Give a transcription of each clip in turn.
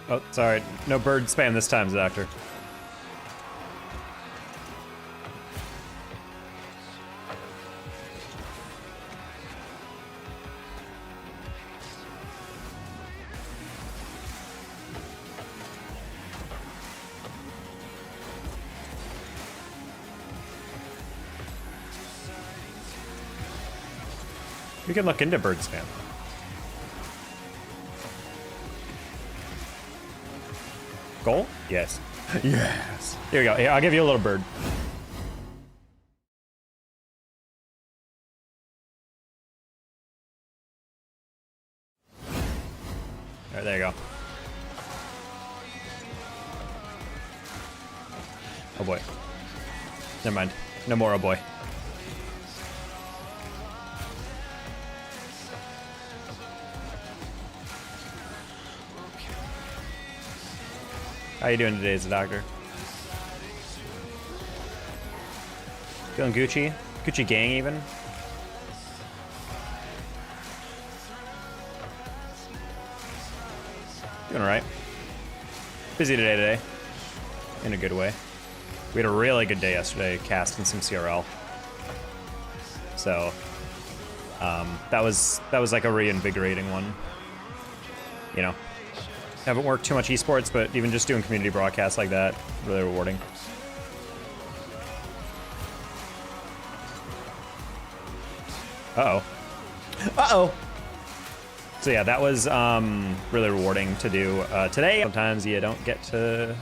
Oh, sorry. No bird spam this time, Doctor. We can look into bird spam. Goal? Yes. Yes. Here we go. Here, I'll give you a little bird. All right, there you go. Oh boy. Never mind. No more oh boy. How you doing today as a doctor? Feeling Gucci? Gucci gang even? Doing alright. Busy today. In a good way. We had a really good day yesterday casting some CRL. So that was like a reinvigorating one. You know. Haven't worked too much esports, but even just doing community broadcasts like that, really rewarding. Uh-oh. Uh-oh! So yeah, that was really rewarding to do today. Sometimes you don't get to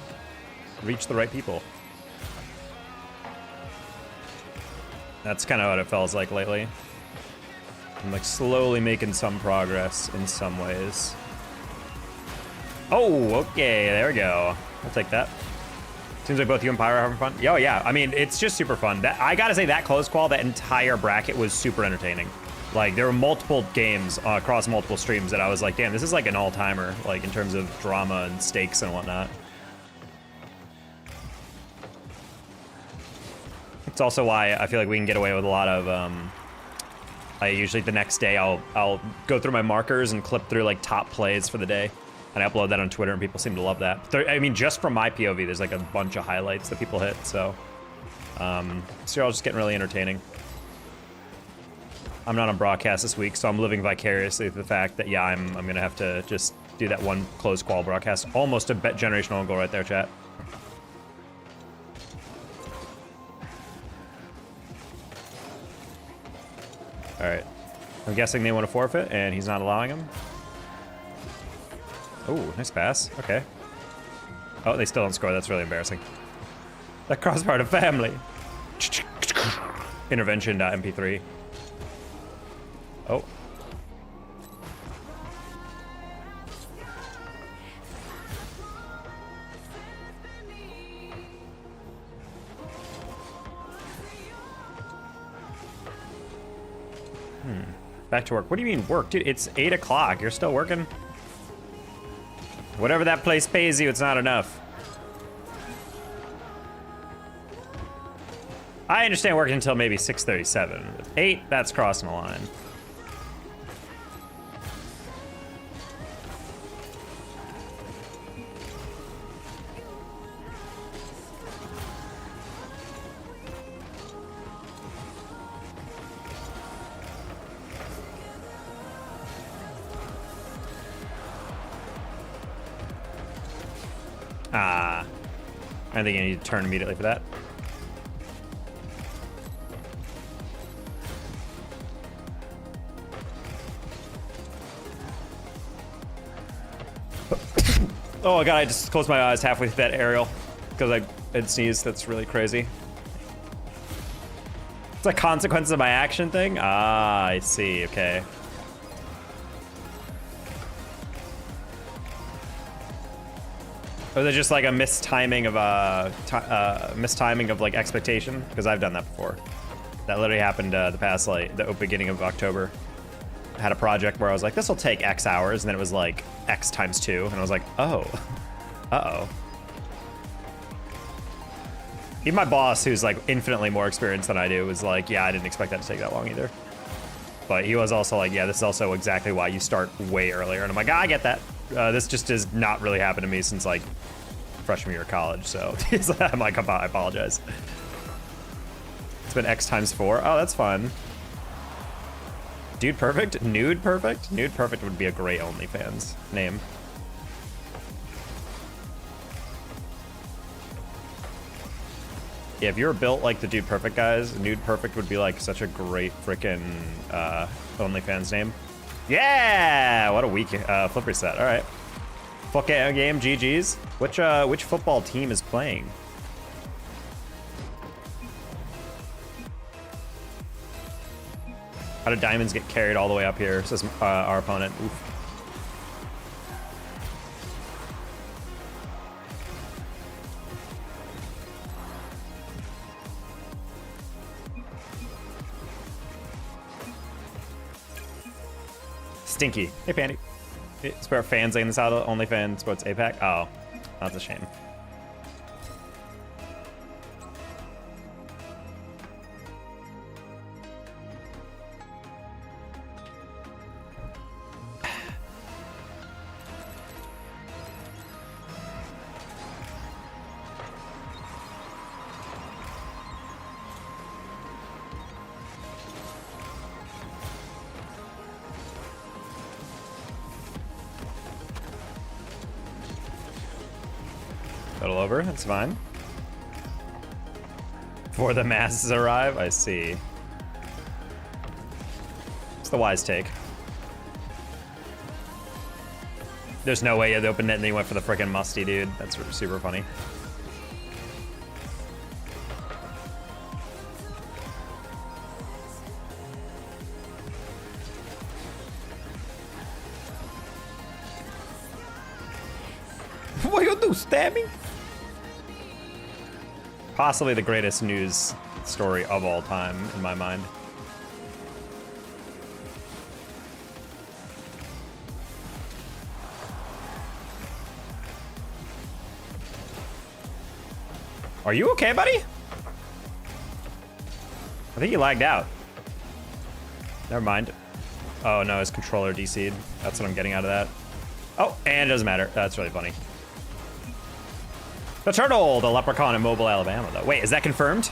reach the right people. That's kind of what it feels like lately. I'm like slowly making some progress in some ways. Oh, okay, there we go. I'll take that. Seems like both you and Pyro are having fun. Oh yeah, I mean, it's just super fun. That, I gotta say, that close qual, that entire bracket was super entertaining. Like, there were multiple games across multiple streams that I was like, damn, this is like an all-timer, like in terms of drama and stakes and whatnot. It's also why I feel like we can get away with a lot of, I usually the next day I'll go through my markers and clip through like top plays for the day. And I upload that on Twitter, and people seem to love that. I mean, just from my POV, there's like a bunch of highlights that people hit, so. So all just getting really entertaining. I'm not on broadcast this week, so I'm living vicariously through the fact that, yeah, I'm gonna have to just do that one closed qual broadcast. Almost a generational goal right there, chat. All right, I'm guessing they want to forfeit, and he's not allowing him. Oh, nice pass. Okay. Oh, they still don't score. That's really embarrassing. That crossbar to family. Intervention.mp3. Oh. Back to work. What do you mean work? Dude, it's 8 o'clock. You're still working? Whatever that place pays you, it's not enough. I understand working until maybe 6:37. 8, that's crossing the line. I think I need to turn immediately for that. Oh god, I just closed my eyes halfway through that aerial because I had sneezed. That's really crazy. It's a consequence of my action thing? Ah, I see, okay. Or is it just like a mistiming of like expectation? Because I've done that before. That literally happened the beginning of October. I had a project where I was like, this will take X hours, and then it was like X times 2, and I was like, oh, uh-oh. Even my boss, who's like infinitely more experienced than I do, was like, yeah, I didn't expect that to take that long either. But he was also like, yeah, this is also exactly why you start way earlier. And I'm like, I get that. This just has not really happened to me since like freshman year of college. So I'm like, I apologize. It's been X times 4. Oh, that's fun. Dude Perfect? Nude Perfect? Nude Perfect would be a great OnlyFans name. Yeah, if you were built like the Dude Perfect guys, Nude Perfect would be like such a great frickin' OnlyFans name. Yeah! What a week flip reset. All right. Fuck game, GG's. Which football team is playing? How did diamonds get carried all the way up here? Says our opponent. Oof. Stinky. Hey, Pandy. Spare fans laying this out. OnlyFans sports APAC. Oh, that's a shame. Total over, that's fine. Before the masses arrive, I see. It's the wise take. There's no way you had the open net and then you went for the frickin' musty, dude. That's super funny. What you do, stab me? Possibly the greatest news story of all time, in my mind. Are you okay, buddy? I think he lagged out. Never mind. Oh no, his controller DC'd. That's what I'm getting out of that. Oh, and it doesn't matter. That's really funny. The turtle, the leprechaun in Mobile, Alabama, though. Wait, is that confirmed?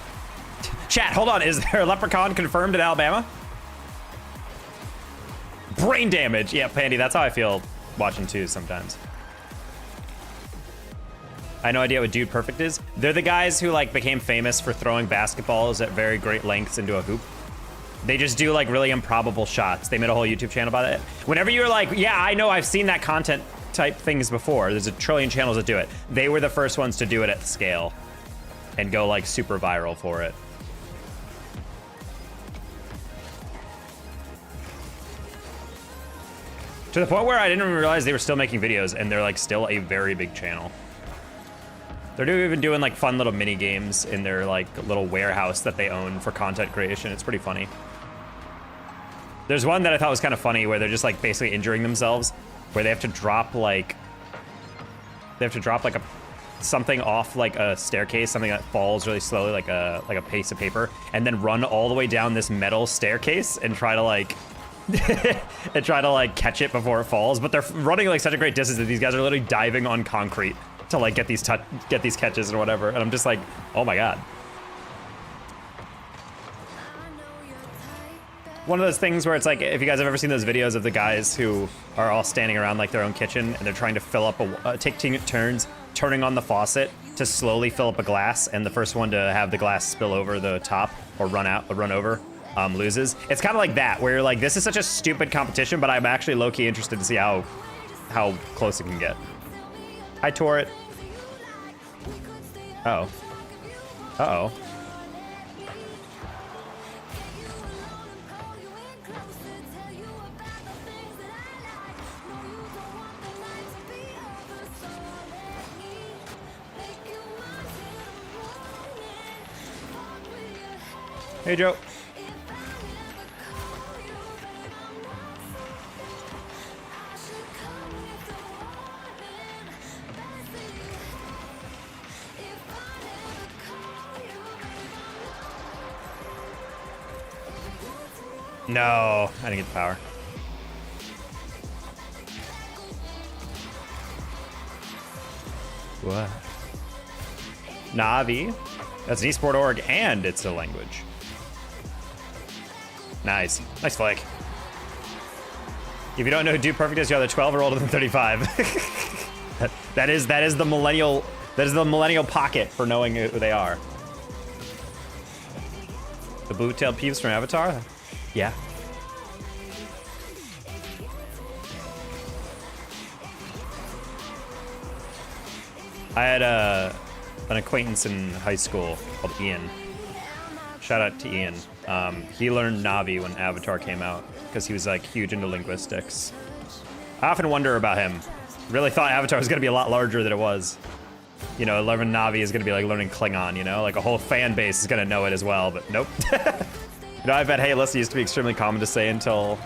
Chat, hold on. Is there a leprechaun confirmed in Alabama? Brain damage. Yeah, Pandy, that's how I feel watching twos sometimes. I have no idea what Dude Perfect is. They're the guys who like became famous for throwing basketballs at very great lengths into a hoop. They just do like really improbable shots. They made a whole YouTube channel about it. Whenever you're like, yeah, I know, I've seen that content type things before. There's a trillion channels that do it. They were the first ones to do it at scale and go like super viral for it. To the point where I didn't even realize they were still making videos and they're like still a very big channel. They're even doing like fun little mini games in their like little warehouse that they own for content creation. It's pretty funny. There's one that I thought was kind of funny where they're just like basically injuring themselves, where they have to drop like something off like a staircase, something that falls really slowly, like a piece of paper, and then run all the way down this metal staircase and try to like catch it before it falls. But they're running like such a great distance that these guys are literally diving on concrete to like get these catches or whatever. And I'm just like, oh my god. One of those things where it's like, if you guys have ever seen those videos of the guys who are all standing around like their own kitchen and they're trying to fill up taking turns turning on the faucet to slowly fill up a glass, and the first one to have the glass spill over the top or run over loses. It's kind of like that, where you're like, this is such a stupid competition, but I'm actually low-key interested to see how close it can get. I tore it. Uh-oh. Uh-oh. Hey, Joe. No, I didn't get the power. What? Navi. That's an esport org and it's a language. Nice. Nice flake. If you don't know who Dude Perfect is, you're either 12 or older than 35. that is the millennial pocket for knowing who they are. The blue-tailed peeves from Avatar? Yeah. I had an acquaintance in high school called Ian. Shout out to Ian. He learned Navi when Avatar came out because he was like huge into linguistics. I often wonder about him. Really thought Avatar was gonna be a lot larger than it was. You know, learning Navi is gonna be like learning Klingon, you know? Like a whole fan base is gonna know it as well, but nope. You know, I bet hey listen used to be extremely common to say until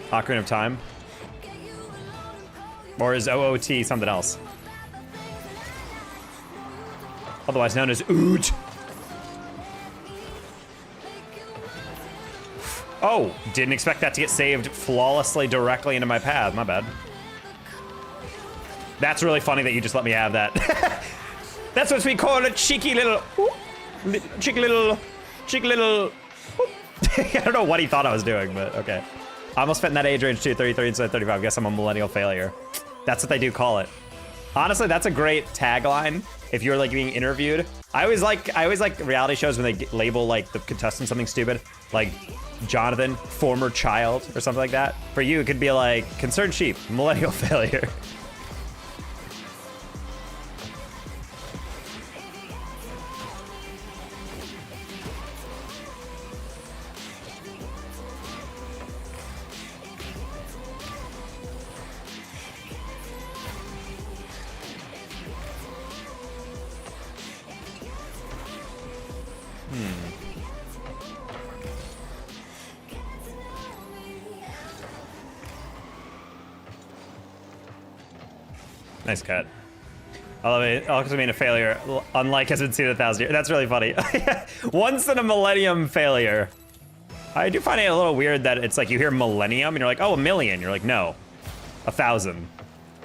Ocarina of Time. Or is OOT something else? Otherwise known as Oot. Oh, didn't expect that to get saved flawlessly directly into my path. My bad. That's really funny that you just let me have that. That's what we call a cheeky little, cheeky little. I don't know what he thought I was doing, but okay. I almost fit in that age range too, 33 instead of 35. Guess I'm a millennial failure. That's what they do call it. Honestly, that's a great tagline. If you're like being interviewed, I always like reality shows when they label like the contestant something stupid, like Jonathan, former child, or something like that. For you, it could be like concerned sheep, millennial failure. Nice cut. I love it. Because I mean a failure, unlike has been seen 1,000 years. That's really funny. Once in a millennium failure. I do find it a little weird that it's like you hear millennium and you're like, oh, 1,000,000. You're like, no, 1,000.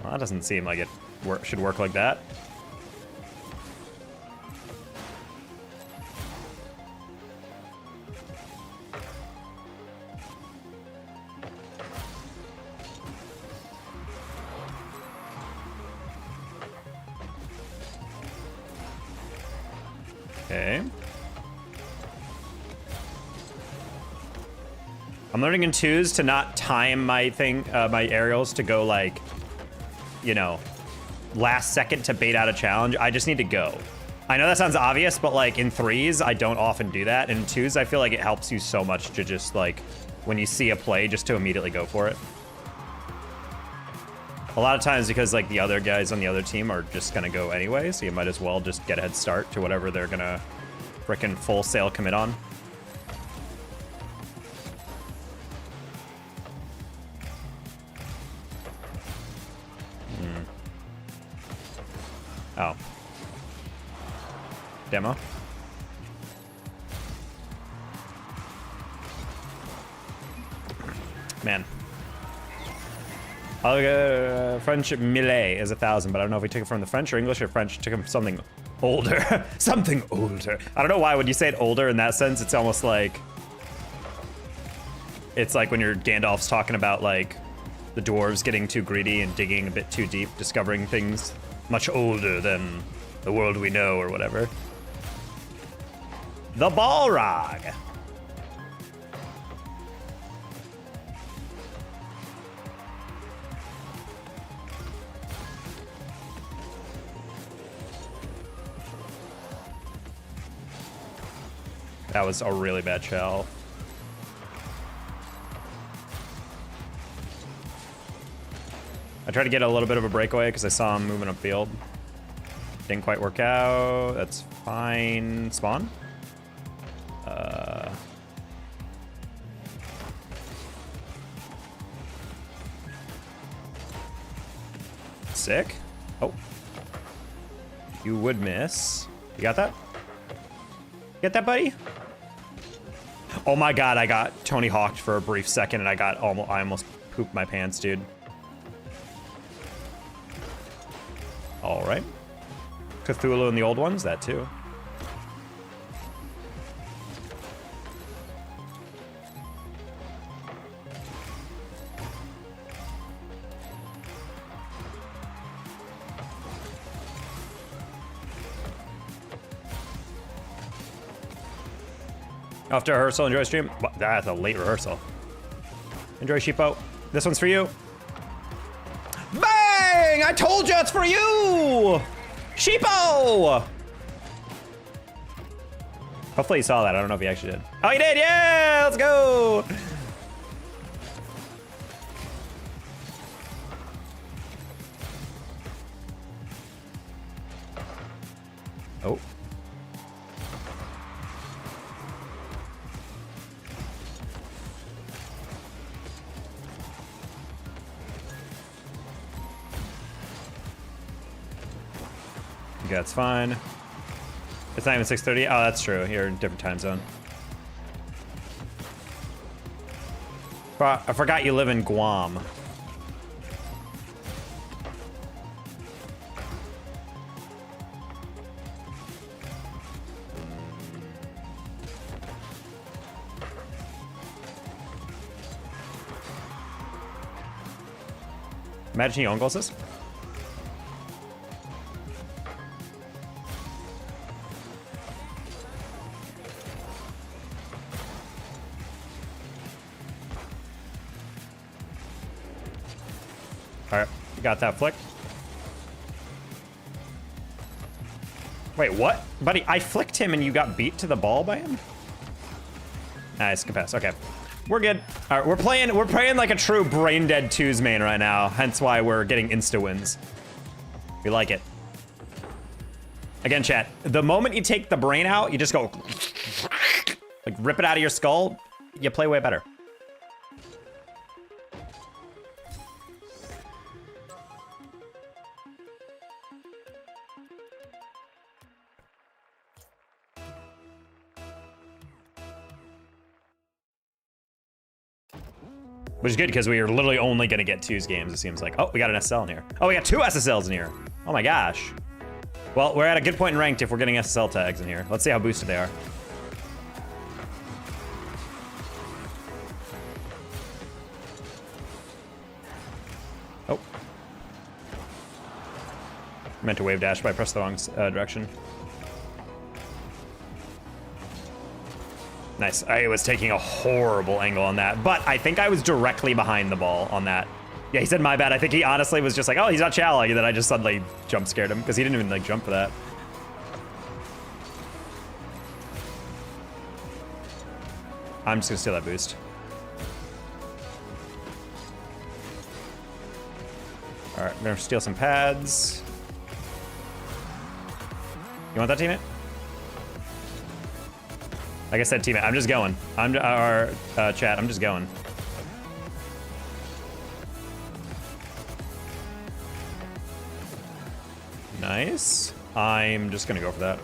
Well, that doesn't seem like it should work like that. Okay. I'm learning in 2s to not time my my aerials to go like, you know, last second to bait out a challenge. I just need to go. I know that sounds obvious, but like in 3s, I don't often do that. In 2s, I feel like it helps you so much to just like, when you see a play, just to immediately go for it. A lot of times because like the other guys on the other team are just gonna go anyway, so you might as well just get a head start to whatever they're gonna frickin' full sail commit on. Oh. Demo? Man. French millet is 1,000, but I don't know if we took it from the French or English or French. Took him something older. Something older. I don't know why when you say it older in that sense, it's almost like... It's like when your Gandalf's talking about like the dwarves getting too greedy and digging a bit too deep, discovering things much older than the world we know or whatever. The Balrog. That was a really bad shell. I tried to get a little bit of a breakaway because I saw him moving upfield. Didn't quite work out. That's fine. Spawn? sick. Oh. You would miss. You got that? Get that, buddy? Oh my god, I got Tony Hawked for a brief second and I almost pooped my pants, dude. All right. Cthulhu and the old ones, that too. After rehearsal, enjoy stream. Well, that's a late rehearsal. Enjoy, Sheepo. This one's for you. Bang! I told you it's for you! Sheepo! Hopefully you saw that. I don't know if he actually did. Oh, he did! Yeah! Let's go! Oh. Yeah, it's fine. It's not even 6:30. Oh, that's true. You're in a different time zone. I forgot you live in Guam. Imagine you own this. Alright, got that flick. Wait, what? Buddy, I flicked him and you got beat to the ball by him? Nice, good pass. Okay. We're good. Alright, we're playing like a true brain dead twos main right now, hence why we're getting insta wins. We like it. Again, chat, the moment you take the brain out, you just go like rip it out of your skull, you play way better. Which is good because we are literally only gonna get twos games, it seems like. Oh, we got an SSL in here. Oh, we got 2 SSLs in here. Oh my gosh. Well, we're at a good point in ranked if we're getting SSL tags in here. Let's see how boosted they are. Oh. I meant to wave dash, but I pressed the wrong direction. Nice. I was taking a horrible angle on that, but I think I was directly behind the ball on that. Yeah, he said my bad. I think he honestly was just like, oh, he's not shallow, and then I just suddenly jump scared him because he didn't even like jump for that. I'm just gonna steal that boost. All right, I'm gonna steal some pads. You want that, teammate? Like I said, teammate, I'm just going. Chat, I'm just going. Nice. I'm just gonna go for that.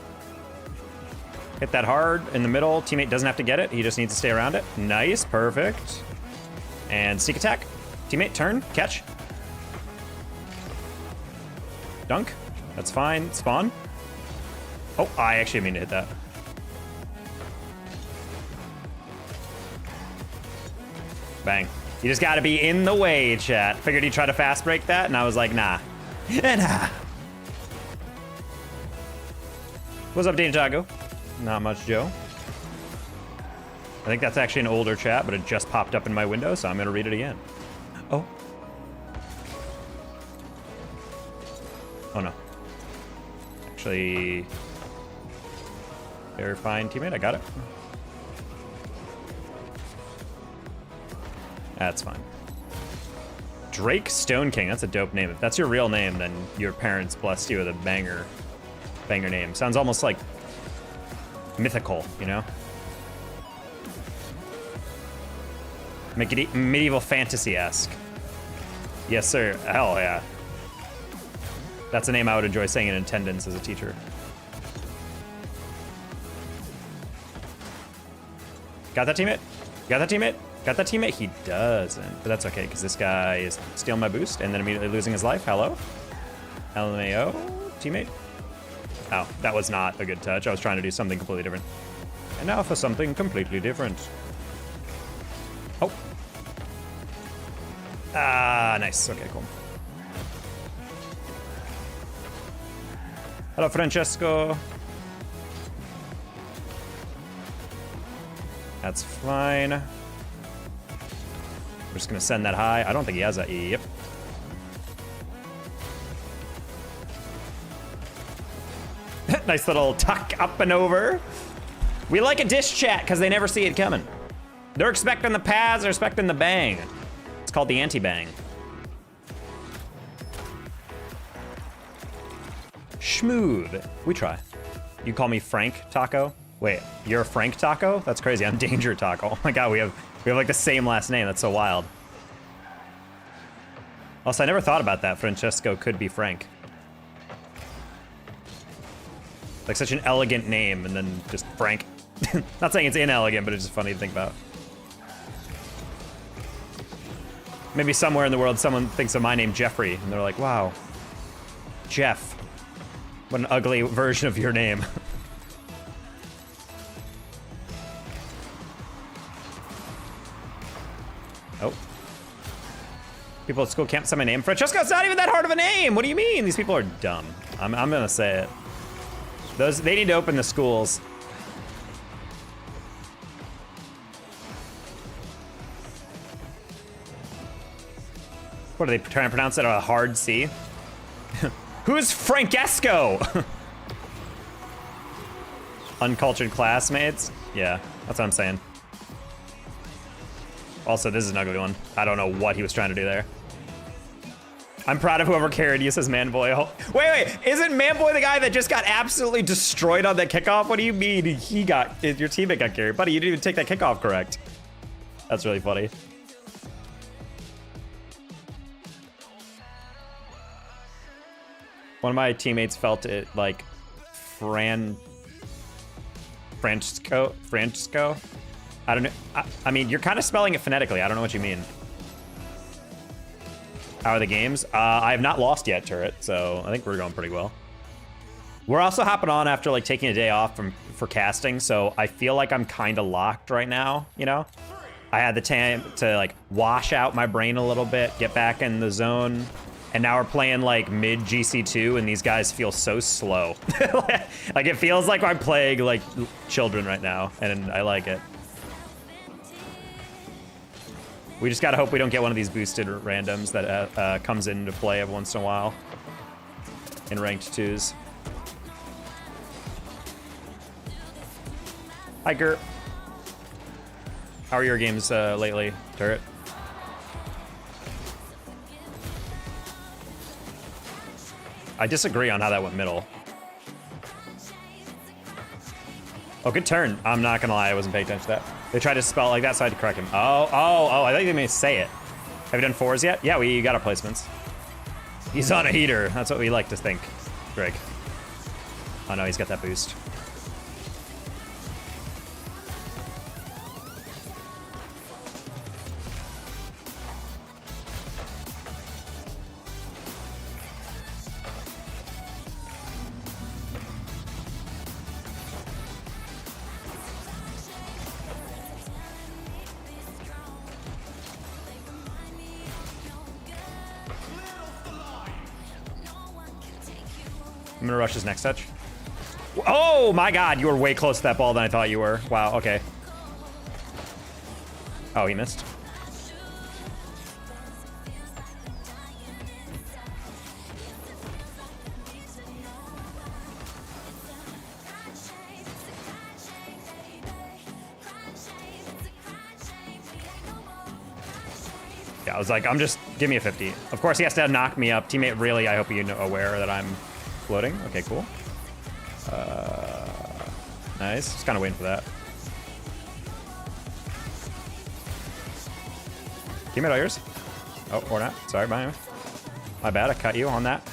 Hit that hard in the middle. Teammate doesn't have to get it. He just needs to stay around it. Nice, perfect. And sneak attack. Teammate, turn, catch. Dunk. That's fine. Spawn. Oh, I actually mean to hit that. Bang. You just gotta be in the way, chat. Figured he'd try to fast break that, and I was like, nah. Nah. What's up, Dana Tago? Not much, Joe. I think that's actually an older chat, but it just popped up in my window, so I'm gonna read it again. Oh. Oh no. Actually, very fine, teammate. I got it. That's fine. Drake Stone King. That's a dope name. If that's your real name, then your parents blessed you with a banger name. Sounds almost like mythical, you know? Make it medieval fantasy-esque. Yes, sir. Hell yeah. That's a name I would enjoy saying in attendance as a teacher. Got that teammate? Got that teammate? Got that teammate? He doesn't, but that's okay, because this guy is stealing my boost and then immediately losing his life. Hello? LMAO? Teammate? Oh, that was not a good touch. I was trying to do something completely different. And now for something completely different. Oh. Ah, nice. Okay, cool. Hello, Francesco. That's fine. We're just gonna send that high. I don't think he has that. Yep. Nice little tuck up and over. We like a dish chat because they never see it coming. They're expecting the pads, they're expecting the bang. It's called the anti-bang. Schmoove. We try. You call me Frank Taco? Wait, you're Frank Taco? That's crazy. I'm Danger Taco. Oh my god, we have like the same last name. That's so wild. Also, I never thought about that. Francesco could be Frank. Like such an elegant name, and then just Frank. Not saying it's inelegant, but it's just funny to think about. Maybe somewhere in the world someone thinks of my name Jeffrey, and they're like, wow, Jeff. What an ugly version of your name. Oh. People at school can't say my name. Francesco, it's not even that hard of a name. What do you mean? These people are dumb. I'm gonna say it. They need to open the schools. What are they trying to pronounce it on a hard C? Who's Francesco? Uncultured classmates? Yeah, that's what I'm saying. Also, this is an ugly one. I don't know what he was trying to do there. I'm proud of whoever carried you, says Manboy. Wait, isn't Manboy the guy that just got absolutely destroyed on that kickoff? What do you mean he got, your teammate got carried? Buddy, you didn't even take that kickoff correct. That's really funny. One of my teammates felt it like Francisco. I don't know. I mean, you're kind of spelling it phonetically. I don't know what you mean. How are the games? I have not lost yet, Turret, so I think we're going pretty well. We're also hopping on after like taking a day off for casting, so I feel like I'm kind of locked right now, you know? I had the time to like wash out my brain a little bit, get back in the zone, and now we're playing like mid GC2 and these guys feel so slow. Like it feels like I'm playing like children right now, and I like it. We just gotta hope we don't get one of these boosted randoms that comes into play every once in a while in ranked 2s. Hi, Gert. How are your games lately, Turret? I disagree on how that went middle. Oh, good turn. I'm not gonna lie, I wasn't paying attention to that. They tried to spell it like that, so I had to correct him. Oh, I thought you may say it. Have you done 4s yet? Yeah, we got our placements. He's on a heater. That's what we like to think, Greg. Oh no, he's got that boost. I'm gonna rush his next touch. Oh my god, you were way close to that ball than I thought you were. Wow, okay. Oh, he missed. Yeah, I was like, give me a 50. Of course he has to knock me up. Teammate, really, I hope you're aware that I'm floating. Okay, cool. Nice. Just kind of waiting for that. Teammate, all yours. Oh, or not. Sorry, my bad. I cut you on that.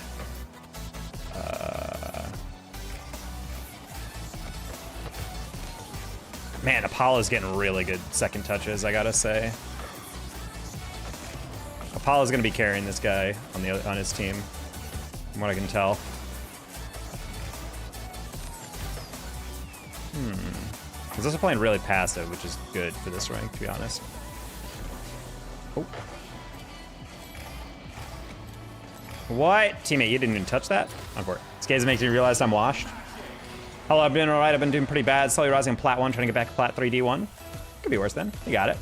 Man, Apollo's getting really good second touches, I gotta say. Apollo's gonna be carrying this guy on his team, from what I can tell. He's also playing really passive, which is good for this rank, to be honest. Oh. What? Teammate, you didn't even touch that? Unfortunate. This game's making me realize I'm washed. Hello, I've been alright. I've been doing pretty bad. Slowly rising on plat 1, trying to get back to plat 3, D1. Could be worse then. You got it.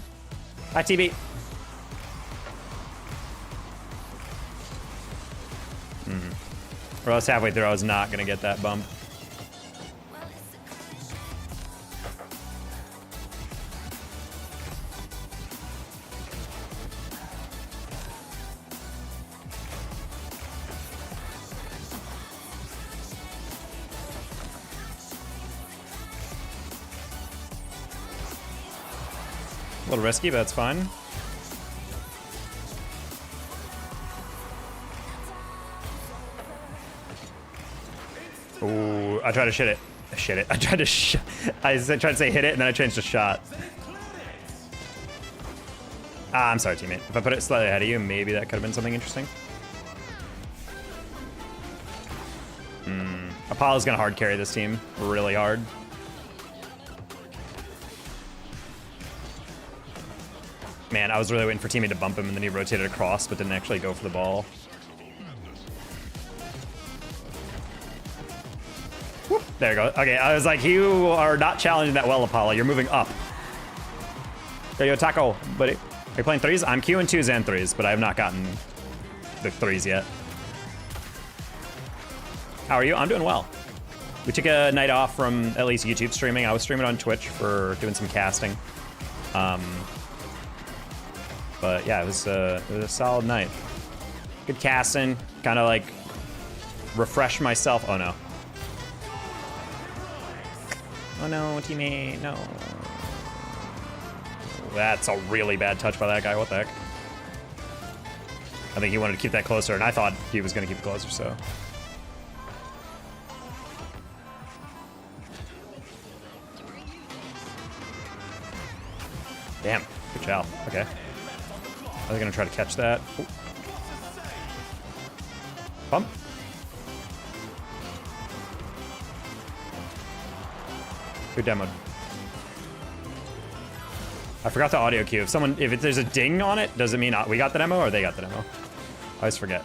Hi, TB. Or else halfway through, I was not going to get that bump. A little risky, but that's fine. Ooh, I tried to shit it. I tried to I tried to say hit it, and then I changed the shot. Ah, I'm sorry, teammate. If I put it slightly ahead of you, maybe that could have been something interesting. Apollo's gonna hard carry this team really hard. Man, I was really waiting for teammate to bump him, and then he rotated across, but didn't actually go for the ball. Whoop, there you go. Okay, I was like, you are not challenging that well, Apollo. You're moving up. There you go, taco, buddy. Are you playing threes? I'm queuing 2s and 3s, but I have not gotten the 3s yet. How are you? I'm doing well. We took a night off from at least YouTube streaming. I was streaming on Twitch for doing some casting. But yeah, it was a solid night. Good casting, kind of like refresh myself. Oh no. Oh no, teammate, no. That's a really bad touch by that guy, what the heck? I think he wanted to keep that closer, and I thought he was gonna keep it closer, so. Damn, good job, okay. I was gonna try to catch that. Ooh. Bump. Good demoed. I forgot the audio cue. If there's a ding on it, does it mean we got the demo or they got the demo? I always forget.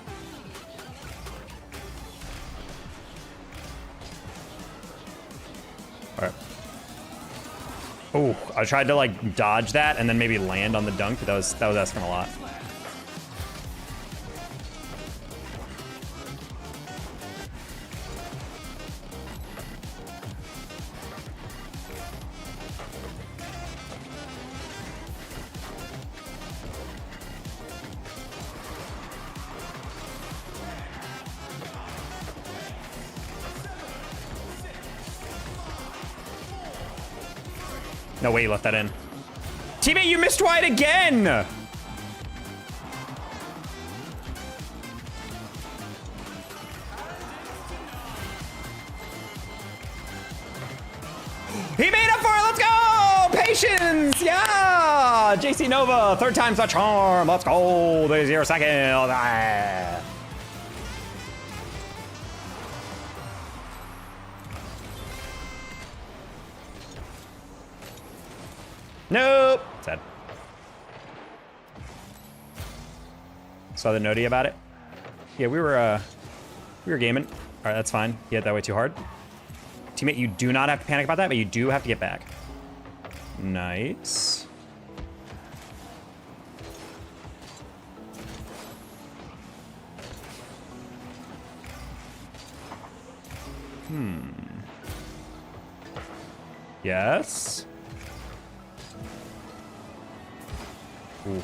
All right. Oh, I tried to like dodge that and then maybe land on the dunk, but that was asking a lot. No way you left that in. Teammate, you missed wide again! He made up for it, let's go! Patience, yeah! JC Nova, third time's the charm, let's go! There's your second. Ah. Nope. Sad. Saw the noti about it. Yeah, we were gaming. All right, that's fine. You hit that way too hard. Teammate, you do not have to panic about that, but you do have to get back. Nice. Yes. Ooh.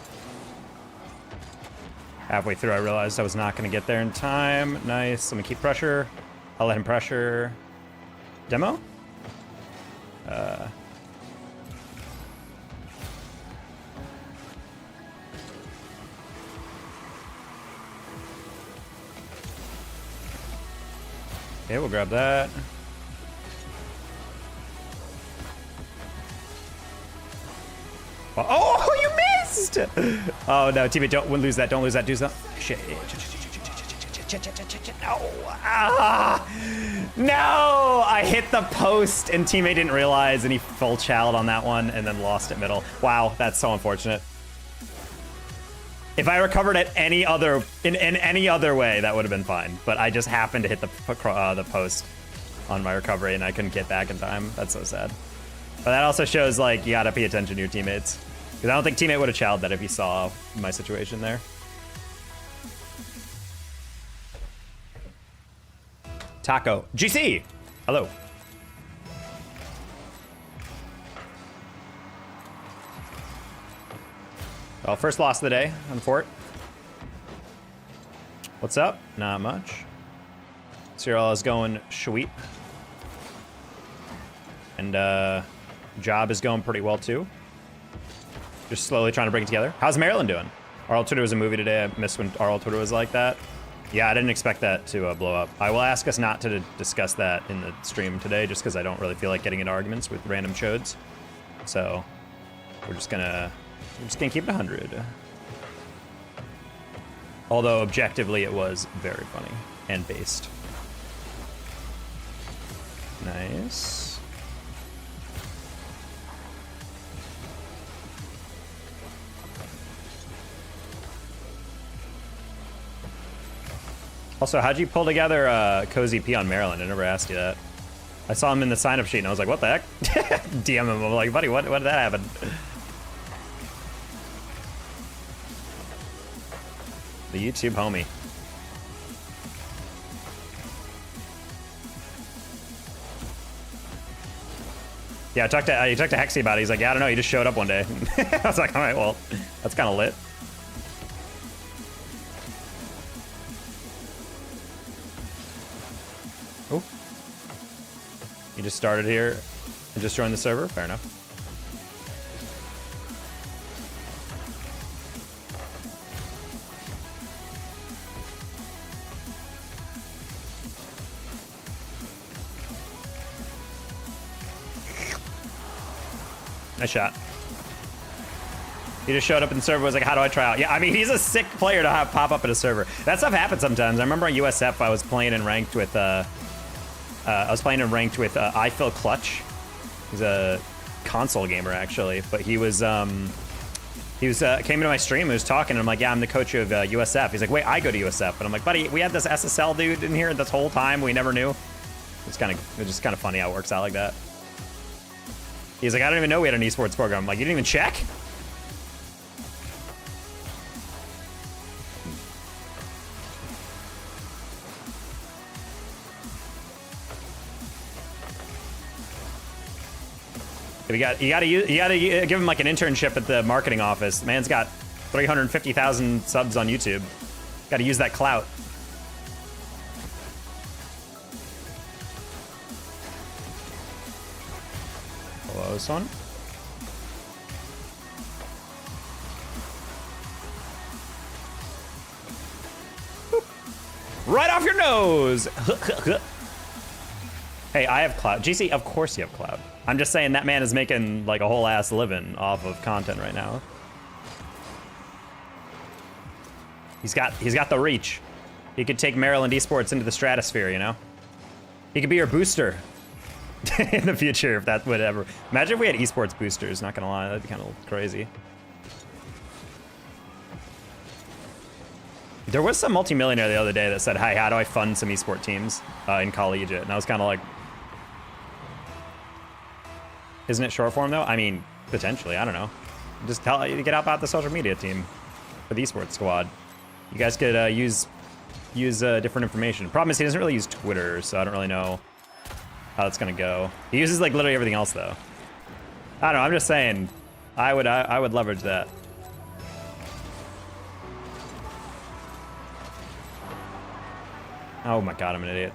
Halfway through, I realized I was not going to get there in time. Nice. Let me keep pressure. I'll let him pressure. Demo? Okay, we'll grab that. Oh, you missed! Oh no, teammate, don't lose that. Don't lose that. Do something. Shit. No. Ah. No! I hit the post and teammate didn't realize and he full chowed on that one and then lost at middle. Wow, that's so unfortunate. If I recovered at any other in any other way, that would have been fine. But I just happened to hit the post on my recovery and I couldn't get back in time. That's so sad. But that also shows like you gotta pay attention to your teammates. Because I don't think teammate would have chowed that if he saw my situation there. Taco. GC! Hello. Well, first loss of the day on Fort. What's up? Not much. Cyril is going sweet. And job is going pretty well too. Just slowly trying to bring it together. How's Maryland doing? Arl Twitter was a movie today. I missed when Arl Twitter was like that. Yeah, I didn't expect that to blow up. I will ask us not to discuss that in the stream today, just because I don't really feel like getting into arguments with random chodes. So we're just gonna keep it 100. Although objectively, it was very funny and based. Nice. Also, how'd you pull together Cozy P on Maryland? I never asked you that. I saw him in the sign-up sheet and I was like, what the heck? DM him, I'm like, buddy, what did that happen? The YouTube homie. Yeah, I talked to Hexy about it. He's like, yeah, I don't know, he just showed up one day. I was like, all right, well, that's kind of lit. Oh. You just started here and just joined the server? Fair enough. Nice shot. He just showed up in the server, was like, how do I try out? Yeah, I mean, he's a sick player to have pop up in a server. That stuff happens sometimes. I remember on USF, I was playing in ranked with, I Feel Clutch. He's a console gamer, actually. But he was came into my stream and was talking, and I'm like, yeah, I'm the coach of USF. He's like, wait, I go to USF. And I'm like, buddy, we had this SSL dude in here this whole time. We never knew. It's just kind of funny how it works out like that. He's like, I don't even know we had an esports program. I'm like, you didn't even check? You gotta give him like an internship at the marketing office. Man's got 350,000 subs on YouTube. Gotta use that clout. Hello, son. Boop. Right off your nose. Hey, I have clout. GC, of course you have clout. I'm just saying that man is making like a whole ass living off of content right now. He's got the reach. He could take Maryland esports into the stratosphere, you know? He could be your booster in the future if that would ever. Imagine if we had esports boosters, not gonna lie, that'd be kind of crazy. There was some multimillionaire the other day that said, hi, how do I fund some esport teams in collegiate? And I was kind of like, isn't it short form though? I mean, potentially, I don't know. Just tell you to get out about the social media team for the esports squad. You guys could use different information. Problem is he doesn't really use Twitter, so I don't really know how that's gonna go. He uses like literally everything else though. I don't know, I'm just saying, I would leverage that. Oh my god, I'm an idiot.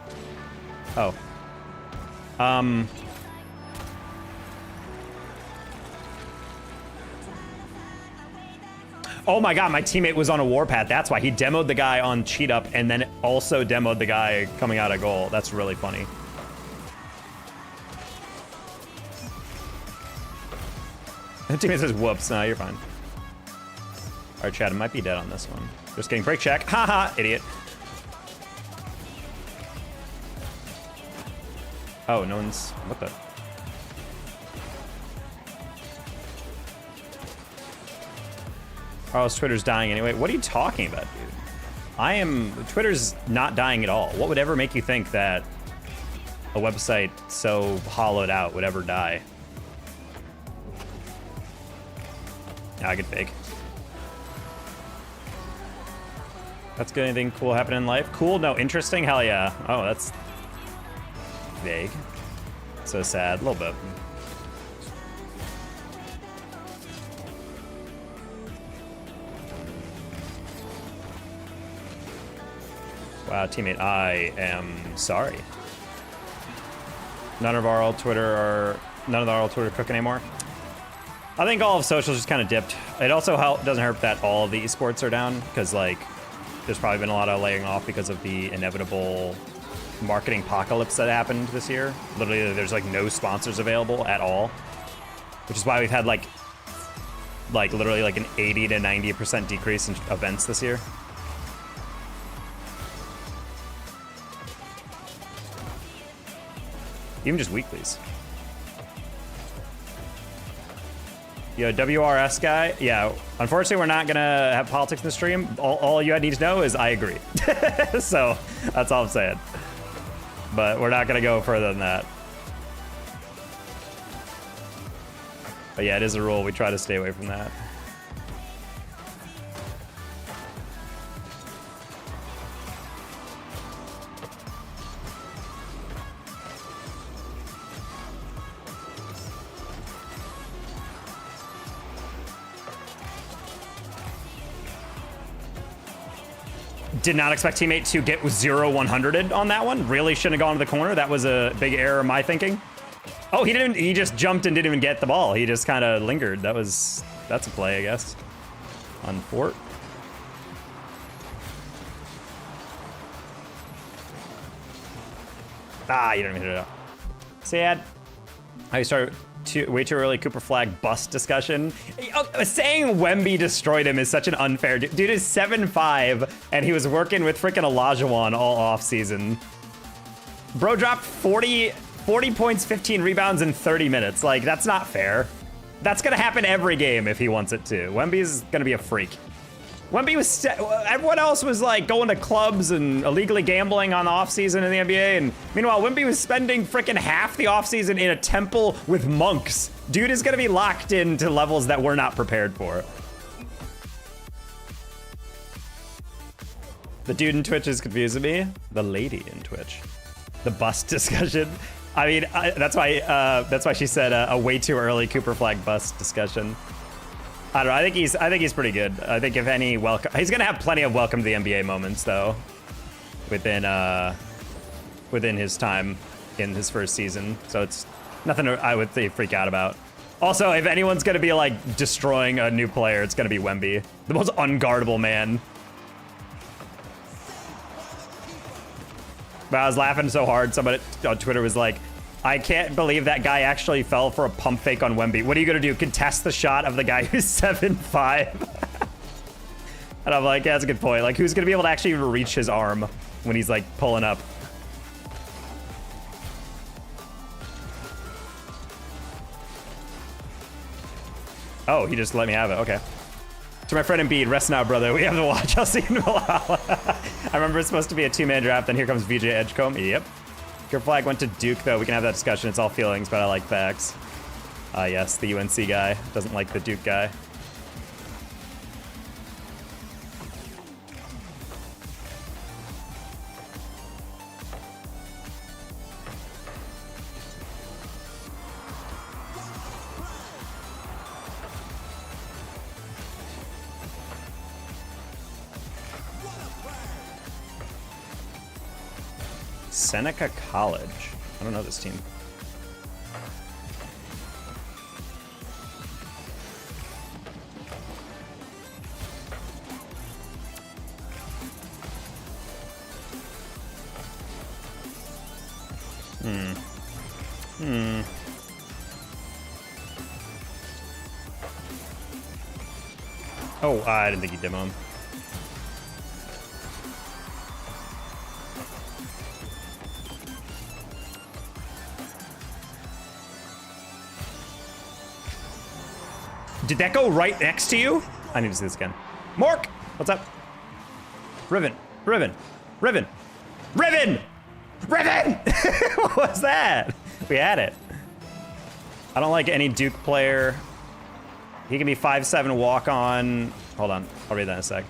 Oh. Oh my god, my teammate was on a warpath. That's why he demoed the guy on cheat up and then also demoed the guy coming out of goal. That's really funny. The teammate says, whoops. No, you're fine. All right, Chad, I might be dead on this one. Just kidding. Break check. Haha, idiot. Oh, no one's... What the... Oh, Twitter's dying anyway. What are you talking about, dude? Twitter's not dying at all. What would ever make you think that a website so hollowed out would ever die? Yeah, I get fake. That's good. Anything cool happen in life? Cool? No. Interesting? Hell yeah. Oh, that's vague. So sad. A little bit. Wow, teammate, I am sorry. None of our old Twitter cook anymore. I think all of socials just kind of dipped. It also doesn't hurt that all of the esports are down, because like there's probably been a lot of laying off because of the inevitable marketing apocalypse that happened this year. Literally, there's like no sponsors available at all, which is why we've had like literally like an 80 to 90% decrease in events this year. Even just weeklies. Yo, WRS guy. Yeah, unfortunately, we're not gonna have politics in the stream. All you need to know is I agree. So that's all I'm saying. But we're not gonna go further than that. But yeah, it is a rule. We try to stay away from that. Did not expect teammate to get 0-100'd on that one. Really shouldn't have gone to the corner. That was a big error in my thinking. Oh, he didn't. He just jumped and didn't even get the ball. He just kind of lingered. That's a play, I guess. On Fort. Ah, you don't even hit it up. Sad. I started way too early Cooper flag bust discussion. Saying Wemby destroyed him is such an unfair... Dude is 7'5", and he was working with freaking Olajuwon all off season. Bro dropped 40 points, 15 rebounds in 30 minutes. Like, that's not fair. That's gonna happen every game if he wants it to. Wemby's gonna be a freak. Wemby was... Everyone else was, like, going to clubs and illegally gambling on the offseason in the NBA, and meanwhile, Wemby was spending freaking half the offseason in a temple with monks. Dude is gonna be locked into levels that we're not prepared for. The dude in Twitch is confusing me. The lady in Twitch. The bust discussion. I mean, that's why she said a way too early Cooper flag bust discussion. I don't know. I think he's pretty good. I think if any he's gonna have plenty of welcome to the NBA moments though, within his time in his first season. So it's nothing I would say freak out about. Also, if anyone's gonna be like destroying a new player, it's gonna be Wemby, the most unguardable man. But I was laughing so hard. Somebody on Twitter was like, I can't believe that guy actually fell for a pump fake on Wemby. What are you gonna do? Contest the shot of the guy who's 7'5"? And I'm like, yeah, that's a good point. Like, who's gonna be able to actually reach his arm when he's like pulling up? Oh, he just let me have it. Okay. To my friend Embiid, rest now, brother. We have to watch. I'll see you in a while. I remember it's supposed to be a two-man draft, then here comes VJ Edgecombe. Yep. Your flag went to Duke, though. We can have that discussion. It's all feelings, but I like facts. Yes, the UNC guy doesn't like the Duke guy. Seneca College. I don't know this team. Oh, I didn't think he'd demo him. Did that go right next to you? I need to see this again. Mork! What's up? Riven. Riven. Riven. Riven! Riven! What was that? We had it. I don't like any Duke player. He can be 5'7" walk-on. Hold on, I'll read that in a sec.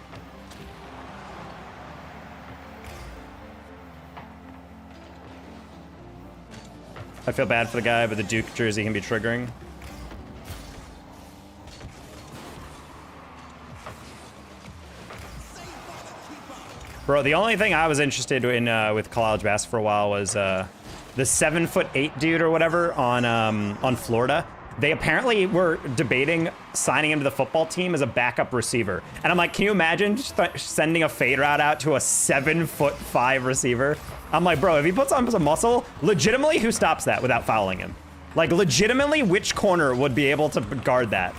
I feel bad for the guy, but the Duke jersey can be triggering. Bro, the only thing I was interested in with college basketball for a while was the 7'8" dude or whatever on Florida. They apparently were debating signing him to the football team as a backup receiver. And I'm like, can you imagine sending a fade route out to a 7'5" receiver? I'm like, bro, if he puts on some muscle, legitimately, who stops that without fouling him? Like, legitimately, which corner would be able to guard that?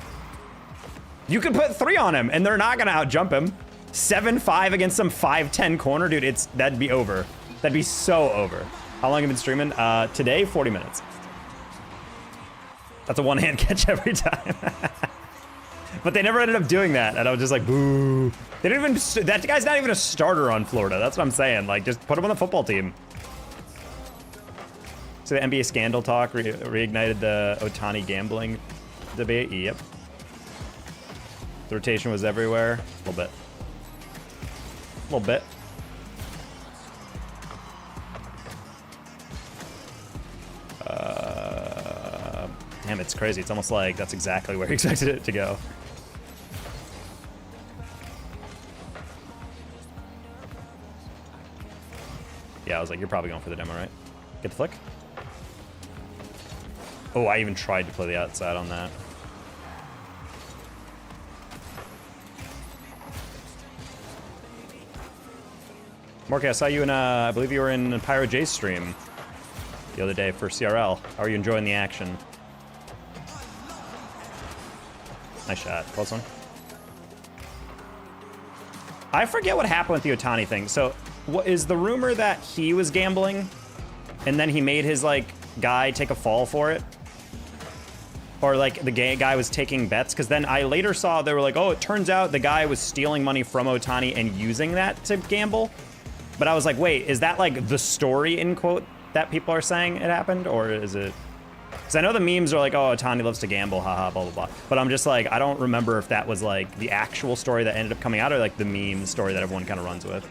You could put 3 on him, and they're not gonna outjump him. 7'5" against some 5'10" corner, dude, that'd be over. That'd be so over. How long have you been streaming? Today, 40 minutes. That's a one-hand catch every time. But they never ended up doing that, and I was just like, boo. They didn't even, that guy's not even a starter on Florida. That's what I'm saying. Like, just put him on the football team. So the NBA scandal talk reignited the Ohtani gambling debate. Yep. The rotation was everywhere. A little bit. A little bit. Damn, it's crazy. It's almost like that's exactly where he expected it to go. Yeah, I was like, you're probably going for the demo, right? Get the flick. Oh, I even tried to play the outside on that. Morky, I saw you in, I believe you were in Pyro J's stream the other day for CRL. How are you enjoying the action? Nice shot. Close one. I forget what happened with the Ohtani thing. So, what is the rumor that he was gambling and then he made his, like, guy take a fall for it? Or, like, the guy was taking bets? Because then I later saw they were like, oh, it turns out the guy was stealing money from Ohtani and using that to gamble. But I was like, wait, is that, like, the story, in quote, that people are saying it happened? Or is it... Because I know the memes are like, oh, Ohtani loves to gamble, haha, blah, blah, blah. But I'm just like, I don't remember if that was like the actual story that ended up coming out or like the meme story that everyone kind of runs with.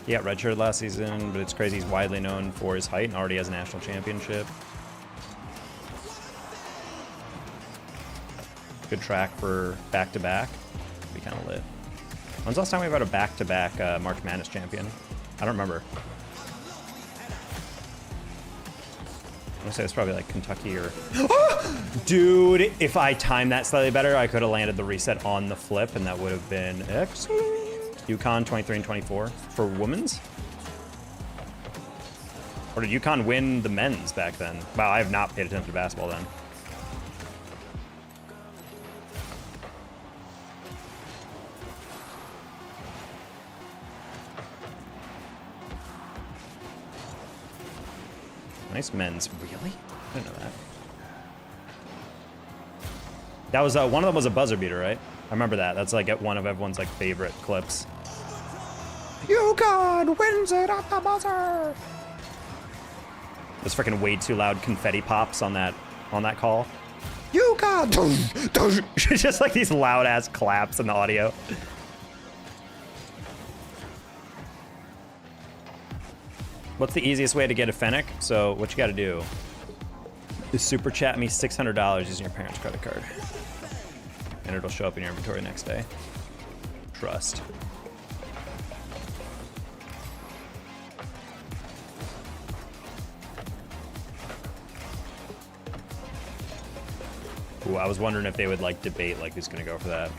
He got redshirted last season, but it's crazy he's widely known for his height and already has a national championship. Good track for back-to-back. Be kind of lit. When's the last time we've had a back-to-back March Madness champion? I don't remember. I'm gonna say it's probably like Kentucky or... Dude, if I timed that slightly better, I could have landed the reset on the flip, and that would have been excellent. UConn 23 and 24 for women's? Or did UConn win the men's back then? Wow, I have not paid attention to basketball then. Nice men's. Really? I didn't know that. That was one of them was a buzzer beater, right? I remember that. That's like one of everyone's like favorite clips. UConn wins it at the buzzer. There's freaking way too loud confetti pops on that call. UConn. Just like these loud ass claps in the audio. What's the easiest way to get a Fennec? So what you got to do is super chat me $600 using your parents' credit card, and it'll show up in your inventory next day. Trust. Ooh, I was wondering if they would like debate like who's gonna go for that.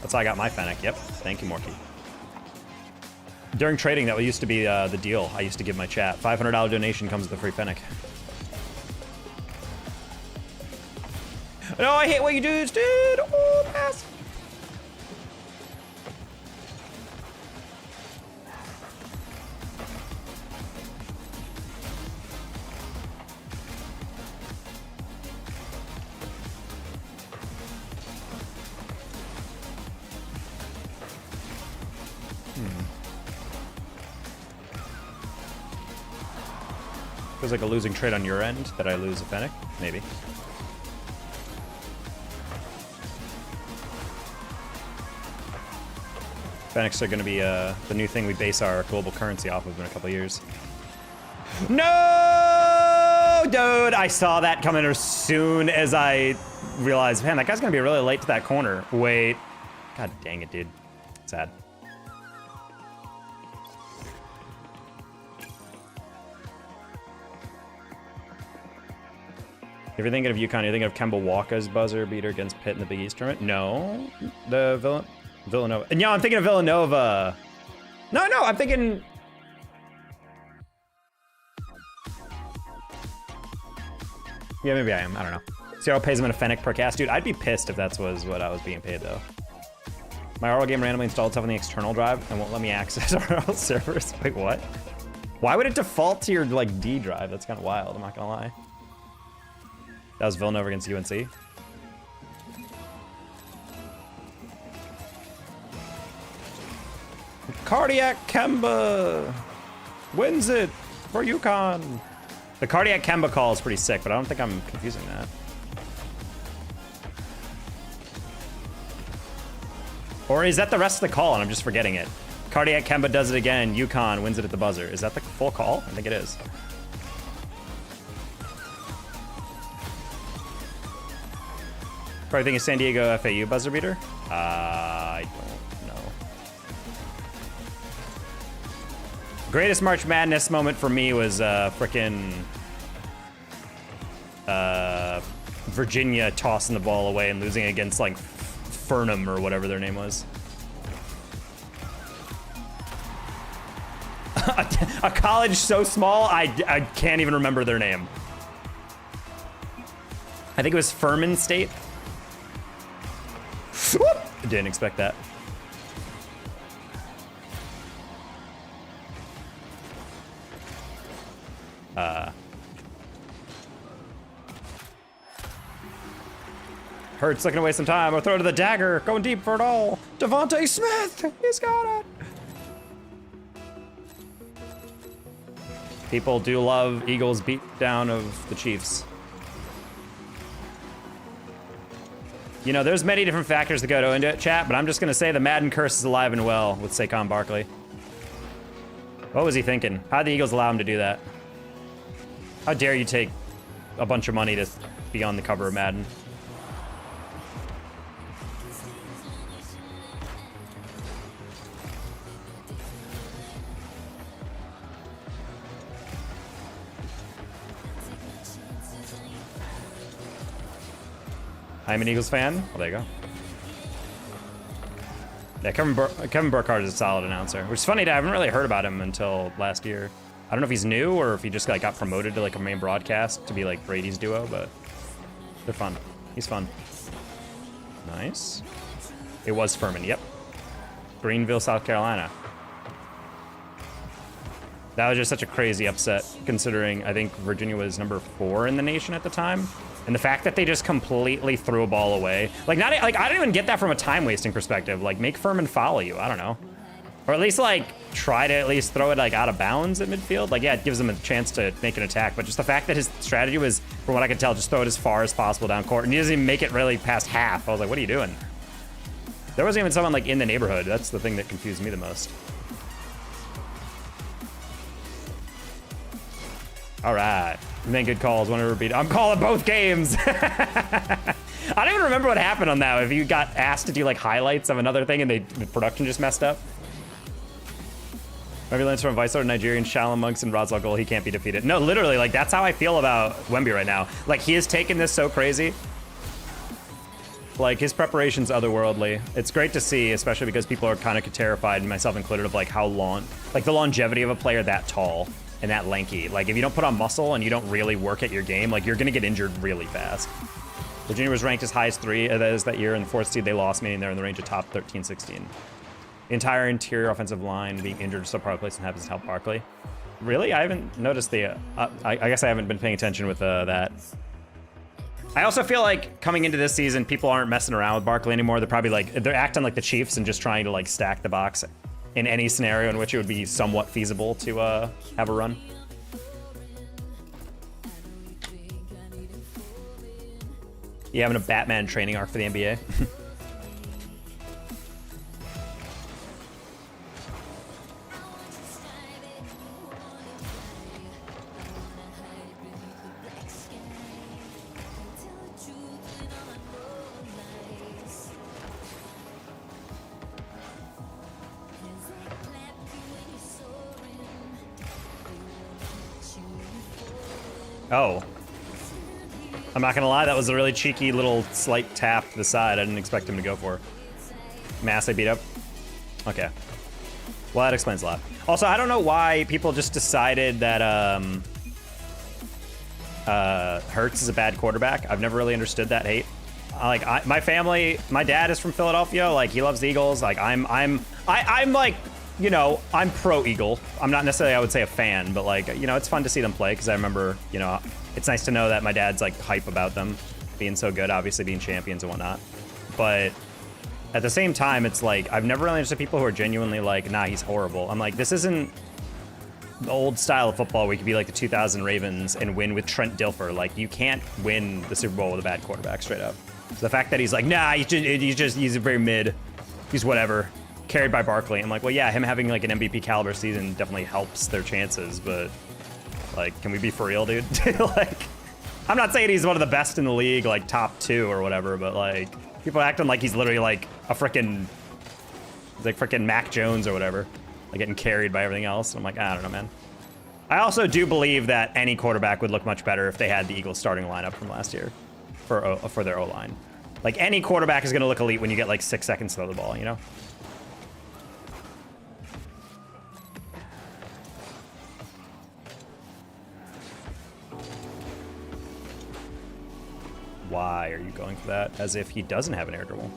That's how I got my Fennec. Yep. Thank you, Morky. During trading, that used to be the deal I used to give my chat. $500 donation comes with a free Fennec. No, I hate what you do, dude. Oh, pass. Feels like a losing trade on your end that I lose a Fennec, maybe. Fennecs are going to be the new thing we base our global currency off of in a couple years. No, dude! I saw that coming as soon as I realized, man, that guy's going to be really late to that corner. Wait. God dang it, dude. Sad. If you're thinking of UConn, you're thinking of Kemba Walker's buzzer beater against Pitt in the Big East tournament? No. The Villanova. Yeah, I'm thinking of Villanova. No, I'm thinking... Yeah, maybe I am. I don't know. Seattle pays him in a Fennec per cast. Dude, I'd be pissed if that was what I was being paid, though. My RL game randomly installed stuff on the external drive and won't let me access RL servers. Wait, what? Why would it default to your, like, D drive? That's kind of wild, I'm not gonna lie. That was Villanova against UNC. Cardiac Kemba wins it for UConn. The Cardiac Kemba call is pretty sick, but I don't think I'm confusing that. Or is that the rest of the call and I'm just forgetting it? Cardiac Kemba does it again, UConn wins it at the buzzer. Is that the full call? I think it is. Probably think of San Diego FAU buzzer beater? I don't know. Greatest March Madness moment for me was frickin' Virginia tossing the ball away and losing against like Furnham or whatever their name was. A college so small, I can't even remember their name. I think it was Furman State. Whoop! Didn't expect that. Hurt's looking to waste some time. Or throw to the dagger. Going deep for it all. Devontae Smith. He's got it. People do love Eagles' beat down of the Chiefs. You know, there's many different factors that go into it, chat, but I'm just going to say the Madden curse is alive and well with Saquon Barkley. What was he thinking? How did the Eagles allow him to do that? How dare you take a bunch of money to be on the cover of Madden? I'm an Eagles fan. Well, there you go. Yeah, Kevin Burkhardt is a solid announcer, which is funny. I haven't really heard about him until last year. I don't know if he's new or if he just like got promoted to like a main broadcast to be like Brady's duo, but they're fun. He's fun. Nice. It was Furman. Yep. Greenville, South Carolina. That was just such a crazy upset, considering I think Virginia was number 4 in the nation at the time. And the fact that they just completely threw a ball away. Like, not like I don't even get that from a time-wasting perspective. Like, make Furman follow you. I don't know. Or at least, like, try to at least throw it, like, out of bounds at midfield. Like, yeah, it gives them a chance to make an attack. But just the fact that his strategy was, from what I could tell, just throw it as far as possible down court. And he doesn't even make it really past half. I was like, what are you doing? There wasn't even someone, like, in the neighborhood. That's the thing that confused me the most. All right. Then good calls. Want to repeat? I'm calling both games. I don't even remember what happened on that. If you got asked to do like highlights of another thing and the production just messed up. Wemby learns from Vice Lord, Nigerian Shalom Monks and Roswell Goal. He can't be defeated. No, literally, like that's how I feel about Wemby right now. Like he has taken this so crazy. Like, his preparation's otherworldly. It's great to see, especially because people are kind of terrified, myself included, of like how long, like the longevity of a player that tall and that lanky. Like, if you don't put on muscle and you don't really work at your game, like, you're gonna get injured really fast. Virginia was ranked as high as 3 that year, in the 4th seed they lost, meaning they're in the range of top 13, 16. The entire interior offensive line being injured so part place and happens to help Barkley. Really? I haven't noticed the, I guess I haven't been paying attention with that. I also feel like coming into this season, people aren't messing around with Barkley anymore. They're probably like, they're acting like the Chiefs and just trying to like stack the box in any scenario in which it would be somewhat feasible to have a run. You having a Batman training arc for the NBA? Oh. I'm not gonna lie, that was a really cheeky little slight tap to the side I didn't expect him to go for. Mass I beat up? Okay. Well, that explains a lot. Also, I don't know why people just decided that Hurts is a bad quarterback. I've never really understood that hate. Like, my family, my dad is from Philadelphia. Like, he loves the Eagles. Like, I'm like, you know, I'm pro-Eagle. I'm not necessarily, I would say, a fan, but like, you know, it's fun to see them play because I remember, you know, it's nice to know that my dad's like hype about them being so good, obviously being champions and whatnot. But at the same time, it's like, I've never really understood people who are genuinely like, nah, he's horrible. I'm like, this isn't the old style of football where you could be like the 2000 Ravens and win with Trent Dilfer. Like, you can't win the Super Bowl with a bad quarterback, straight up. So the fact that he's like, nah, he's very mid, he's whatever, carried by Barkley. I'm like, well, yeah, him having like an MVP caliber season definitely helps their chances, but like, can we be for real, dude? Like, I'm not saying he's one of the best in the league, like top 2 or whatever, but like, people acting like he's literally like a frickin', like frickin' Mac Jones or whatever, like getting carried by everything else. I'm like, I don't know, man. I also do believe that any quarterback would look much better if they had the Eagles starting lineup from last year for their O-line. Like, any quarterback is gonna look elite when you get like 6 seconds to throw the ball, you know? Why are you going for that? As if he doesn't have an air dribble.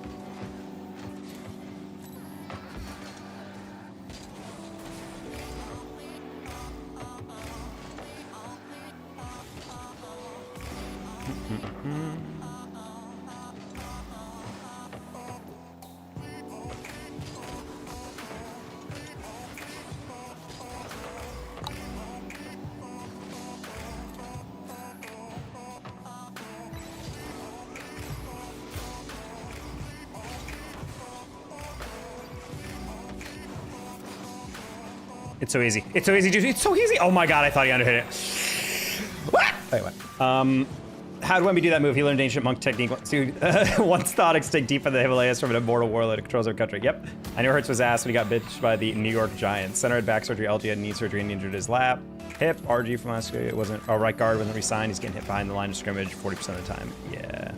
It's so easy. It's so easy, dude. It's so easy. Oh my god, I thought he underhit it. Anyway, how did Wemby do that move? He learned ancient monk technique. Dude, once thought extinct deep in the Himalayas from an immortal warlord that controls our country. Yep. I knew Hurts was ass when he got bitched by the New York Giants. Center had back surgery, LG had knee surgery and injured his lap. Hip, RG from last year. It wasn't, right guard wasn't re-signed. He's getting hit behind the line of scrimmage 40% of the time. Yeah.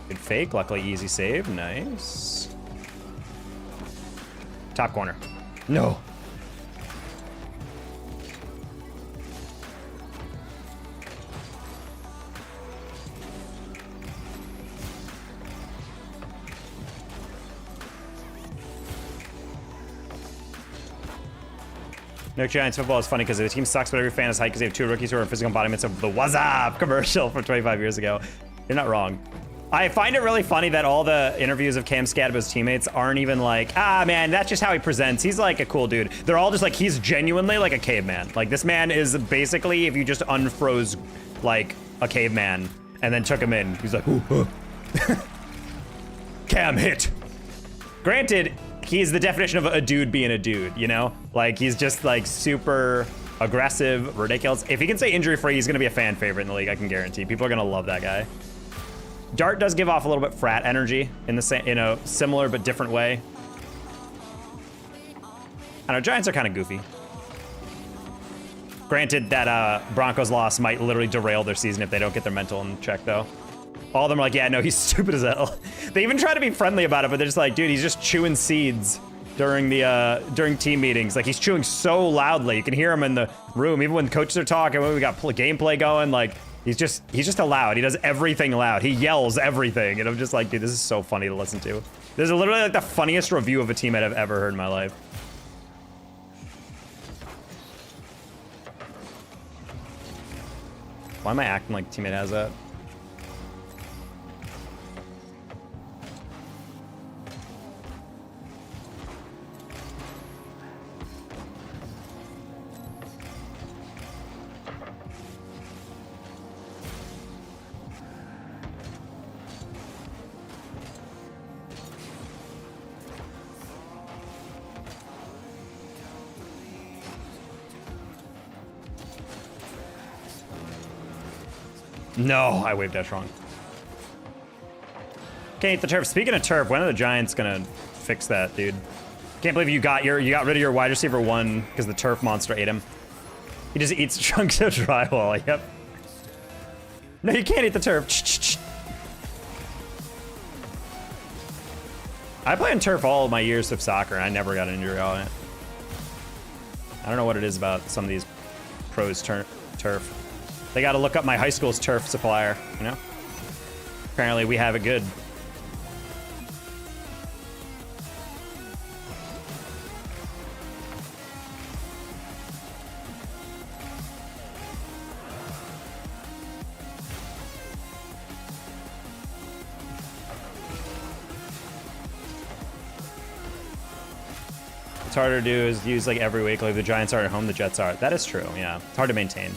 Good fake, luckily easy save, nice. Top corner. No. No Giants football is funny because the team sucks, but every fan is hyped because they have 2 rookies who are physical embodiments of the "What's Up" commercial from 25 years ago. You're not wrong. I find it really funny that all the interviews of Cam Scadab's teammates aren't even like, ah, man, that's just how he presents. He's like a cool dude. They're all just like, he's genuinely like a caveman. Like, this man is basically, if you just unfroze like a caveman and then took him in, he's like, ooh, Cam hit. Granted, he's the definition of a dude being a dude, you know? Like, he's just like super aggressive, ridiculous. If he can stay injury-free, he's gonna be a fan favorite in the league, I can guarantee. People are gonna love that guy. Dart does give off a little bit frat energy in the same, in a similar but different way. I know, Giants are kind of goofy. Granted, that Broncos loss might literally derail their season if they don't get their mental in check, though. All of them are like, yeah, no, he's stupid as hell. They even try to be friendly about it, but they're just like, dude, he's just chewing seeds during the during team meetings. Like, he's chewing so loudly. You can hear him in the room, even when coaches are talking, when we got gameplay going. Like, he's just loud. He does everything loud. He yells everything. And I'm just like, dude, this is so funny to listen to. This is literally like the funniest review of a teammate I've ever heard in my life. Why am I acting like teammate has that? No, I waved that wrong. Can't eat the turf. Speaking of turf, when are the Giants gonna fix that, dude? Can't believe you got rid of your wide receiver 1 because the turf monster ate him. He just eats chunks of drywall. Yep. No, you can't eat the turf. I played on turf all of my years of soccer, and I never got an injury on it. I don't know what it is about some of these pros turf. They got to look up my high school's turf supplier, you know? Apparently we have it good. It's harder to do is use like every week, like the Giants are at home, the Jets are. That is true, yeah. It's hard to maintain.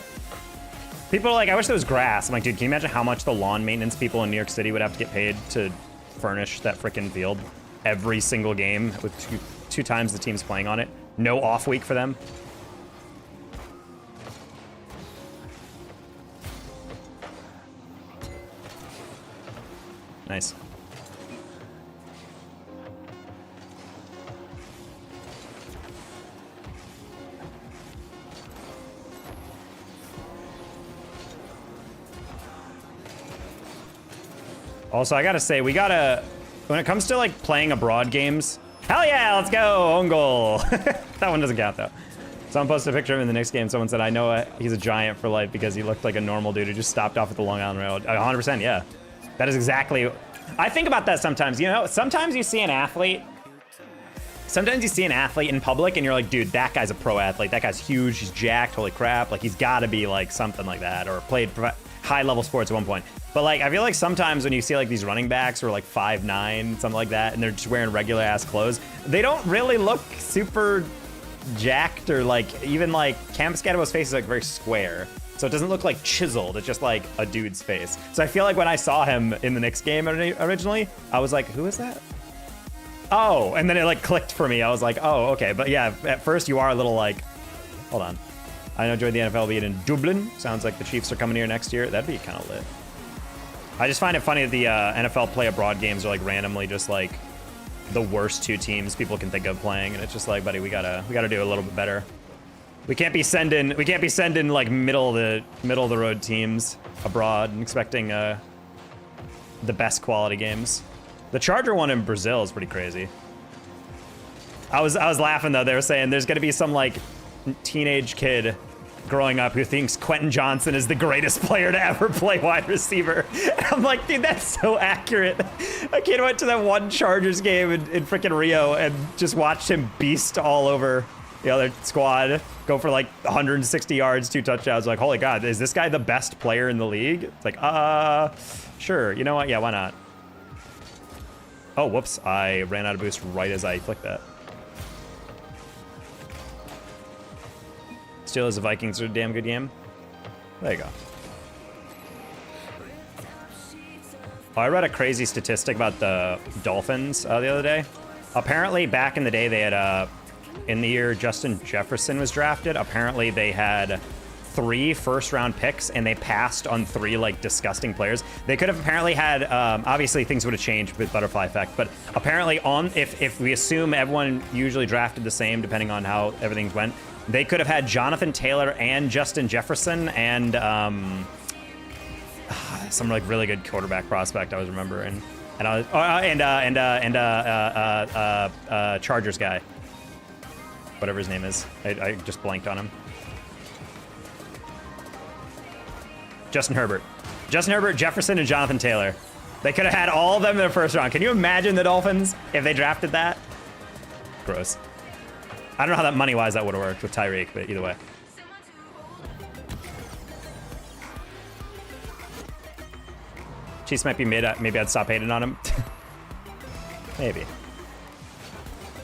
People are like, I wish there was grass. I'm like, dude, can you imagine how much the lawn maintenance people in New York City would have to get paid to furnish that freaking field every single game with two times the teams playing on it? No off week for them. Nice. Also, I gotta say, we gotta, when it comes to like playing abroad games, hell yeah, let's go, own goal. That one doesn't count though. Someone posted a picture of him in the next game. Someone said, I know he's a Giant for life because he looked like a normal dude who just stopped off at the Long Island Railroad. 100%, yeah. That is exactly, I think about that sometimes, you know, sometimes you see an athlete in public and you're like, dude, that guy's a pro athlete. That guy's huge, he's jacked, holy crap. Like, he's gotta be like something like that, or played high level sports at one point. But like, I feel like sometimes when you see like these running backs who are like 5'9", something like that, and they're just wearing regular ass clothes, they don't really look super jacked, or like, even like Cam Scadable's face is like very square. So it doesn't look like chiseled, it's just like a dude's face. So I feel like when I saw him in the Knicks game originally, I was like, who is that? Oh, and then it like clicked for me. I was like, oh, okay. But yeah, at first you are a little like, hold on. I enjoyed the NFL being in Dublin. Sounds like the Chiefs are coming here next year. That'd be kind of lit. I just find it funny that the NFL play abroad games are like randomly just like the worst 2 teams people can think of playing, and it's just like, buddy, we gotta do a little bit better. We can't be sending like middle of the road teams abroad and expecting the best quality games. The Charger one in Brazil is pretty crazy. I was laughing though. They were saying there's gonna be some like teenage kid growing up who thinks Quentin Johnson is the greatest player to ever play wide receiver. And I'm like, dude, that's so accurate. A kid went to that one Chargers game in freaking Rio and just watched him beast all over the other squad, go for like 160 yards, 2 touchdowns. Like, holy God, is this guy the best player in the league? It's like, sure. You know what? Yeah, why not? Oh, whoops. I ran out of boost right as I clicked that. Steelers and Vikings are a damn good game. There you go. Oh, I read a crazy statistic about the Dolphins the other day. Apparently, back in the day, they had, in the year Justin Jefferson was drafted, apparently they had 3 first-round picks, and they passed on 3, like, disgusting players. They could have apparently had, obviously things would have changed with butterfly effect, but apparently if we assume everyone usually drafted the same, depending on how everything went, They could have had Jonathan Taylor and Justin Jefferson and some like really good quarterback prospect I was remembering, and I was Chargers guy, whatever his name is. I just blanked on him. Justin Herbert, Jefferson, and Jonathan Taylor. They could have had all of them in the first round. Can you imagine the Dolphins if they drafted that? Gross. I don't know how that money-wise that would have worked with Tyreek, but either way. Chiefs might be mid. Maybe I'd stop hating on him. Maybe.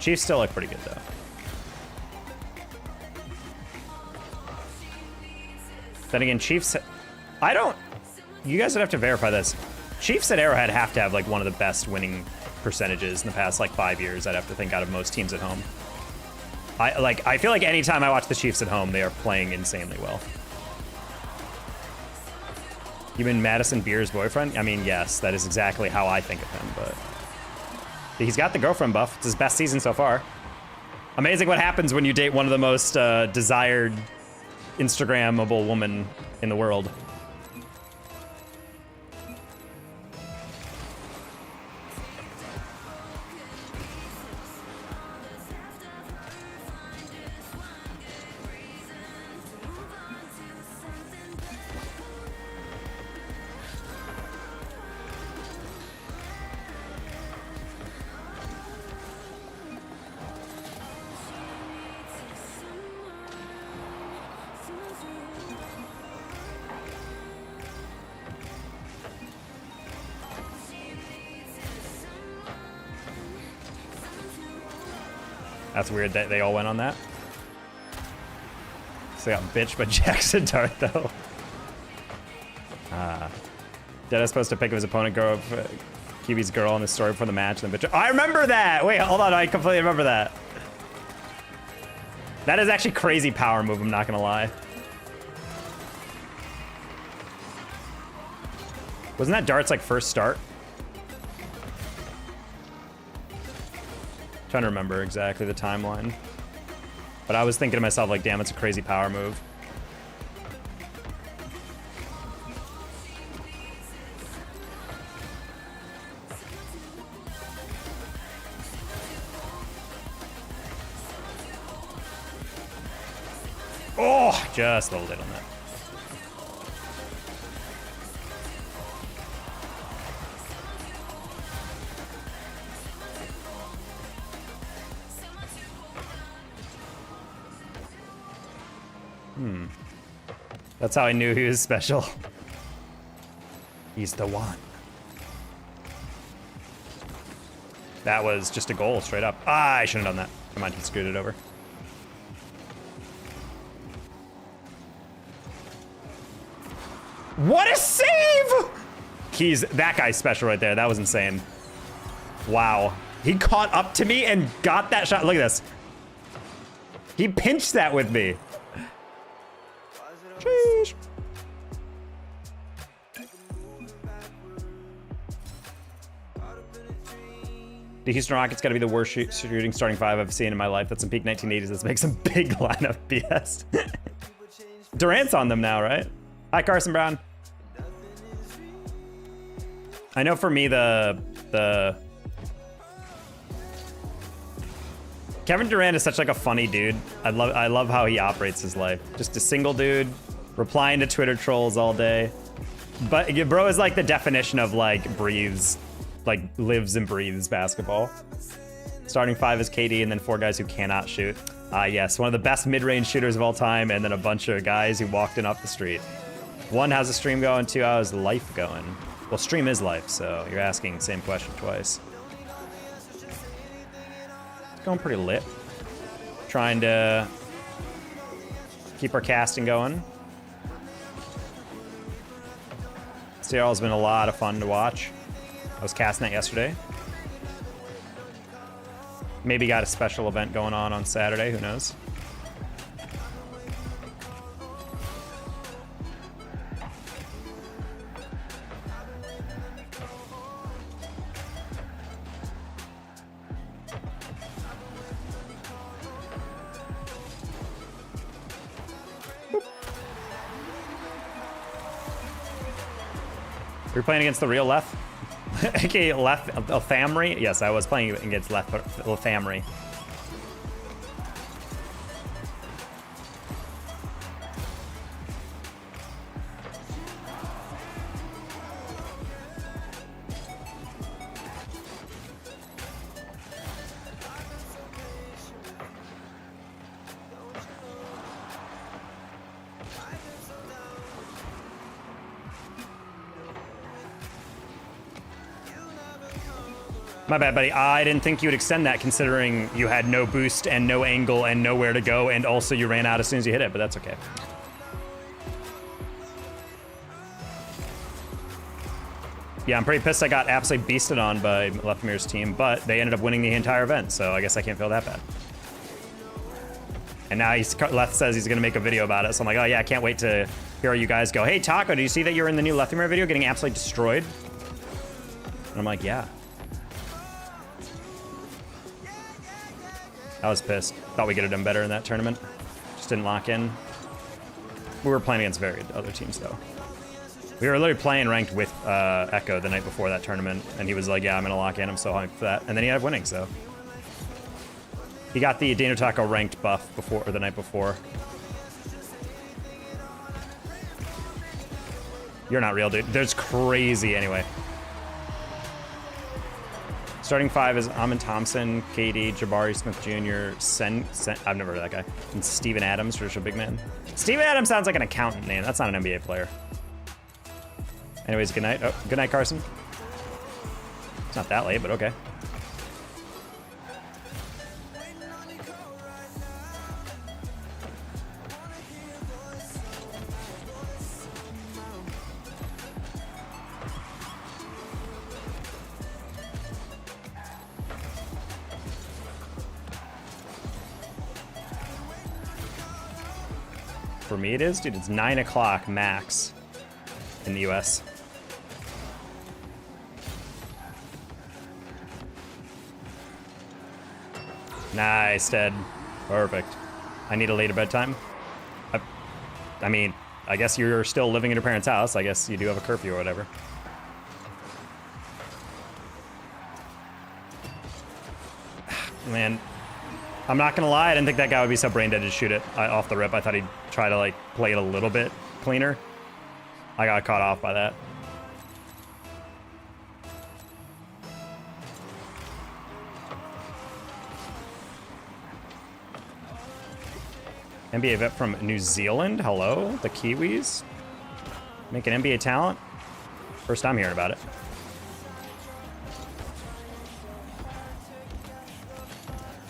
Chiefs still look pretty good, though. Then again, Chiefs... I don't... You guys would have to verify this. Chiefs at Arrowhead have to have, like, one of the best winning percentages in the past, like, 5 years, I'd have to think, out of most teams at home. I feel like anytime I watch the Chiefs at home, they are playing insanely well. You mean Madison Beer's boyfriend? I mean, yes, that is exactly how I think of him, but... He's got the girlfriend buff. It's his best season so far. Amazing what happens when you date one of the most desired Instagrammable women in the world. That's weird that they all went on that. So they got bitched by Jackson Dart, though. Deada's supposed to pick his opponent, QB's girl in the story before the match, and then bitch. I remember that! Wait, hold on, I completely remember that. That is actually crazy power move, I'm not gonna lie. Wasn't that Dart's, like, first start? Trying to remember exactly the timeline. But I was thinking to myself, like, damn, it's a crazy power move. Oh, just a little late on that. That's how I knew he was special. He's the one. That was just a goal, straight up. Ah, I shouldn't have done that. Come on, he screwed it over. What a save! That guy's special right there. That was insane. Wow. He caught up to me and got that shot. Look at this. He pinched that with me. Sheesh. The Houston Rockets got to be the worst shooting starting five I've seen in my life. That's some peak 1980s. Let's make some big lineup BS. Durant's on them now, right? Hi, Carson Brown. I know for me, the Kevin Durant is such like a funny dude. I love how he operates his life. Just a single dude, replying to Twitter trolls all day. But bro is like the definition of like breathes, like lives and breathes basketball. Starting five is KD and then four guys who cannot shoot. Yes, one of the best mid-range shooters of all time, and then a bunch of guys who walked in off the street. One, how's the stream going? Two, how's life going? Well, stream is life, so you're asking the same question twice. It's going pretty lit. Trying to keep our casting going. CRL's been a lot of fun to watch. I was casting that yesterday. Maybe got a special event going on Saturday, who knows? You're playing against the real Leth? Okay, Leth Famry? Yes, I was playing against Leth Famry. My bad, buddy. I didn't think you would extend that considering you had no boost and no angle and nowhere to go, and also you ran out as soon as you hit it, but that's okay. Yeah, I'm pretty pissed I got absolutely beasted on by Lefmir's team, but they ended up winning the entire event, so I guess I can't feel that bad. And now Leth says he's gonna make a video about it, so I'm like, oh yeah, I can't wait to hear you guys go, hey Taco, do you see that you're in the new Lethmir video getting absolutely destroyed? And I'm like, yeah. I was pissed. Thought we could have done better in that tournament. Just didn't lock in. We were playing against very good other teams, though. We were literally playing ranked with Echo the night before that tournament, and he was like, yeah, I'm going to lock in. I'm so hyped for that. And then he ended up winning, so. He got the Dano Taco ranked buff before, or the night before. You're not real, dude. There's crazy anyway. Starting 5 is Amin Thompson, KD, Jabari Smith Jr., Sen I've never heard of that guy. And Steven Adams, traditional big man. Steven Adams sounds like an accountant name. That's not an NBA player. Anyways, good night. Oh, good night, Carson. It's not that late, but okay. For me it is? Dude, it's 9 o'clock max in the US. Nice, Ted. Perfect. I need a later bedtime. I mean, I guess you're still living in your parents' house. I guess you do have a curfew or whatever. Man. I'm not gonna lie, I didn't think that guy would be so brain dead to shoot it off the rip. I thought he'd try to like play it a little bit cleaner. I got caught off by that. NBA vet from New Zealand, hello, the Kiwis. Making NBA talent. First time hearing about it.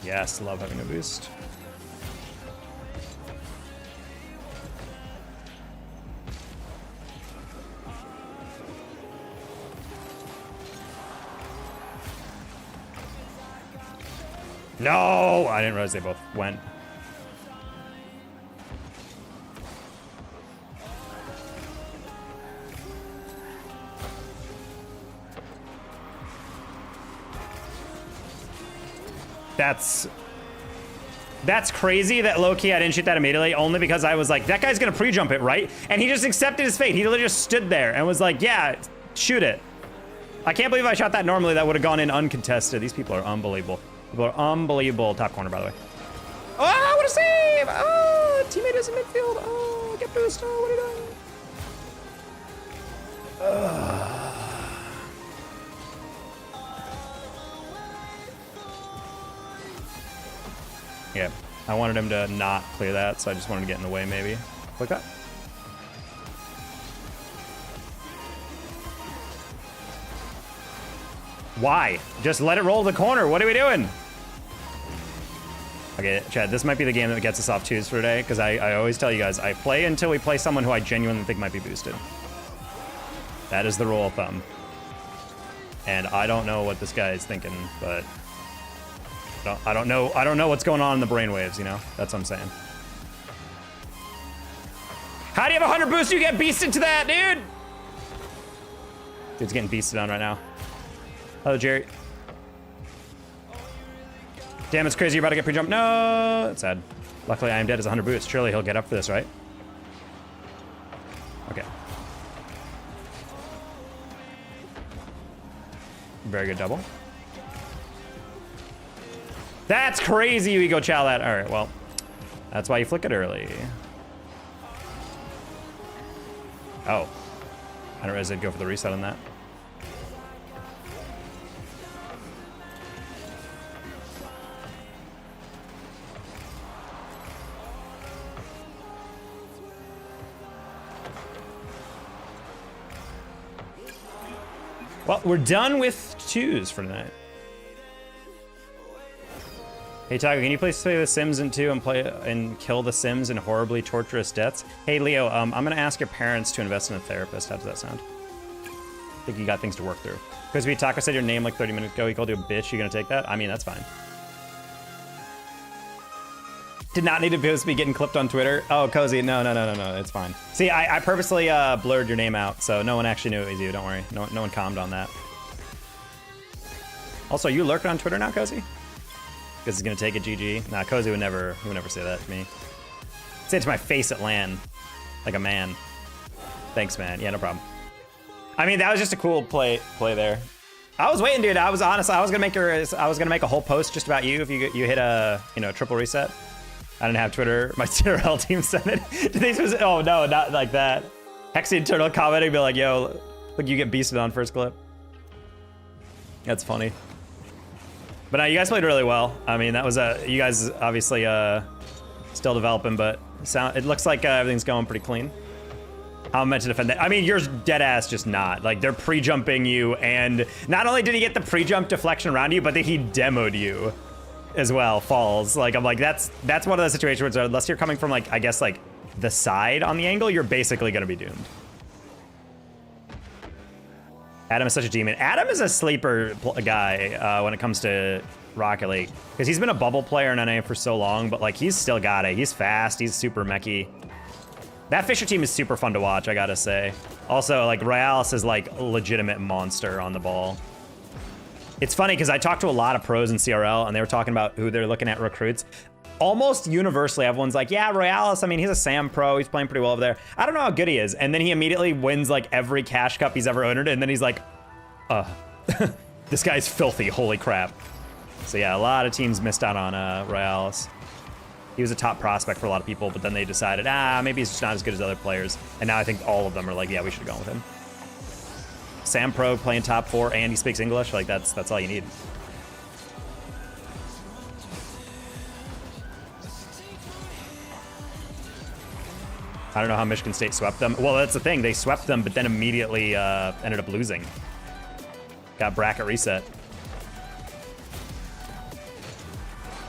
Yes, love having a boost. No! I didn't realize they both went. That's crazy that low-key I didn't shoot that immediately, only because I was like, that guy's gonna pre-jump it, right? And he just accepted his fate. He literally just stood there and was like, yeah, shoot it. I can't believe I shot that normally. That would have gone in uncontested. These people are unbelievable. People are unbelievable. Top corner, by the way. Oh, what a save! Oh, teammate is in midfield. Oh, get boost. Oh, what are you doing? Yeah, I wanted him to not clear that, so I just wanted to get in the way, maybe. Like that. Why? Just let it roll the corner. What are we doing? Okay, Chad, this might be the game that gets us off twos for today, because I always tell you guys, I play until we play someone who I genuinely think might be boosted. That is the rule of thumb. And I don't know what this guy is thinking, but I don't know what's going on in the brainwaves, you know? That's what I'm saying. How do you have 100 boost? You get beasted to that, dude! Dude's getting beasted on right now. Hello, Jerry. Damn, it's crazy. You're about to get pre-jump. No, that's sad. Luckily, I am dead as 100 boost. Surely he'll get up for this, right? Okay. Very good double. That's crazy, you go chow that. All right, well, that's why you flick it early. Oh, I didn't realize I'd go for the reset on that. Well, we're done with twos for tonight. Hey Taco, can you please play The Sims in 2 and play and kill the Sims in horribly torturous deaths? Hey Leo, I'm gonna ask your parents to invest in a therapist. How does that sound? I think you got things to work through. Because Taco said your name like 30 minutes ago. He called you a bitch. You gonna take that? I mean, that's fine. Did not need to be getting clipped on Twitter. Oh, Cozy, no, it's fine. See, I purposely blurred your name out, so no one actually knew it was you. Don't worry. No one calmed on that. Also, you lurking on Twitter now, Cozy? Because he's gonna take a GG. Nah, Cozy would never say that to me. Say it to my face at LAN, like a man. Thanks, man. Yeah, no problem. I mean, that was just a cool play there. I was waiting, dude. I was honest. I was gonna make a whole post just about you if you hit a triple reset. I didn't have Twitter. My TRL team sent it. Oh no, not like that. Hexy internal commenting, be like, yo, look, you get beasted on first clip. That's funny. But you guys played really well. I mean, that was you guys obviously still developing, but it looks like everything's going pretty clean. How am I meant to defend that? I mean, you're dead ass just not. Like, they're pre-jumping you, and not only did he get the pre-jump deflection around you, but then he demoed you as well, falls. Like, I'm like, that's one of the situations where unless you're coming from, like, I guess, like, the side on the angle, you're basically gonna be doomed. Adam is such a demon. Adam is a sleeper guy when it comes to Rocket League, because he's been a bubble player in NA for so long, but like he's still got it. He's fast, he's super mechy. That Fisher team is super fun to watch, I gotta say. Also, like, Royales is like a legitimate monster on the ball. It's funny because I talked to a lot of pros in CRL and they were talking about who they're looking at recruits. Almost universally, everyone's like, yeah, Royales, I mean, he's a Sam pro. He's playing pretty well over there. I don't know how good he is. And then he immediately wins like every cash cup he's ever entered. And then he's like, this guy's filthy, holy crap. So yeah, a lot of teams missed out on Royales. He was a top prospect for a lot of people, but then they decided, maybe he's just not as good as other players. And now I think all of them are like, yeah, we should have gone with him. Sam pro playing top 4 and he speaks English. Like that's all you need. I don't know how Michigan State swept them. Well, that's the thing. They swept them, but then immediately ended up losing. Got bracket reset.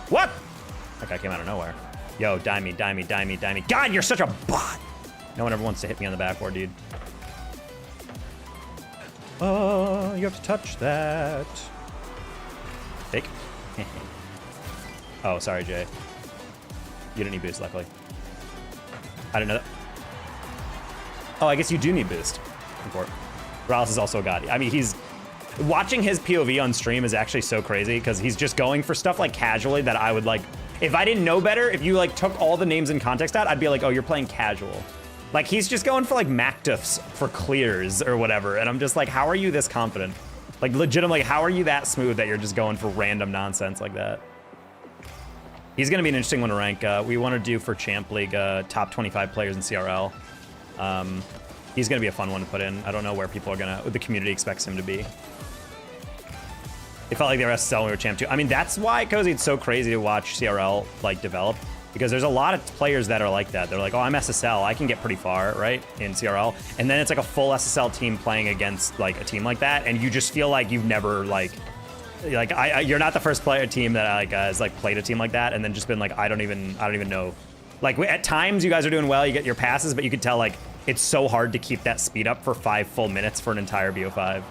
What? That guy came out of nowhere. Yo, die me. God, you're such a bot. No one ever wants to hit me on the backboard, dude. Oh, you have to touch that. Fake? Oh, sorry, Jay. You didn't need boost, luckily. I didn't know that. Oh, I guess you do need boost. Rouse is also a god. I mean, watching his POV on stream is actually so crazy because he's just going for stuff like casually that I would like, if I didn't know better, if you like took all the names in context out, I'd be like, oh, you're playing casual. Like he's just going for like MacDuffs for clears or whatever. And I'm just like, how are you this confident? Like legitimately, how are you that smooth that you're just going for random nonsense like that? He's gonna be an interesting one to rank. We want to do for Champ League top 25 players in CRL. He's gonna be a fun one to put in. I don't know where people are the community expects him to be. It felt like they were SSL when we were Champ 2. I mean, that's why, Cozy, it's so crazy to watch CRL like develop, because there's a lot of players that are like that. They're like, oh, I'm SSL, I can get pretty far, right, in CRL. And then it's like a full SSL team playing against like a team like that, and you just feel like you've never you're not the first team that has like played a team like that and then just been like, I don't even know. Like at times you guys are doing well, you get your passes, but you could tell like it's so hard to keep that speed up for 5 full minutes for an entire BO5.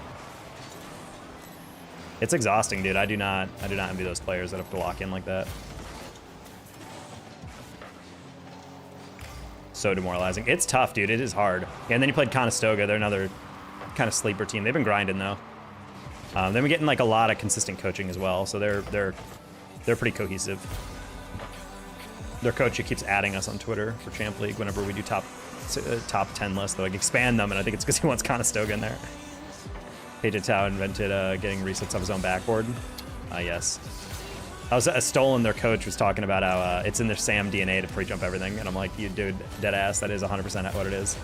It's exhausting, dude. I do not envy those players that have to lock in like that. So demoralizing. It's tough, dude. It is hard. Yeah, and then you played Conestoga. They're another kind of sleeper team. They've been grinding though. Then we're getting like a lot of consistent coaching as well, so they're pretty cohesive. Their coach keeps adding us on Twitter for Champ League whenever we do top 10 lists. They like expand them, and I think it's because he wants Conestoga in there. Page Tao invented getting resets off his own backboard. Yes. I was Stolen, their coach, was talking about how it's in their SAM DNA to pre-jump everything, and I'm like, you dude, dead ass. That is 100% what it is.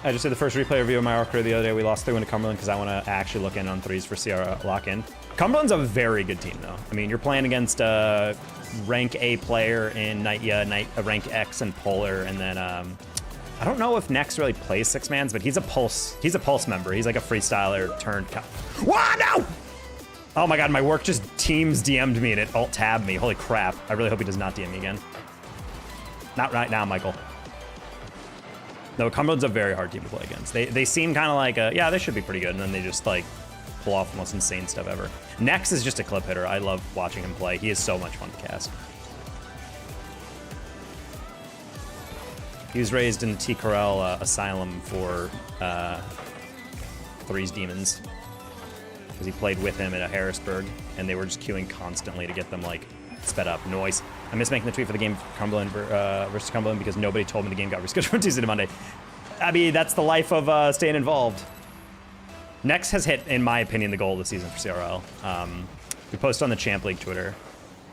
I just did the first replay review of my arc career the other day. We lost 3-1 to Cumberland because I want to actually look in on threes for CR lock-in. Cumberland's a very good team, though. I mean, you're playing against a rank A player in rank X and Polar, and then I don't know if Nex really plays six-mans, but he's a Pulse member. He's like a freestyler turned... Wow, no! Oh my god, my work just Teams DM'd me and it alt-tabbed me. Holy crap. I really hope he does not DM me again. Not right now, Michael. No, Cumberland's a very hard team to play against. They seem kind of like, yeah, they should be pretty good, and then they just, like, pull off the most insane stuff ever. Nex is just a clip hitter. I love watching him play. He is so much fun to cast. He was raised in T. Corel Asylum for Threes Demons, because he played with him at Harrisburg, and they were just queuing constantly to get them, like, sped up. Noise. I miss making the tweet for the game Cumberland versus Cumberland because nobody told me the game got rescheduled from Tuesday to Monday. I mean, that's the life of staying involved. Nex has hit, in my opinion, the goal of the season for CRL. We post on the Champ League Twitter.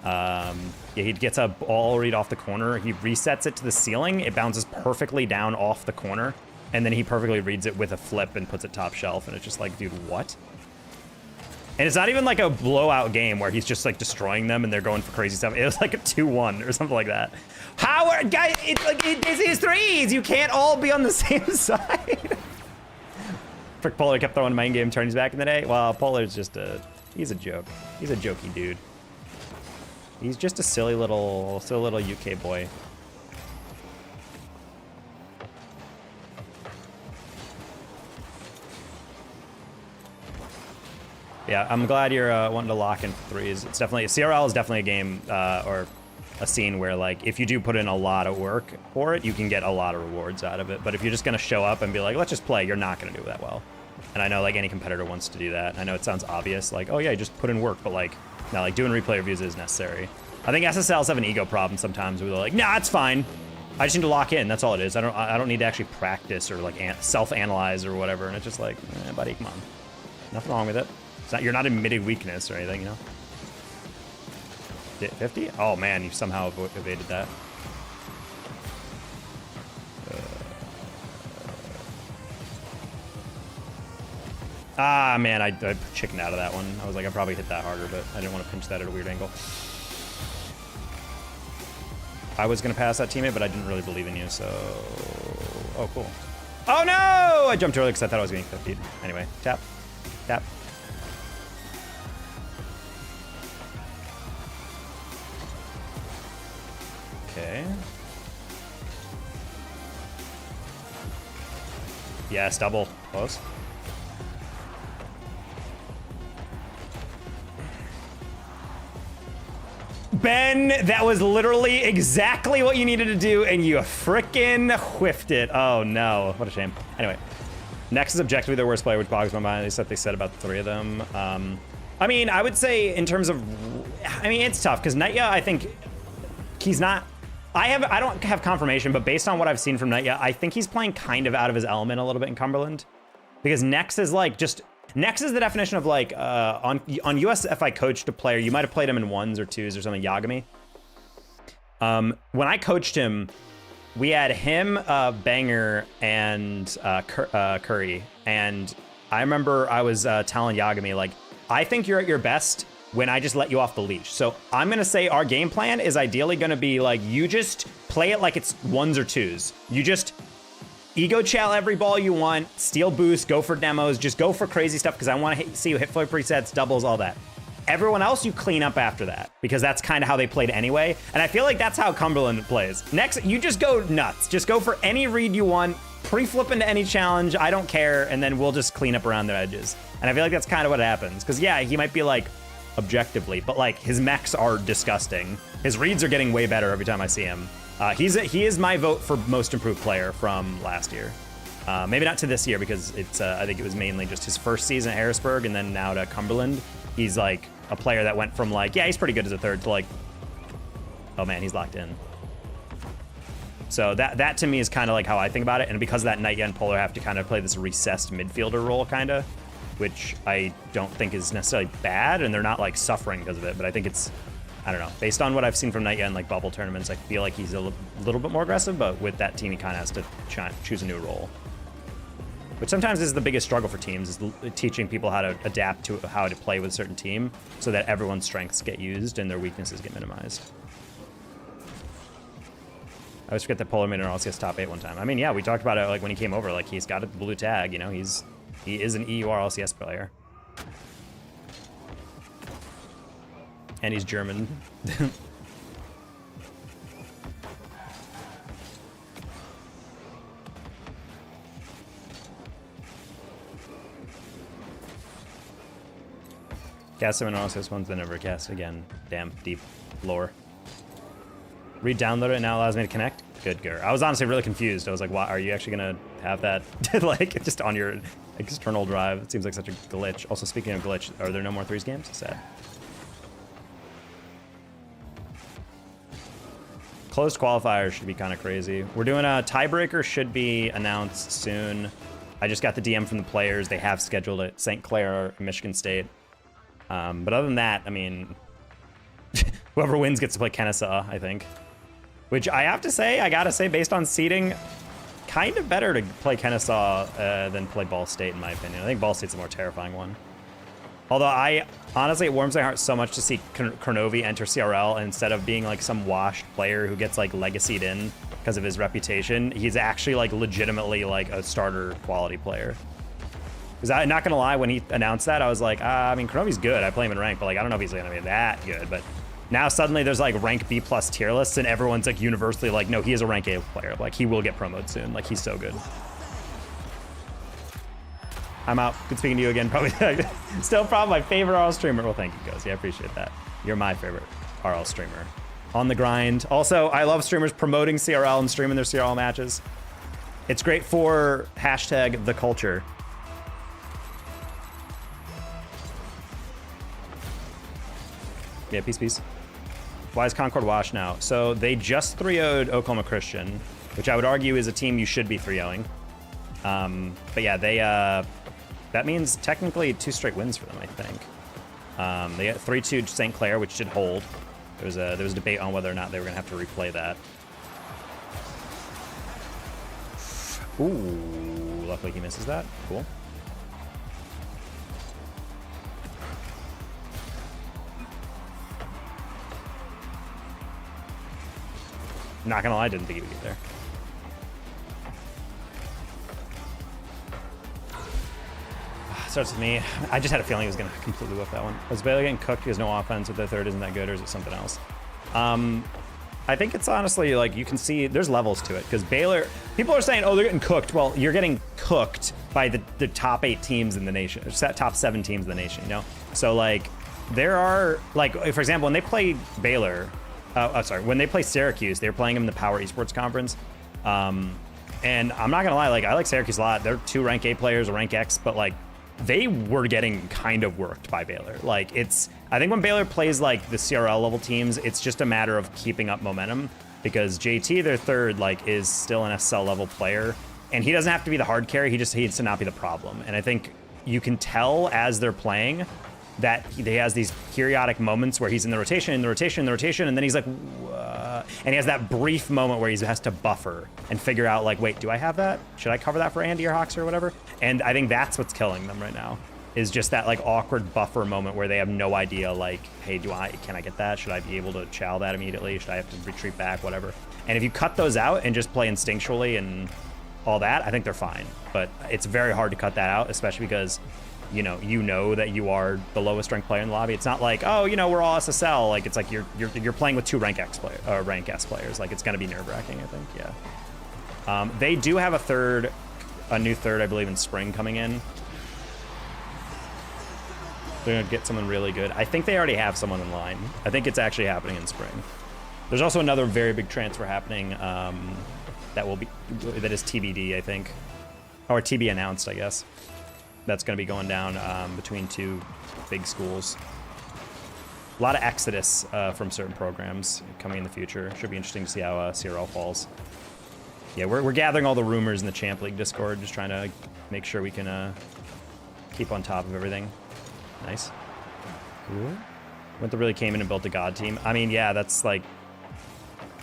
Yeah, he gets a ball read off the corner. He resets it to the ceiling. It bounces perfectly down off the corner. And then he perfectly reads it with a flip and puts it top shelf. And it's just like, dude, what? And it's not even like a blowout game where he's just like destroying them and they're going for crazy stuff. It was like a 2-1 or something like that. Howard, guys, it's like this is threes. You can't all be on the same side. Frick Polar kept throwing main game turns back in the day. Well, Polar's just he's a joke. He's a jokey dude. He's just a silly little UK boy. Yeah, I'm glad you're wanting to lock in for threes. It's definitely, CRL is definitely a game or a scene where, like, if you do put in a lot of work for it, you can get a lot of rewards out of it. But if you're just gonna show up and be like, let's just play, you're not gonna do that well. And I know, like, any competitor wants to do that. I know it sounds obvious, like, oh yeah, you just put in work, but like, no, like doing replay reviews is necessary. I think SSLs have an ego problem sometimes where they're like, nah, it's fine. I just need to lock in. That's all it is. I don't need to actually practice or like self-analyze or whatever. And it's just like, buddy, come on. Nothing wrong with it. It's not, you're not admitting weakness or anything, you know? 50? Oh man, you somehow evaded that. Ah, man, I chickened out of that one. I was like, I probably hit that harder, but I didn't want to pinch that at a weird angle. I was going to pass that teammate, but I didn't really believe in you, so... Oh, cool. Oh, no! I jumped early because I thought I was getting 50. Anyway, tap. Tap. Okay. Yes, double. Close. Ben, that was literally exactly what you needed to do, and you frickin' whiffed it. Oh, no. What a shame. Anyway. Next is objectively their worst player, which bogs my mind. At least that they said about the three of them. I mean, I would say in terms of... I mean, it's tough, because Nightya, I think he's not... I don't have confirmation, but based on what I've seen from Nightya, I think he's playing kind of out of his element a little bit in Cumberland. Because Nex is like just... Nex is the definition of like, on USF I coached a player, you might have played him in ones or twos or something, Yagami. When I coached him, we had him, Banger, and Curry. And I remember I was telling Yagami, like, I think you're at your best when I just let you off the leash. So I'm gonna say our game plan is ideally gonna be like, you just play it like it's ones or twos. You just ego chow every ball you want, steal boost, go for demos, just go for crazy stuff because I want to see you hit floor presets, doubles, all that. Everyone else you clean up after that because that's kind of how they played anyway. And I feel like that's how Cumberland plays. Next, you just go nuts. Just go for any read you want, pre-flip into any challenge, I don't care, and then we'll just clean up around their edges. And I feel like that's kind of what happens. Because yeah, he might be like, objectively, but like his mechs are disgusting. His reads are getting way better every time I see him. He is my vote for most improved player from last year. Maybe not to this year because it's I think it was mainly just his first season at Harrisburg and then now to Cumberland. He's like a player that went from like, yeah, he's pretty good as a third to like, oh man, he's locked in. So that to me is kind of like how I think about it. And because of that, Knight and Polar have to kind of play this recessed midfielder role kind of, which I don't think is necessarily bad. And they're not like suffering because of it. But I think it's, I don't know, based on what I've seen from Knight in like bubble tournaments, I feel like he's a little bit more aggressive. But with that team, he kind of has to choose a new role. Which sometimes is the biggest struggle for teams, is teaching people how to adapt to how to play with a certain team so that everyone's strengths get used and their weaknesses get minimized. I always forget that Polar made an LCS top 8 one time. I mean, yeah, we talked about it like when he came over, like he's got a blue tag, you know, he is an EUR LCS player. And he's German. Cast him in LCS once, then never cast again. Damn, deep lore. Re-download it and now allows me to connect? Good girl. I was honestly really confused. I was like, why are you actually gonna have that like just on your external drive? It seems like such a glitch. Also, speaking of glitch, are there no more threes games? Sad. Closed qualifiers should be kind of crazy. We're doing a tiebreaker, should be announced soon. I just got the DM from the players. They have scheduled it. St. Clair, Michigan State. But other than that, I mean, whoever wins gets to play Kennesaw, I think. Which I have to say, I gotta say, based on seeding, kind of better to play Kennesaw than play Ball State, in my opinion. I think Ball State's a more terrifying one. Although honestly, it warms my heart so much to see Kronovi enter CRL instead of being like some washed player who gets like legacied in because of his reputation. He's actually like legitimately like a starter quality player. Because I'm not gonna lie, when he announced that, I was like, I mean, Kronovi's good. I play him in rank, but like, I don't know if he's gonna be that good. But now suddenly there's like rank B+ tier lists, and everyone's like universally like, no, he is a rank A player. Like he will get promoted soon. Like he's so good. I'm out. Good speaking to you again. Probably still probably my favorite RL streamer. Well, thank you, Cozy. I appreciate that. You're my favorite RL streamer. On the grind. Also, I love streamers promoting CRL and streaming their CRL matches. It's great for hashtag the culture. Yeah, peace. Why is Concord washed now? So they just 3-0'd Oklahoma Christian, which I would argue is a team you should be 3-0'ing. But yeah, they that means technically 2 straight wins for them, I think. They got 3-2 St. Clair, which did hold. There was a debate on whether or not they were gonna have to replay that. Ooh, luckily he misses that. Cool. Not gonna lie, I didn't think he would get there. Starts with me. I just had a feeling he was gonna completely whip that one. Was Baylor getting cooked because no offense with their third isn't that good, or is it something else? I think it's honestly like you can see there's levels to it because Baylor, people are saying, oh, they're getting cooked. Well, you're getting cooked by the top 8 teams in the nation, or top 7 teams in the nation, you know? So like there are like, for example, when they play Baylor, when they play Syracuse, they're playing them in the Power Esports Conference. And I'm not gonna lie, like I like Syracuse a lot. They're 2 rank A players, a rank X, but like they were getting kind of worked by Baylor. Like I think when Baylor plays like the CRL level teams, it's just a matter of keeping up momentum because JT, their third, like is still an SSL level player. And he doesn't have to be the hard carry, he needs to not be the problem. And I think you can tell as they're playing that he has these periodic moments where he's in the rotation, and then he's like, and he has that brief moment where he has to buffer and figure out like, wait, do I have that? Should I cover that for Andy or Hawks or whatever? And I think that's what's killing them right now, is just that like awkward buffer moment where they have no idea like, hey, can I get that? Should I be able to chow that immediately? Should I have to retreat back, whatever? And if you cut those out and just play instinctually and all that, I think they're fine. But it's very hard to cut that out, especially because you know that you are the lowest ranked player in the lobby. It's not like, oh, we're all SSL. Like it's like you're playing with 2 rank X player, rank S players. Like it's gonna be nerve-wracking, I think. Yeah. They do have a new third, I believe, in spring coming in. They're gonna get someone really good. I think they already have someone in line. I think it's actually happening in spring. There's also another very big transfer happening that is TBD, I think. or TB announced, I guess. That's going to be going down between 2 big schools. A lot of exodus from certain programs coming in the future. Should be interesting to see how CRL falls. Yeah, we're gathering all the rumors in the Champ League Discord, just trying to make sure we can keep on top of everything. Nice. Cool. Winthrop really came in and built a god team. I mean, yeah, that's like,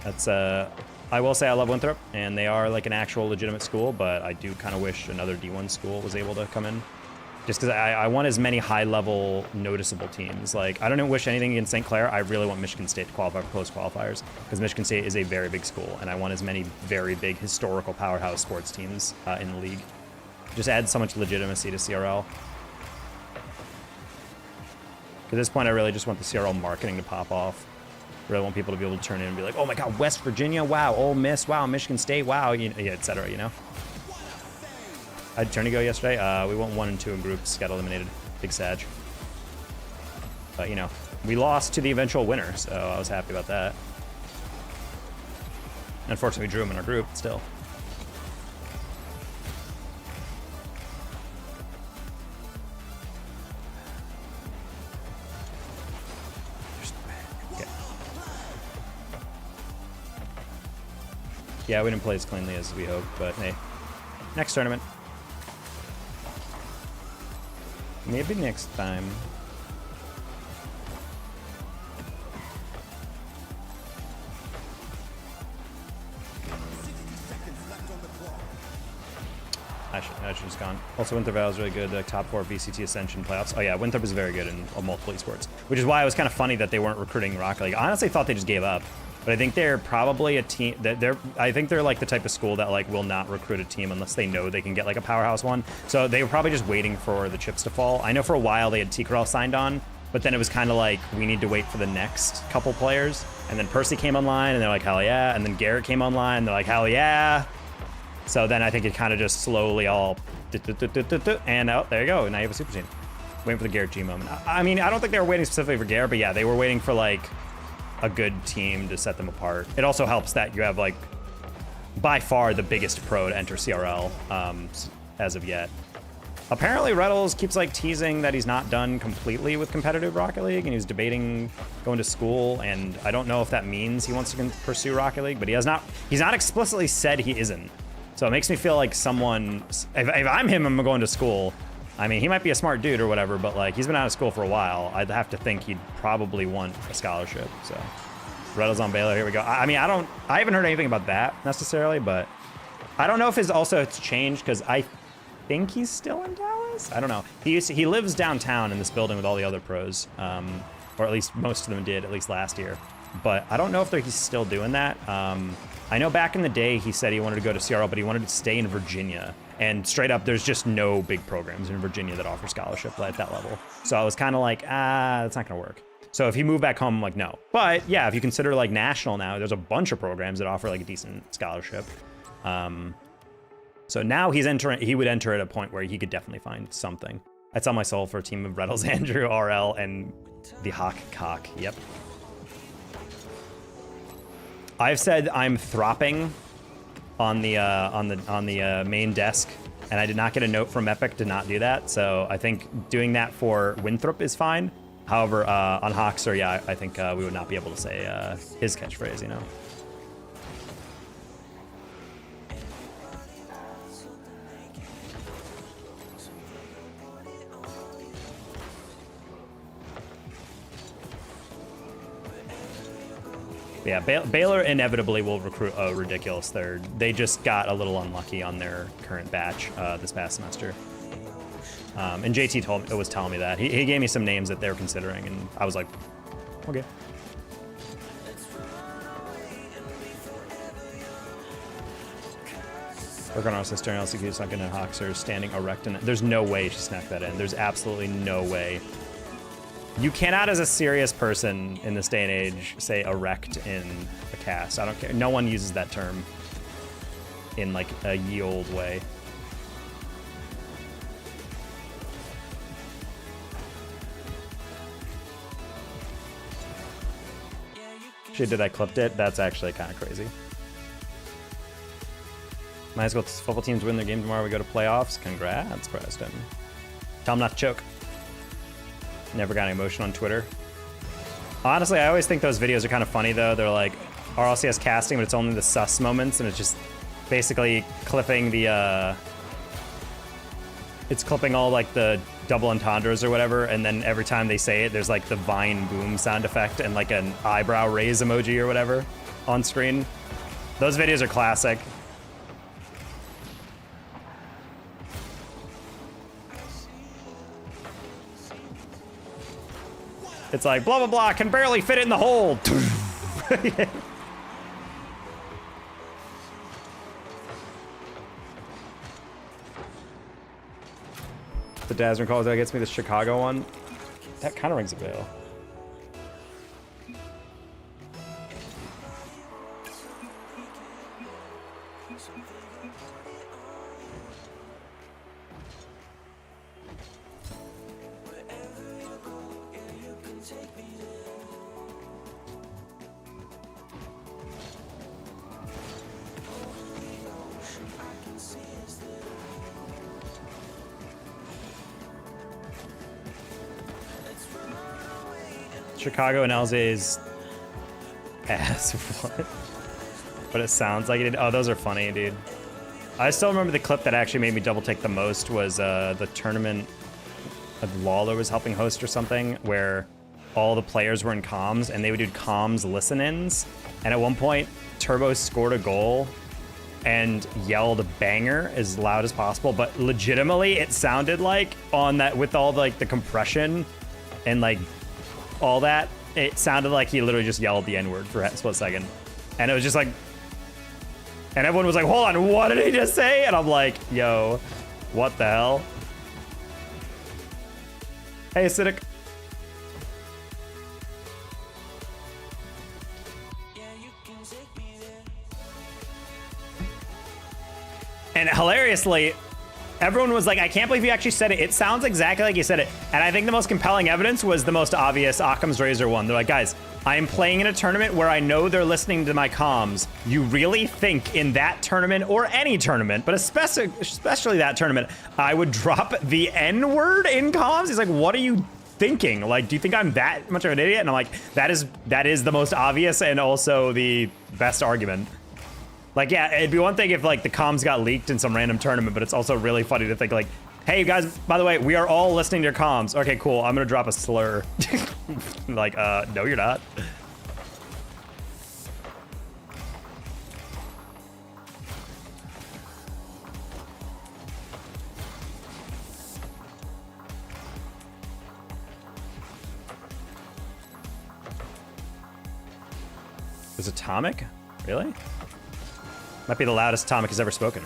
that's I will say I love Winthrop, and they are like an actual legitimate school, but I do kind of wish another D1 school was able to come in. Just because I want as many high-level, noticeable teams. Like, I don't wish anything against St. Clair. I really want Michigan State to qualify for close qualifiers, because Michigan State is a very big school, and I want as many very big historical powerhouse sports teams in the league. Just adds so much legitimacy to CRL. At this point, I really just want the CRL marketing to pop off. Really want people to be able to turn in and be like, oh my god, West Virginia, wow, Ole Miss, wow, Michigan State, wow, you know, yeah, etc., you know? I had turn to go yesterday. We went 1 and 2 in groups, got eliminated. Big Sag. But, you know, we lost to the eventual winner, so I was happy about that. Unfortunately, we drew him in our group, still. Okay. Yeah, we didn't play as cleanly as we hoped, but hey. Next tournament. Maybe next time. I should just gone. Also, Winthrop is really good. Top 4 VCT Ascension playoffs. Oh yeah, Winthrop is very good in multiple esports, which is why it was kind of funny that they weren't recruiting Rocket League. I honestly thought they just gave up, but I think they're probably a team that I think they're like the type of school that like will not recruit a team unless they know they can get like a powerhouse one. So they were probably just waiting for the chips to fall. I know for a while they had T-Corral signed on, but then it was kind of like we need to wait for the next couple players. And then Percy came online, and they're like hell yeah. And then Garrett came online, and they're like hell yeah. So then I think it kind of just slowly all, and oh, there you go. Now you have a super team. Waiting for the Garrett G moment. I mean, I don't think they were waiting specifically for Garrett, but yeah, they were waiting for like a good team to set them apart. It also helps that you have like by far the biggest pro to enter CRL as of yet. Apparently Reddles keeps like teasing that he's not done completely with competitive Rocket League, and he's debating going to school, and I don't know if that means he wants to pursue Rocket League, but he's not explicitly said he isn't. So it makes me feel like someone, if I'm him, I'm going to school. I mean, he might be a smart dude or whatever, but like he's been out of school for a while. I'd have to think he'd probably want a scholarship. So Reddles on Baylor, here we go. I mean, I haven't heard anything about that necessarily, but I don't know if it's changed, because I think he's still in Dallas. I don't know. He lives downtown in this building with all the other pros, or at least most of them did, at least last year. But I don't know if he's still doing that. I know back in the day he said he wanted to go to CRL, but he wanted to stay in Virginia. And straight up, there's just no big programs in Virginia that offer scholarship at that level. So I was kind of like, that's not going to work. So if he moved back home, I'm like, no. But yeah, if you consider like national now, there's a bunch of programs that offer like a decent scholarship. So now he would enter at a point where he could definitely find something. I'd sell my soul for a team of Reddles, Andrew, RL, and the Hawk Cock. Yep. I've said I'm thropping on the main desk, and I did not get a note from Epic to not do that. So I think doing that for Winthrop is fine. However, on Hawkster, yeah, I think we would not be able to say his catchphrase, you know. Yeah, Baylor inevitably will recruit a ridiculous third. They just got a little unlucky on their current batch this past semester. And JT was telling me that. He gave me some names that they were considering, and I was like, okay. Work on our sister and LCQ sunken in Hawkster standing erect, and there's no way she snuck that in. There's absolutely no way. You cannot, as a serious person in this day and age, say erect in a cast. I don't care. No one uses that term in like a ye old way. Shit, did I clipped it? That's actually kind of crazy. My high school football teams win their game tomorrow. We go to playoffs. Congrats, Preston. Tell them not to choke. Never got any emotion on Twitter. Honestly, I always think those videos are kind of funny, though. They're like RLCS casting, but it's only the sus moments, and it's just basically clipping the... It's clipping all, like, the double entendres or whatever, and then every time they say it, there's, like, the Vine boom sound effect and, like, an eyebrow raise emoji or whatever on screen. Those videos are classic. It's like, blah, blah, blah, can barely fit it in the hole. The Dazzler calls that gets me the Chicago one. That kind of rings a bell. Chicago and LZ's ass. What? But it sounds like it. Oh, those are funny, dude. I still remember the clip that actually made me double take the most was the tournament that Lawler was helping host or something, where all the players were in comms and they would do comms listen-ins. And at one point, Turbo scored a goal and yelled banger as loud as possible, but legitimately it sounded like on that, with all like the compression and like all that, it sounded like he literally just yelled the N-word for a split second. And it was just like, and everyone was like, hold on, what did he just say? And I'm like, yo, what the hell? Hey, Acidic. And hilariously, everyone was like, I can't believe you actually said it. It sounds exactly like you said it. And I think the most compelling evidence was the most obvious Occam's Razor one. They're like, guys, I am playing in a tournament where I know they're listening to my comms. You really think in that tournament, or any tournament, but especially that tournament, I would drop the N-word in comms? He's like, what are you thinking? Like, do you think I'm that much of an idiot? And I'm like, that is the most obvious and also the best argument. Like, yeah, it'd be one thing if, like, the comms got leaked in some random tournament, but it's also really funny to think, like, hey, guys, by the way, we are all listening to your comms. Okay, cool, I'm gonna drop a slur. Like, no, you're not. Was Atomic? Really? Might be the loudest Atomic has ever spoken.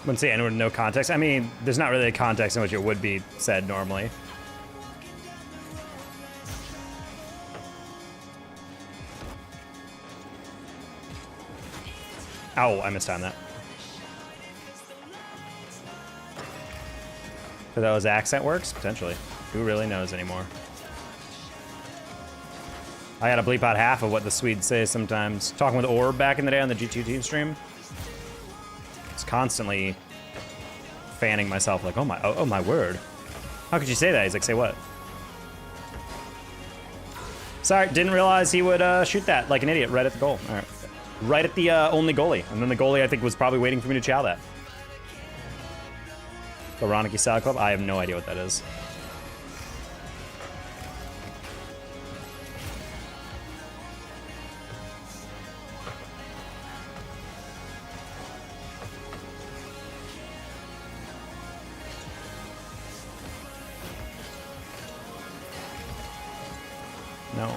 Wouldn't say N-word, no context. I mean, there's not really a context in which it would be said normally. Ow, I missed on that. So that was accent works? Potentially. Who really knows anymore? I gotta bleep out half of what the Swedes say sometimes. Talking with Orb back in the day on the G2 team stream. Constantly fanning myself like, oh my word. How could you say that? He's like, say what? Sorry, didn't realize he would shoot that like an idiot right at the goal. All right. Right at the only goalie. And then the goalie, I think, was probably waiting for me to chow that. The Roniki Style Club? I have no idea what that is. No.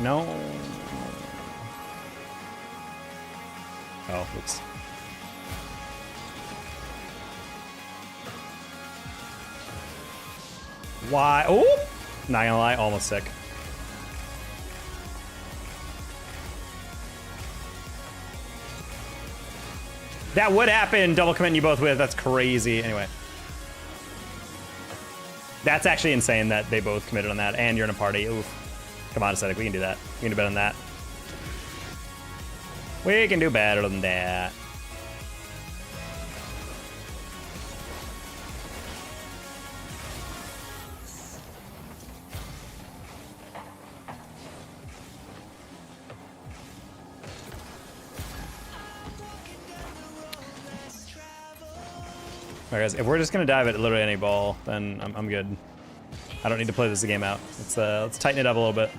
No. Oh, oops. Why? Oh! Not gonna lie, almost sick. That would happen, double committing you both with. That's crazy. Anyway. That's actually insane that they both committed on that, and you're in a party. Oof. Come on, Aesthetic, we can do that. We can do better than that. We can do better than that. Alright guys, if we're just gonna dive at literally any ball, then I'm good. I don't need to play this game out. Let's tighten it up a little bit.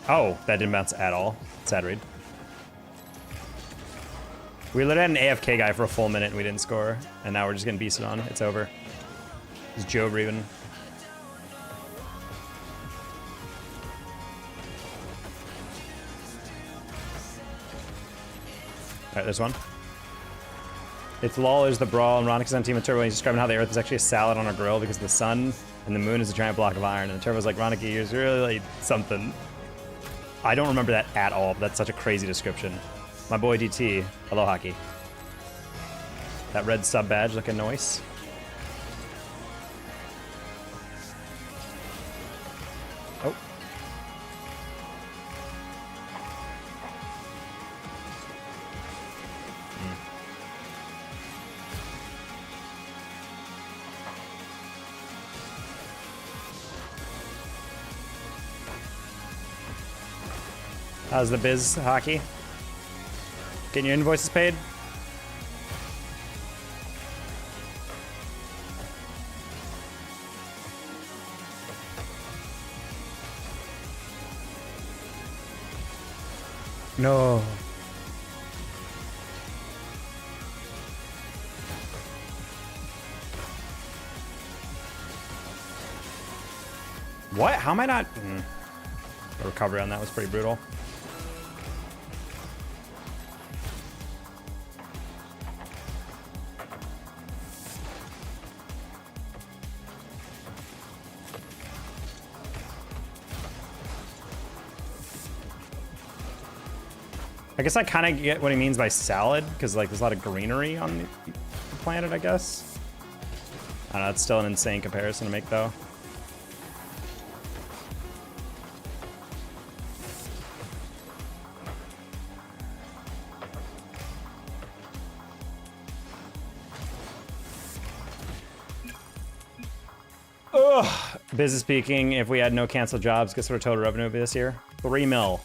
Oh, that didn't bounce at all. Sad read. We literally had an AFK guy for a full minute and we didn't score, and now we're just getting beasted on. It's over. It's Jove even. Alright, there's one. It's LOL is the brawl, and Ronix is on Team of Turbo, and he's describing how the Earth is actually a salad on our grill because the sun and the moon is a giant block of iron. And the Turbo's like, Ronica, you're really something. I don't remember that at all, but that's such a crazy description. My boy DT, hello hockey. That red sub badge looking nice. Oh. How's the biz, hockey? Getting your invoices paid? No. What? How am I not? The recovery on that was pretty brutal. I guess I kind of get what he means by salad, because like there's a lot of greenery on the planet, I guess. I don't know, it's still an insane comparison to make though. Ugh. Business speaking, if we had no canceled jobs, guess what our total revenue would be this year? 3 mil.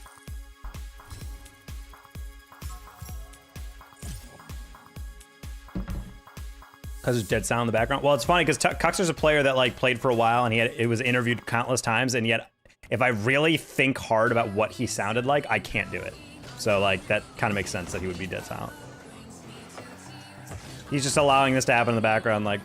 Because there's dead sound in the background. Well, it's funny because Cuxer's a player that like played for a while and it was interviewed countless times, and yet if I really think hard about what he sounded like, I can't do it. So like that kind of makes sense that he would be dead silent. He's just allowing this to happen in the background, like.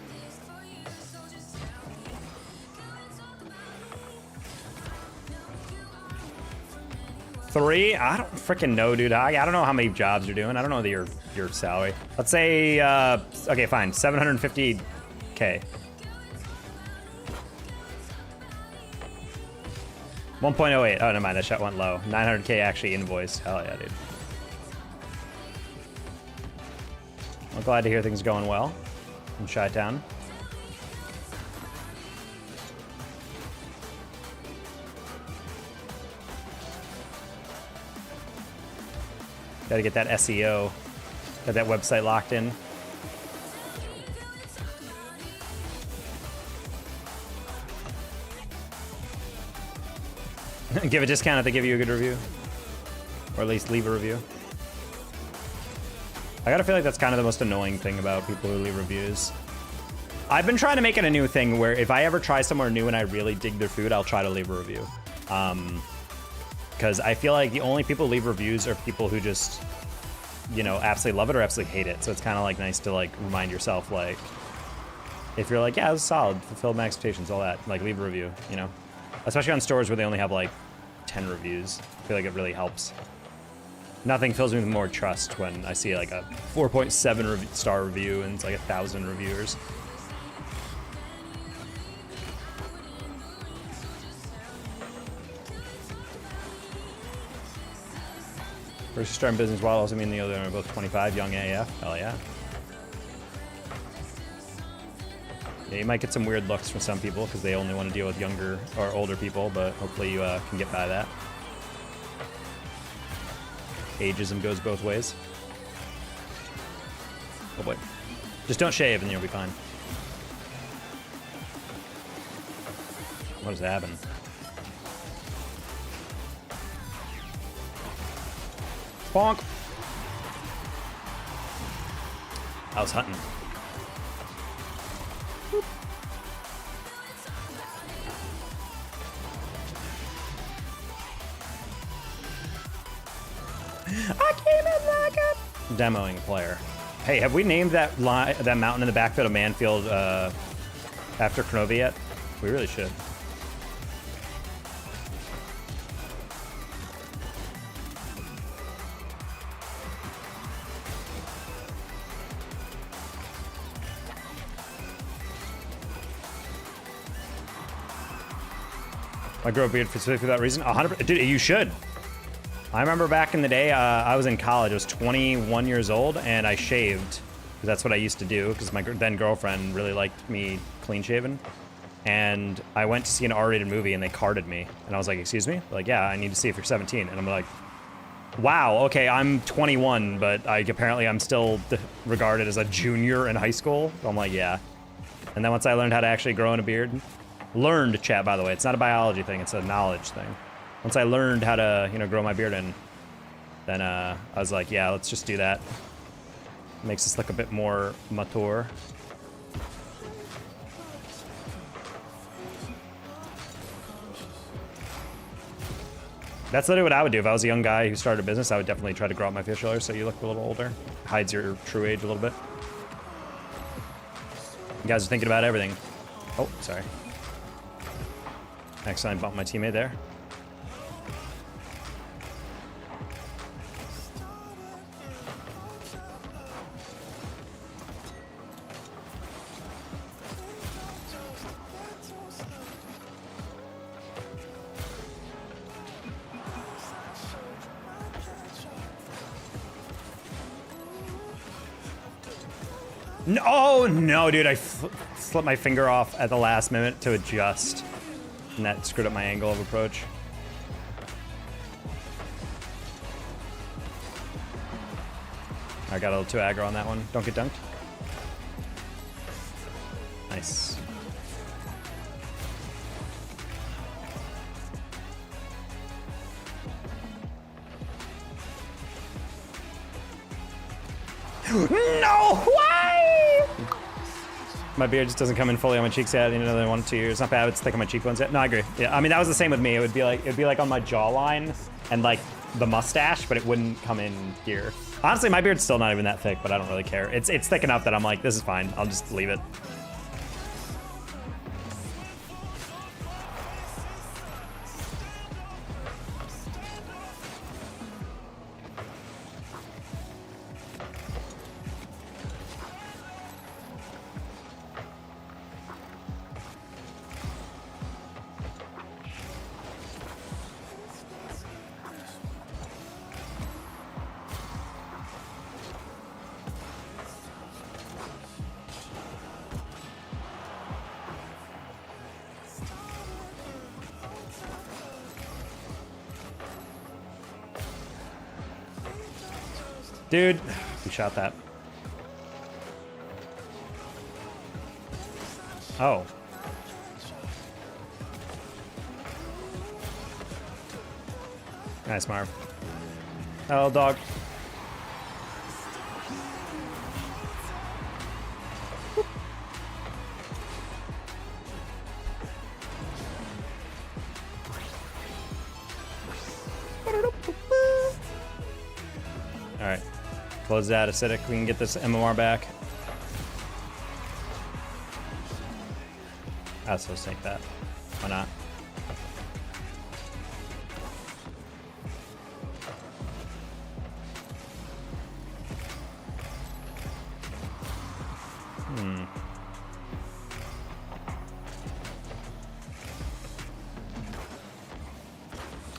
Three? I don't freaking know, dude. I don't know how many jobs you're doing. I don't know your salary. Let's say, okay, fine, 750K. 1.08. Oh, never mind. That shot went low. 900K actually invoiced. Hell yeah, dude. I'm glad to hear things are going well in Chi-Town. Got to get that SEO, get that website locked in. Give a discount if they give you a good review, or at least leave a review. I gotta feel like that's kind of the most annoying thing about people who leave reviews. I've been trying to make it a new thing where if I ever try somewhere new and I really dig their food, I'll try to leave a review. Because I feel like the only people who leave reviews are people who just, you know, absolutely love it or absolutely hate it. So it's kind of like nice to like remind yourself like, If you're like, yeah, it was solid, fulfilled my expectations, all that, like leave a review, you know? Especially on stores where they only have like 10 reviews. I feel like it really helps. Nothing fills me with more trust when I see like a 4.7 star review and it's like 1,000 reviewers. First starting business while also mean the other are both 25, young AF. Hell yeah. Yeah, you might get some weird looks from some people because they only want to deal with younger or older people, but hopefully you can get by that. Ageism goes both ways. Oh boy. Just don't shave and you'll be fine. What does that happen? Bonk! I was hunting. Boop. I came in like a demoing player. Hey, have we named that that mountain in the backfield of Manfield after Cronovia yet? We really should. I grew a beard specifically for that reason. 100%, dude, you should. I remember back in the day, I was in college. I was 21 years old, and I shaved. That's what I used to do, because my then girlfriend really liked me clean shaven. And I went to see an R-rated movie, and they carded me. And I was like, excuse me? They're like, yeah, I need to see if you're 17. And I'm like, wow, okay, I'm 21, but apparently I'm still regarded as a junior in high school. So I'm like, yeah. And then once I learned how to actually grow in a beard, learned, chat, by the way, it's not a biology thing, it's a knowledge thing. Once I learned how to, you know, grow my beard in, then I was like, yeah, let's just do that. Makes us look a bit more mature. That's literally what I would do if I was a young guy who started a business. I would definitely try to grow out my facial hair so you look a little older. Hides your true age a little bit. You guys are thinking about everything. Oh, sorry. Accidentally bumped my teammate there. No, oh, no, dude, I slipped my finger off at the last minute to adjust. And that screwed up my angle of approach. I got a little too aggro on that one. Don't get dunked. Nice. No! Why? My beard just doesn't come in fully on my cheeks yet. In another 1 or 2 years. Not bad. It's thick on my cheekbones yet. No, I agree. Yeah, I mean that was the same with me. It'd be like on my jawline and like the mustache, but it wouldn't come in here. Honestly, my beard's still not even that thick, but I don't really care. It's thick enough that I'm like, this is fine. I'll just leave it. Dude, we shot that. Oh. Nice, Marv. Hello, dog. All right. Close that acidic. We can get this MMR back. Let's just take that. Why not?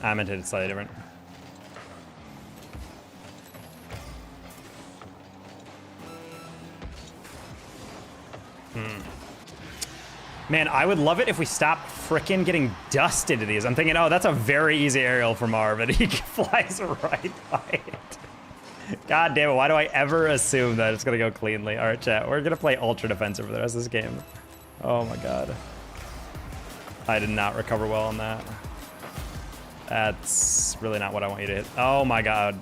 I meant it slightly different. Man, I would love it if we stopped frickin' getting dust into these. I'm thinking, oh, that's a very easy aerial for Marv, and he flies right by it. God damn it, why do I ever assume that it's gonna go cleanly? All right, chat, we're gonna play ultra defensive for the rest of this game. Oh my God. I did not recover well on that. That's really not what I want you to hit. Oh my God.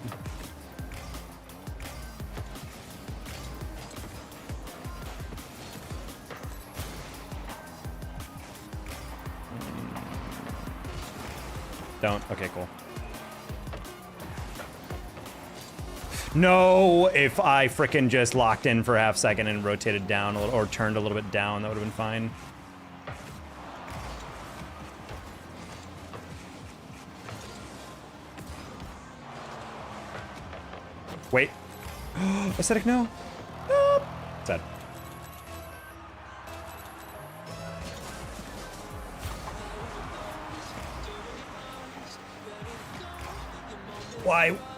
Don't. Okay, cool. No, if I frickin' just locked in for a half second and rotated down a little, or turned a little bit down, that would have been fine. Wait. Aesthetic, no. No. Sad.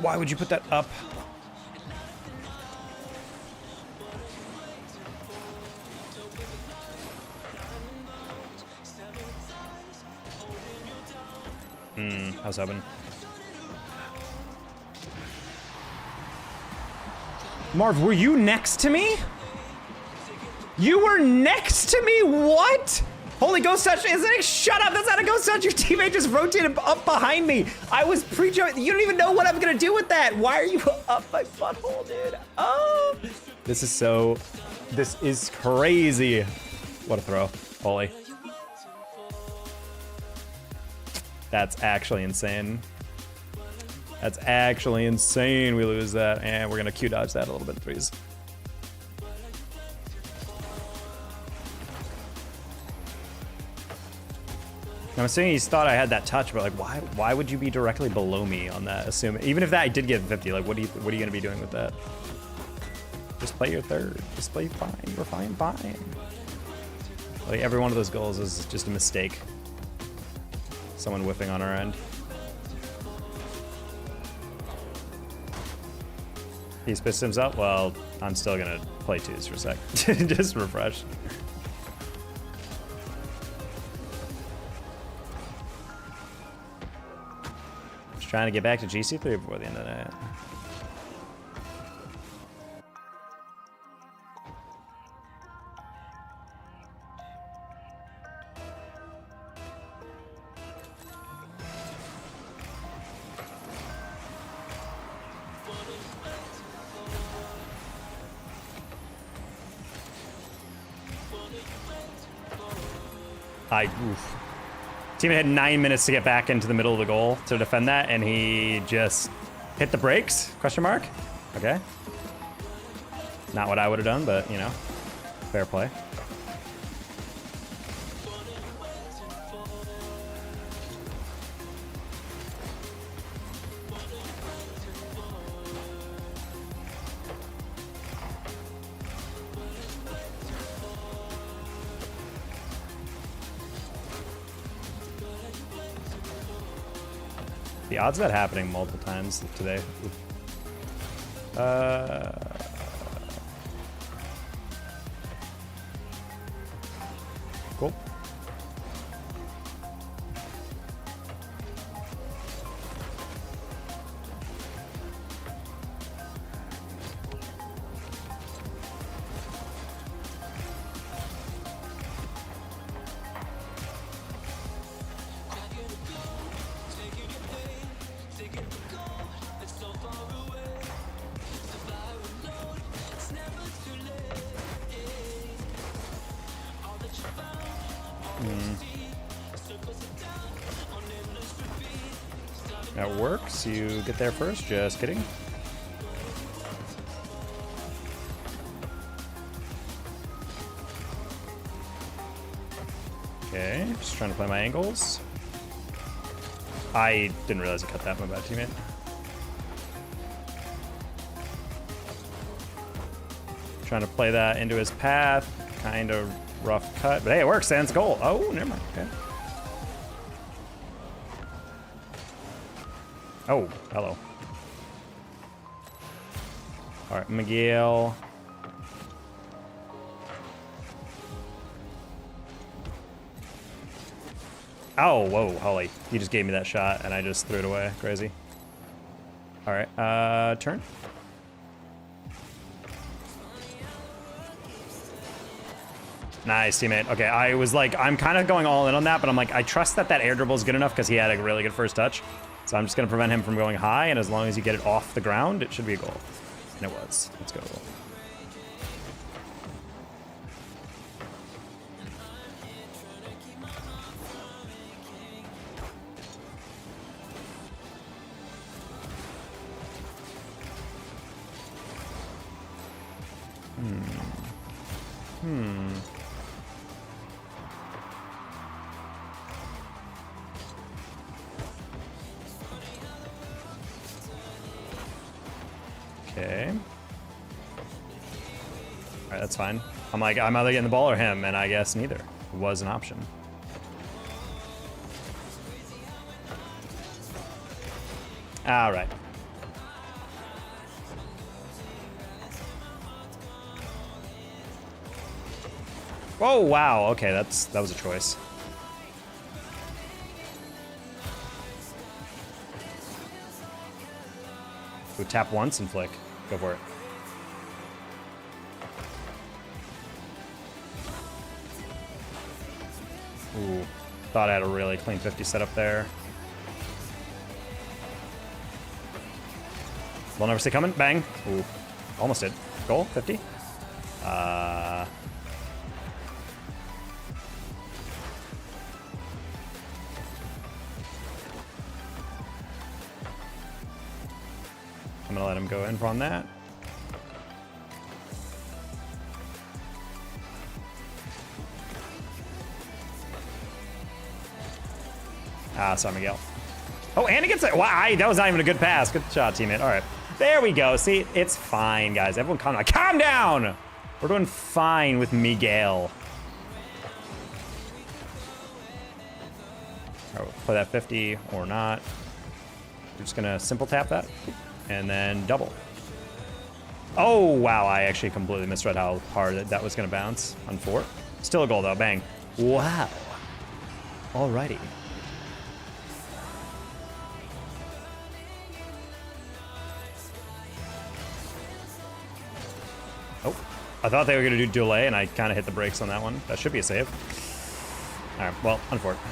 Why would you put that up? I was hoping. Marv, were you next to me? You were next to me? What? Holy ghost touch, isn't it? Shut up, that's not a ghost touch. Your teammate just rotated up behind me. I was pre-jumping. You don't even know what I'm gonna do with that. Why are you up my butthole, dude? Oh. This is crazy. What a throw, holy. That's actually insane. That's actually insane. We lose that, and we're gonna Q dodge that a little bit in threes. I'm assuming he thought I had that touch, but like, why would you be directly below me on that? Assuming, even if that I did get 50, like, what are you gonna be doing with that? Just play your third. Just play fine. We're fine. Like every one of those goals is just a mistake. Someone whiffing on our end. He's pissed himself. Well, I'm still gonna play twos for a sec. Just refresh. Just trying to get back to GC3 before the end of the night. Oof. Teammate had 9 minutes to get back into the middle of the goal to defend that, and he just hit the brakes? Question mark? Okay. Not what I would have done, but, you know, fair play. The odds of that happening multiple times today. Cool. That works. You get there first. Just kidding. Okay, just trying to play my angles. I didn't realize I cut that, my bad, teammate. Trying to play that into his path. Kind of rough cut, but hey, it works, and it's goal. Oh, never mind, okay. Oh, hello. All right, Miguel. Oh, whoa, holy. He just gave me that shot, and I just threw it away. Crazy. All right, turn. Nice, teammate. Okay, I was like, I'm kind of going all in on that, but I'm like, I trust that air dribble is good enough because he had a really good first touch. So I'm just going to prevent him from going high, and as long as you get it off the ground, it should be a goal. And it was. Let's go. Okay. All right, that's fine. I'm like, I'm either getting the ball or him, and I guess neither was an option. All right. Oh, wow. Okay, that was a choice. We tap once and flick. Go for it. Ooh, thought I had a really clean 50 setup there. We'll never see coming. Bang. Ooh, almost did. Goal, 50. I'm gonna let him go in on that. Ah, sorry, Miguel. Oh, and it gets it. Wow, that was not even a good pass. Good shot, teammate. All right, there we go. See, it's fine, guys. Everyone calm down. We're doing fine with Miguel. All right, we'll play that 50 or not. We're just gonna simple tap that and then double. Oh, wow, I actually completely misread how hard that was gonna bounce on 4. Still a goal though, bang. Wow. Alrighty. Oh, I thought they were gonna do delay and I kind of hit the brakes on that one. That should be a save. All right, well, unfortunate.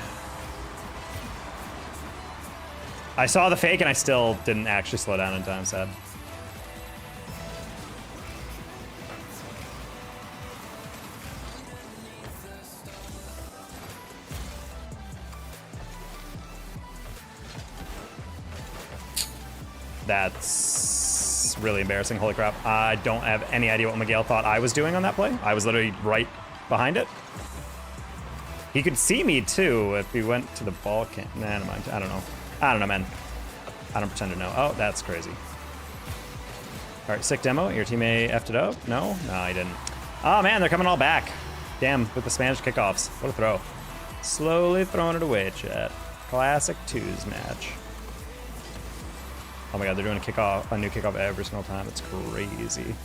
I saw the fake and I still didn't actually slow down in time, sad. That's really embarrassing, holy crap. I don't have any idea what Miguel thought I was doing on that play. I was literally right behind it. He could see me too if he went to the ball. Nah, never mind, I don't know. I don't know, man. I don't pretend to know. Oh, that's crazy. All right, sick demo. Your teammate effed it up? No? No, he didn't. Oh, man, they're coming all back. Damn, with the Spanish kickoffs. What a throw. Slowly throwing it away, chat. Classic twos match. Oh my god, they're doing a new kickoff every single time. It's crazy.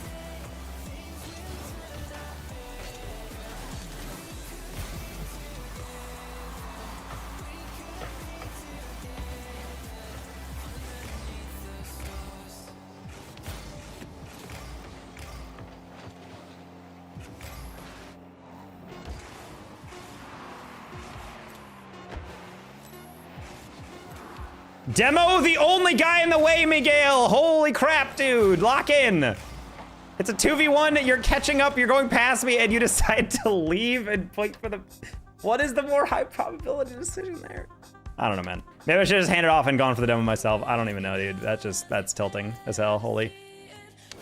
Demo, the only guy in the way, Miguel. Holy crap, dude. Lock in. It's a 2v1. You're catching up. You're going past me, and you decide to leave and fight for the... What is the more high probability decision there? I don't know, man. Maybe I should just hand it off and gone for the demo myself. I don't even know, dude. That's tilting as hell. Holy.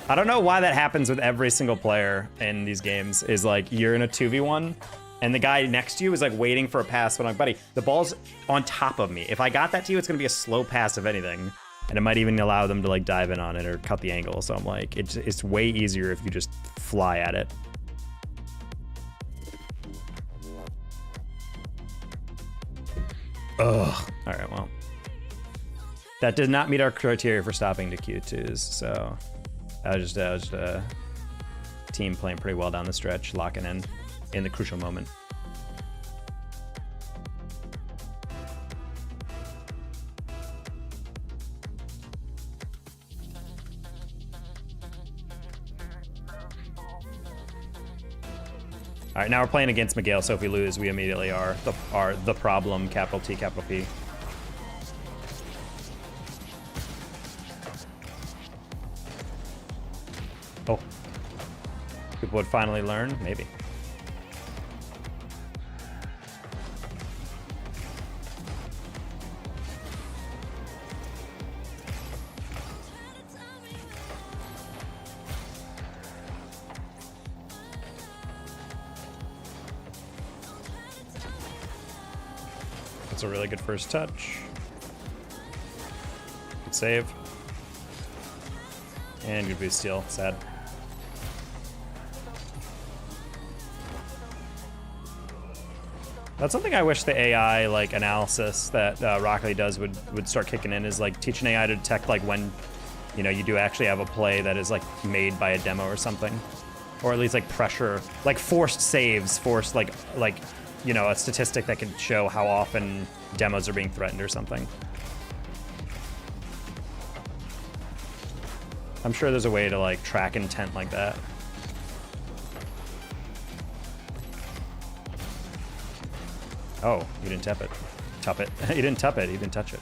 I don't know why that happens with every single player in these games. Is like, you're in a 2v1, and the guy next to you is like waiting for a pass, but I'm like, buddy, the ball's on top of me. If I got that to you, it's gonna be a slow pass if anything. And it might even allow them to like dive in on it or cut the angle. So I'm like, it's way easier if you just fly at it. Ugh. All right, well. That did not meet our criteria for stopping to Q2s, so I was just a team playing pretty well down the stretch, locking in the crucial moment. All right, now we're playing against Miguel, so if we lose, we immediately are the problem, capital T, capital P. Oh. People would finally learn? Maybe. That's a really good first touch. Good save. And good boost steal. Sad. That's something I wish the AI like analysis that Rocket League does would start kicking in, is like teaching AI to detect like when, you know, you do actually have a play that is like made by a demo or something, or at least like pressure, like forced saves, forced like you know, a statistic that can show how often demos are being threatened or something. I'm sure there's a way to like track intent like that. Oh, you didn't tap it. Tup it. You didn't tup it, you didn't touch it.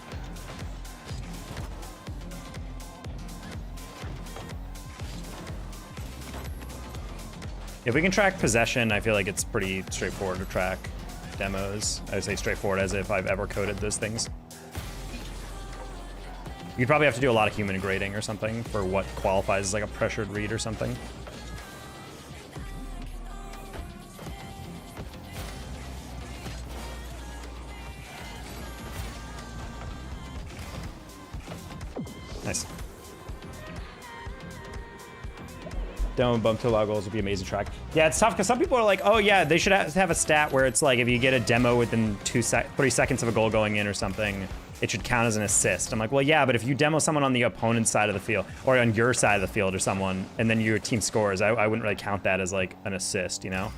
If we can track possession, I feel like it's pretty straightforward to track demos. I would say straightforward as if I've ever coded those things. You'd probably have to do a lot of human grading or something for what qualifies as like a pressured read or something. Nice. Dome bump to log goals would be amazing track. Yeah, it's tough because some people are like, oh yeah, they should have a stat where it's like if you get a demo within 3 seconds of a goal going in or something, it should count as an assist. I'm like, well, yeah, but if you demo someone on the opponent's side of the field or on your side of the field or someone, and then your team scores, I wouldn't really count that as like an assist, you know?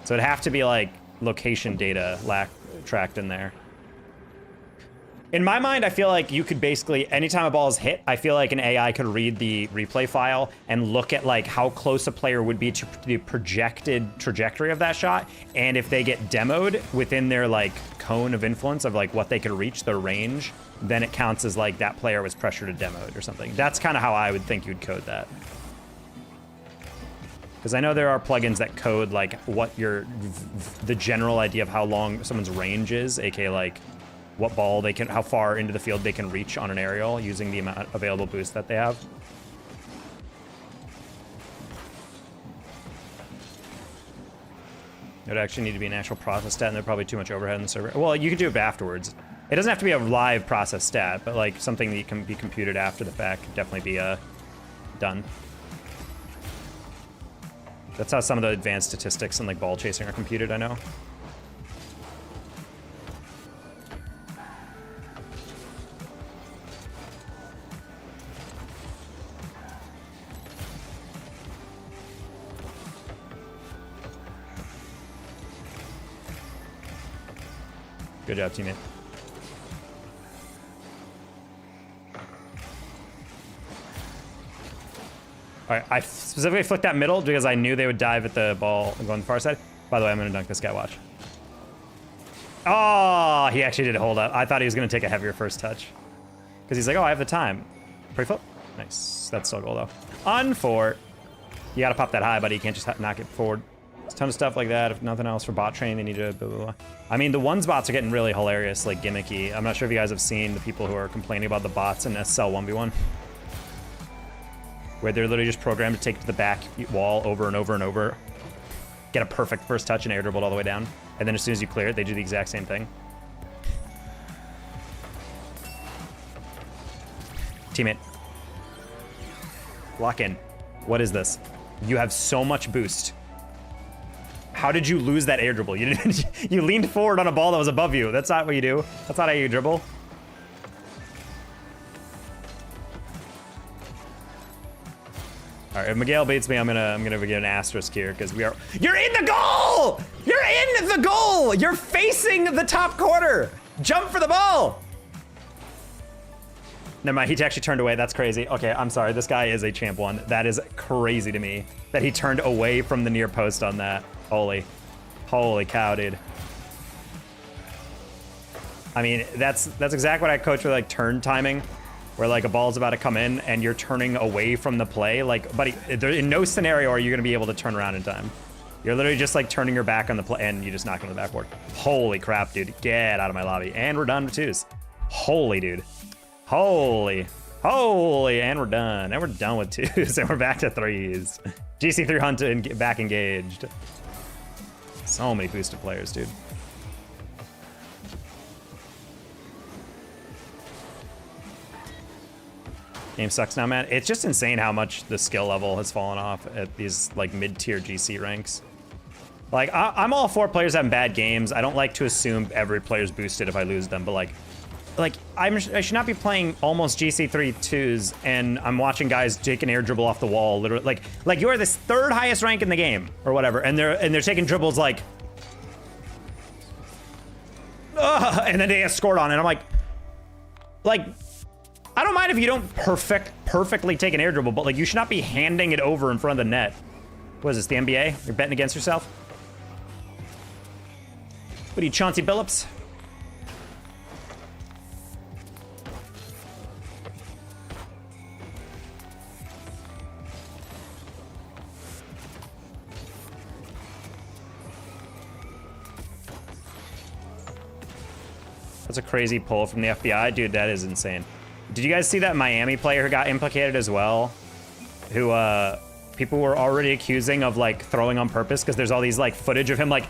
So it'd have to be like location data tracked in there. In my mind, I feel like you could basically, anytime a ball is hit, I feel like an AI could read the replay file and look at like how close a player would be to the projected trajectory of that shot. And if they get demoed within their like cone of influence of like what they could reach, their range, then it counts as like that player was pressured or demoed or something. That's kind of how I would think you'd code that. Because I know there are plugins that code like what the general idea of how long someone's range is, aka like what ball they can, how far into the field they can reach on an aerial using the amount of available boost that they have. It would actually need to be an actual process stat, and there's probably too much overhead in the server. Well, you could do it afterwards. It doesn't have to be a live process stat, but like something that can be computed after the fact could definitely be done. That's how some of the advanced statistics and like ball chasing are computed, I know. Good job, teammate. All right, I specifically flicked that middle because I knew they would dive at the ball and go on the far side. By the way, I'm gonna dunk this guy, watch. Oh, he actually did hold up. I thought he was gonna take a heavier first touch. Because he's like, oh, I have the time. Pre-flip? Nice, that's still a goal though. Unfort. You gotta pop that high, buddy. You can't just knock it forward. There's a ton of stuff like that. If nothing else for bot training, they need to blah, blah, blah. I mean, the ones bots are getting really hilarious, like gimmicky. I'm not sure if you guys have seen the people who are complaining about the bots in SSL 1v1. Where they're literally just programmed to take to the back wall over and over and over. get a perfect first touch and air dribble all the way down. And then as soon as you clear it, they do the exact same thing. Teammate. Lock in. What is this? You have so much boost. How did you lose that air dribble? You didn't. You leaned forward on a ball that was above you. That's not what you do. That's not how you dribble. All right, if Miguel beats me, I'm gonna get an asterisk here because we are. You're in the goal. You're in the goal. You're facing the top corner. Jump for the ball. Never mind, he actually turned away. That's crazy. Okay, I'm sorry. This guy is a champ one. That is crazy to me that he turned away from the near post on that. Holy cow, dude. I mean, that's exactly what I coach with, like, turn timing, where, like, a ball's about to come in and you're turning away from the play. Like, buddy, in no scenario are you going to be able to turn around in time. You're literally just, like, turning your back on the play and you just knock it on the backboard. Holy crap, dude. Get out of my lobby. And we're done with twos. Holy, dude. Holy, and we're done. And we're done with twos, and we're back to threes. GC3 Hunt and back engaged. So many boosted players, dude. Game sucks now, man. It's just insane how much the skill level has fallen off at these, like, mid-tier GC ranks. Like, I'm all for players having bad games. I don't like to assume every player's boosted if I lose them, but, like I should not be playing almost GC3 twos and I'm watching guys take an air dribble off the wall, literally. Like you are the third highest rank in the game or whatever, and they're taking dribbles like, and then they get scored on, and I'm like, I don't mind if you don't perfectly take an air dribble, but, like, you should not be handing it over in front of the net. What is this, the NBA? You're betting against yourself? What are you, Chauncey Billups? That's a crazy pull from the FBI. Dude, that is insane. Did you guys see that Miami player who got implicated as well? Who, people were already accusing of, like, throwing on purpose because there's all these, like, footage of him, like,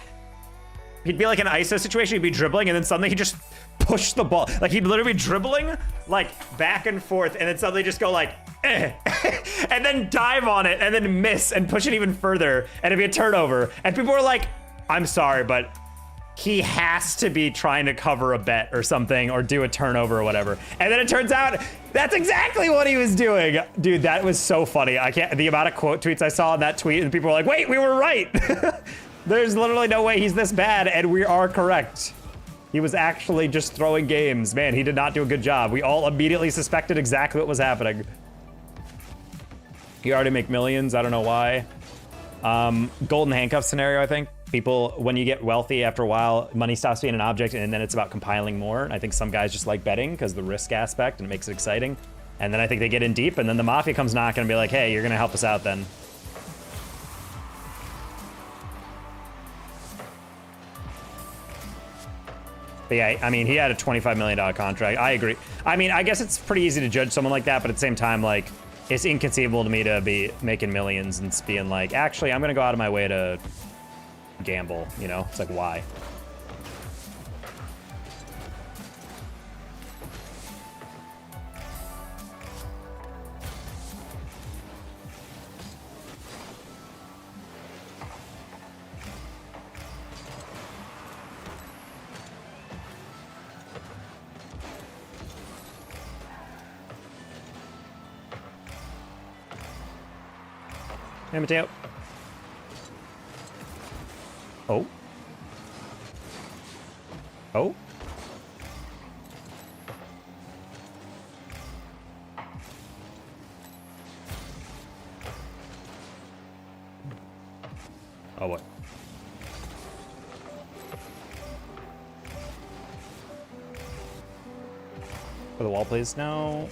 he'd be, like, in an ISO situation, he'd be dribbling, and then suddenly he'd just push the ball. Like, he'd literally be dribbling, like, back and forth, and then suddenly just go, like, and then dive on it, and then miss, and push it even further, and it'd be a turnover. And people were like, I'm sorry, but he has to be trying to cover a bet or something or do a turnover or whatever. And then it turns out that's exactly what he was doing. Dude, that was so funny. The amount of quote tweets I saw on that tweet, and people were like, wait, we were right. There's literally no way he's this bad, and we are correct. He was actually just throwing games. Man, he did not do a good job. We all immediately suspected exactly what was happening. You already make millions, I don't know why. Golden handcuff scenario, I think. People, when you get wealthy after a while, money stops being an object, and then it's about compiling more. And I think some guys just like betting because the risk aspect, and it makes it exciting. And then I think they get in deep, and then the mafia comes knocking and be like, hey, you're gonna help us out then. But yeah, I mean, he had a $25 million contract. I agree. I mean, I guess it's pretty easy to judge someone like that, but at the same time, like, it's inconceivable to me to be making millions and being like, actually, I'm gonna go out of my way to gamble, you know? It's like, why? Hey, Mateo. Oh. Oh. Oh, what? For the wall, please. No.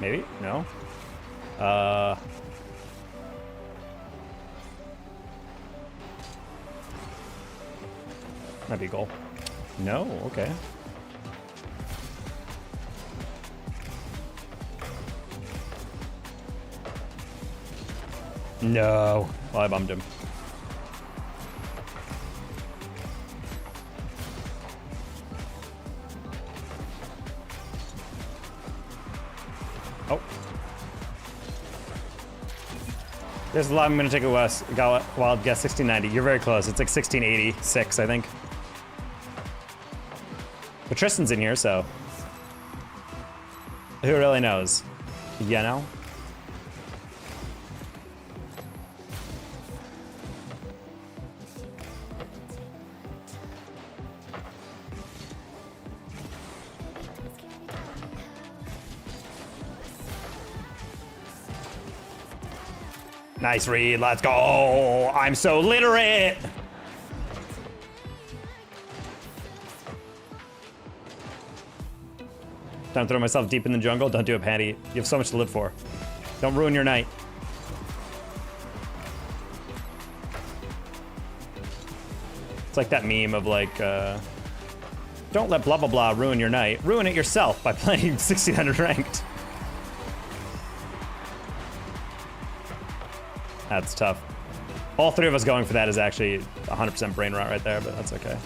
Maybe? No? Might be a goal. No, okay. No. Well, I bummed him. Oh. There's a lot. I'm going to take a wild guess. 1690. You're very close. It's like 1686, I think. But Tristan's in here, so who really knows? You know? Nice read. Let's go. I'm so literate. Time to throw myself deep in the jungle. Don't do it, Patty. You have so much to live for. Don't ruin your night. It's like that meme of like, don't let blah blah blah ruin your night. Ruin it yourself by playing 1600 ranked. That's tough. All three of us going for that is actually 100% brain rot right there, but that's okay.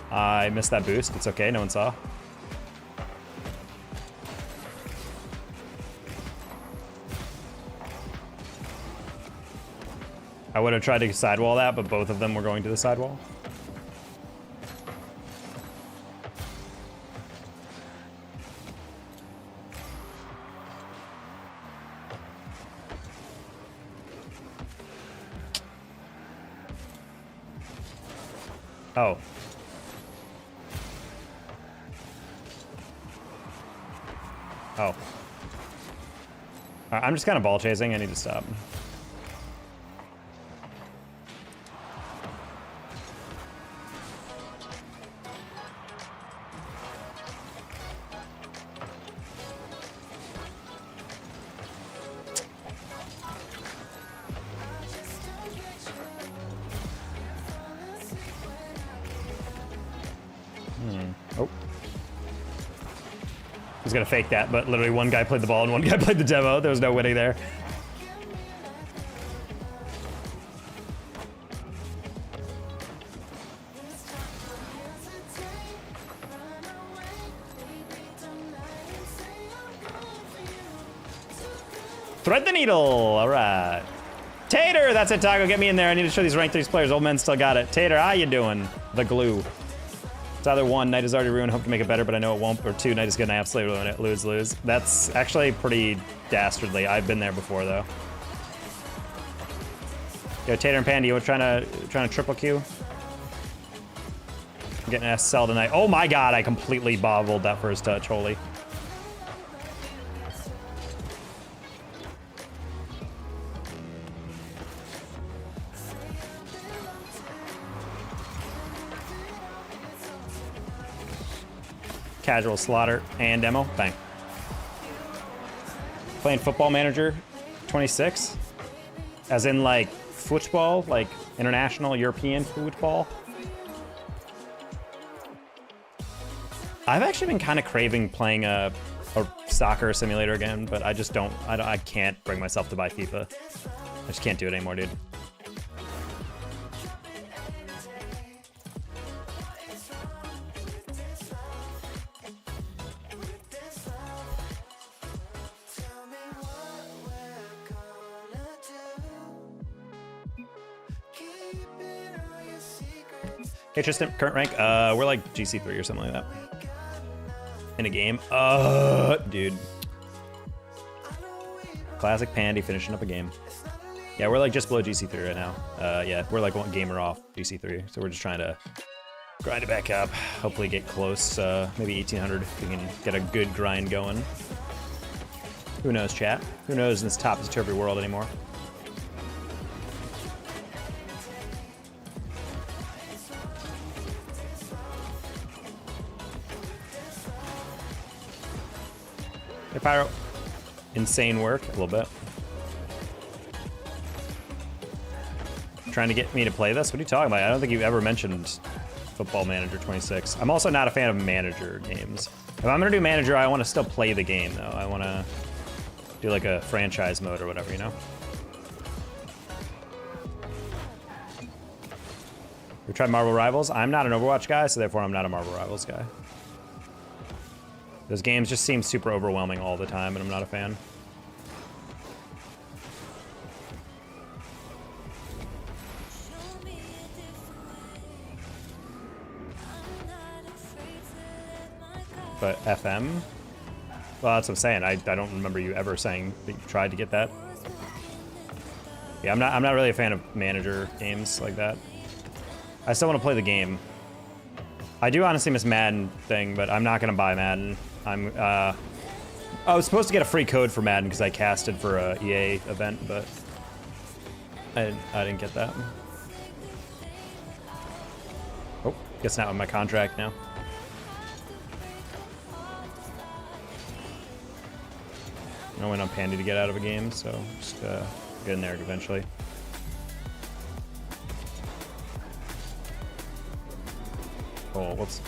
I missed that boost. It's okay. No one saw. I would have tried to sidewall that, but both of them were going to the sidewall. Oh. Oh. I'm just kind of ball chasing. I need to stop. Oh. He's gonna fake that, but literally one guy played the ball and one guy played the demo. There was no winning there. Thread the needle. All right. Tater, that's it, Taco. Get me in there. I need to show these rank 3 players. Old men still got it. Tater, how you doing? The glue. It's either 1, night is already ruined, hope to make it better, but I know it won't, or 2, night is good and I absolutely ruin it, lose. That's actually pretty dastardly. I've been there before, though. Yo, Tater and Pandy, we're trying to triple Q. I'm getting an SSL tonight. Oh my god, I completely bobbled that first touch, holy. Casual slaughter and demo. Bang. Playing Football Manager 26? As in like football, like international European football? I've actually been kind of craving playing a soccer simulator again, but I just don't, I can't bring myself to buy FIFA. I just can't do it anymore, dude. Hey Tristan, current rank? We're like GC3 or something like that. In a game. Dude. Classic Pandy finishing up a game. Yeah, we're like just below GC3 right now. Yeah, we're like one gamer off GC3, so we're just trying to grind it back up. Hopefully get close, maybe 1800 if we can get a good grind going. Who knows, chat? Who knows in this topsy-turvy world anymore? Hey, Pyro. Insane work, a little bit. Trying to get me to play this? What are you talking about? I don't think you've ever mentioned Football Manager 26. I'm also not a fan of manager games. If I'm gonna do manager, I want to still play the game though. I want to do like a franchise mode or whatever, you know? We tried Marvel Rivals. I'm not an Overwatch guy, so therefore I'm not a Marvel Rivals guy. Those games just seem super overwhelming all the time, and I'm not a fan. But FM? Well, that's what I'm saying. I don't remember you ever saying that you tried to get that. Yeah, I'm not really a fan of manager games like that. I still want to play the game. I do honestly miss Madden thing, but I'm not gonna buy Madden. I was supposed to get a free code for Madden because I casted for a EA event, but I didn't get that. Oh, guess not with my contract now. I went on Pandy to get out of a game, so just get in there eventually. Oh, whoops.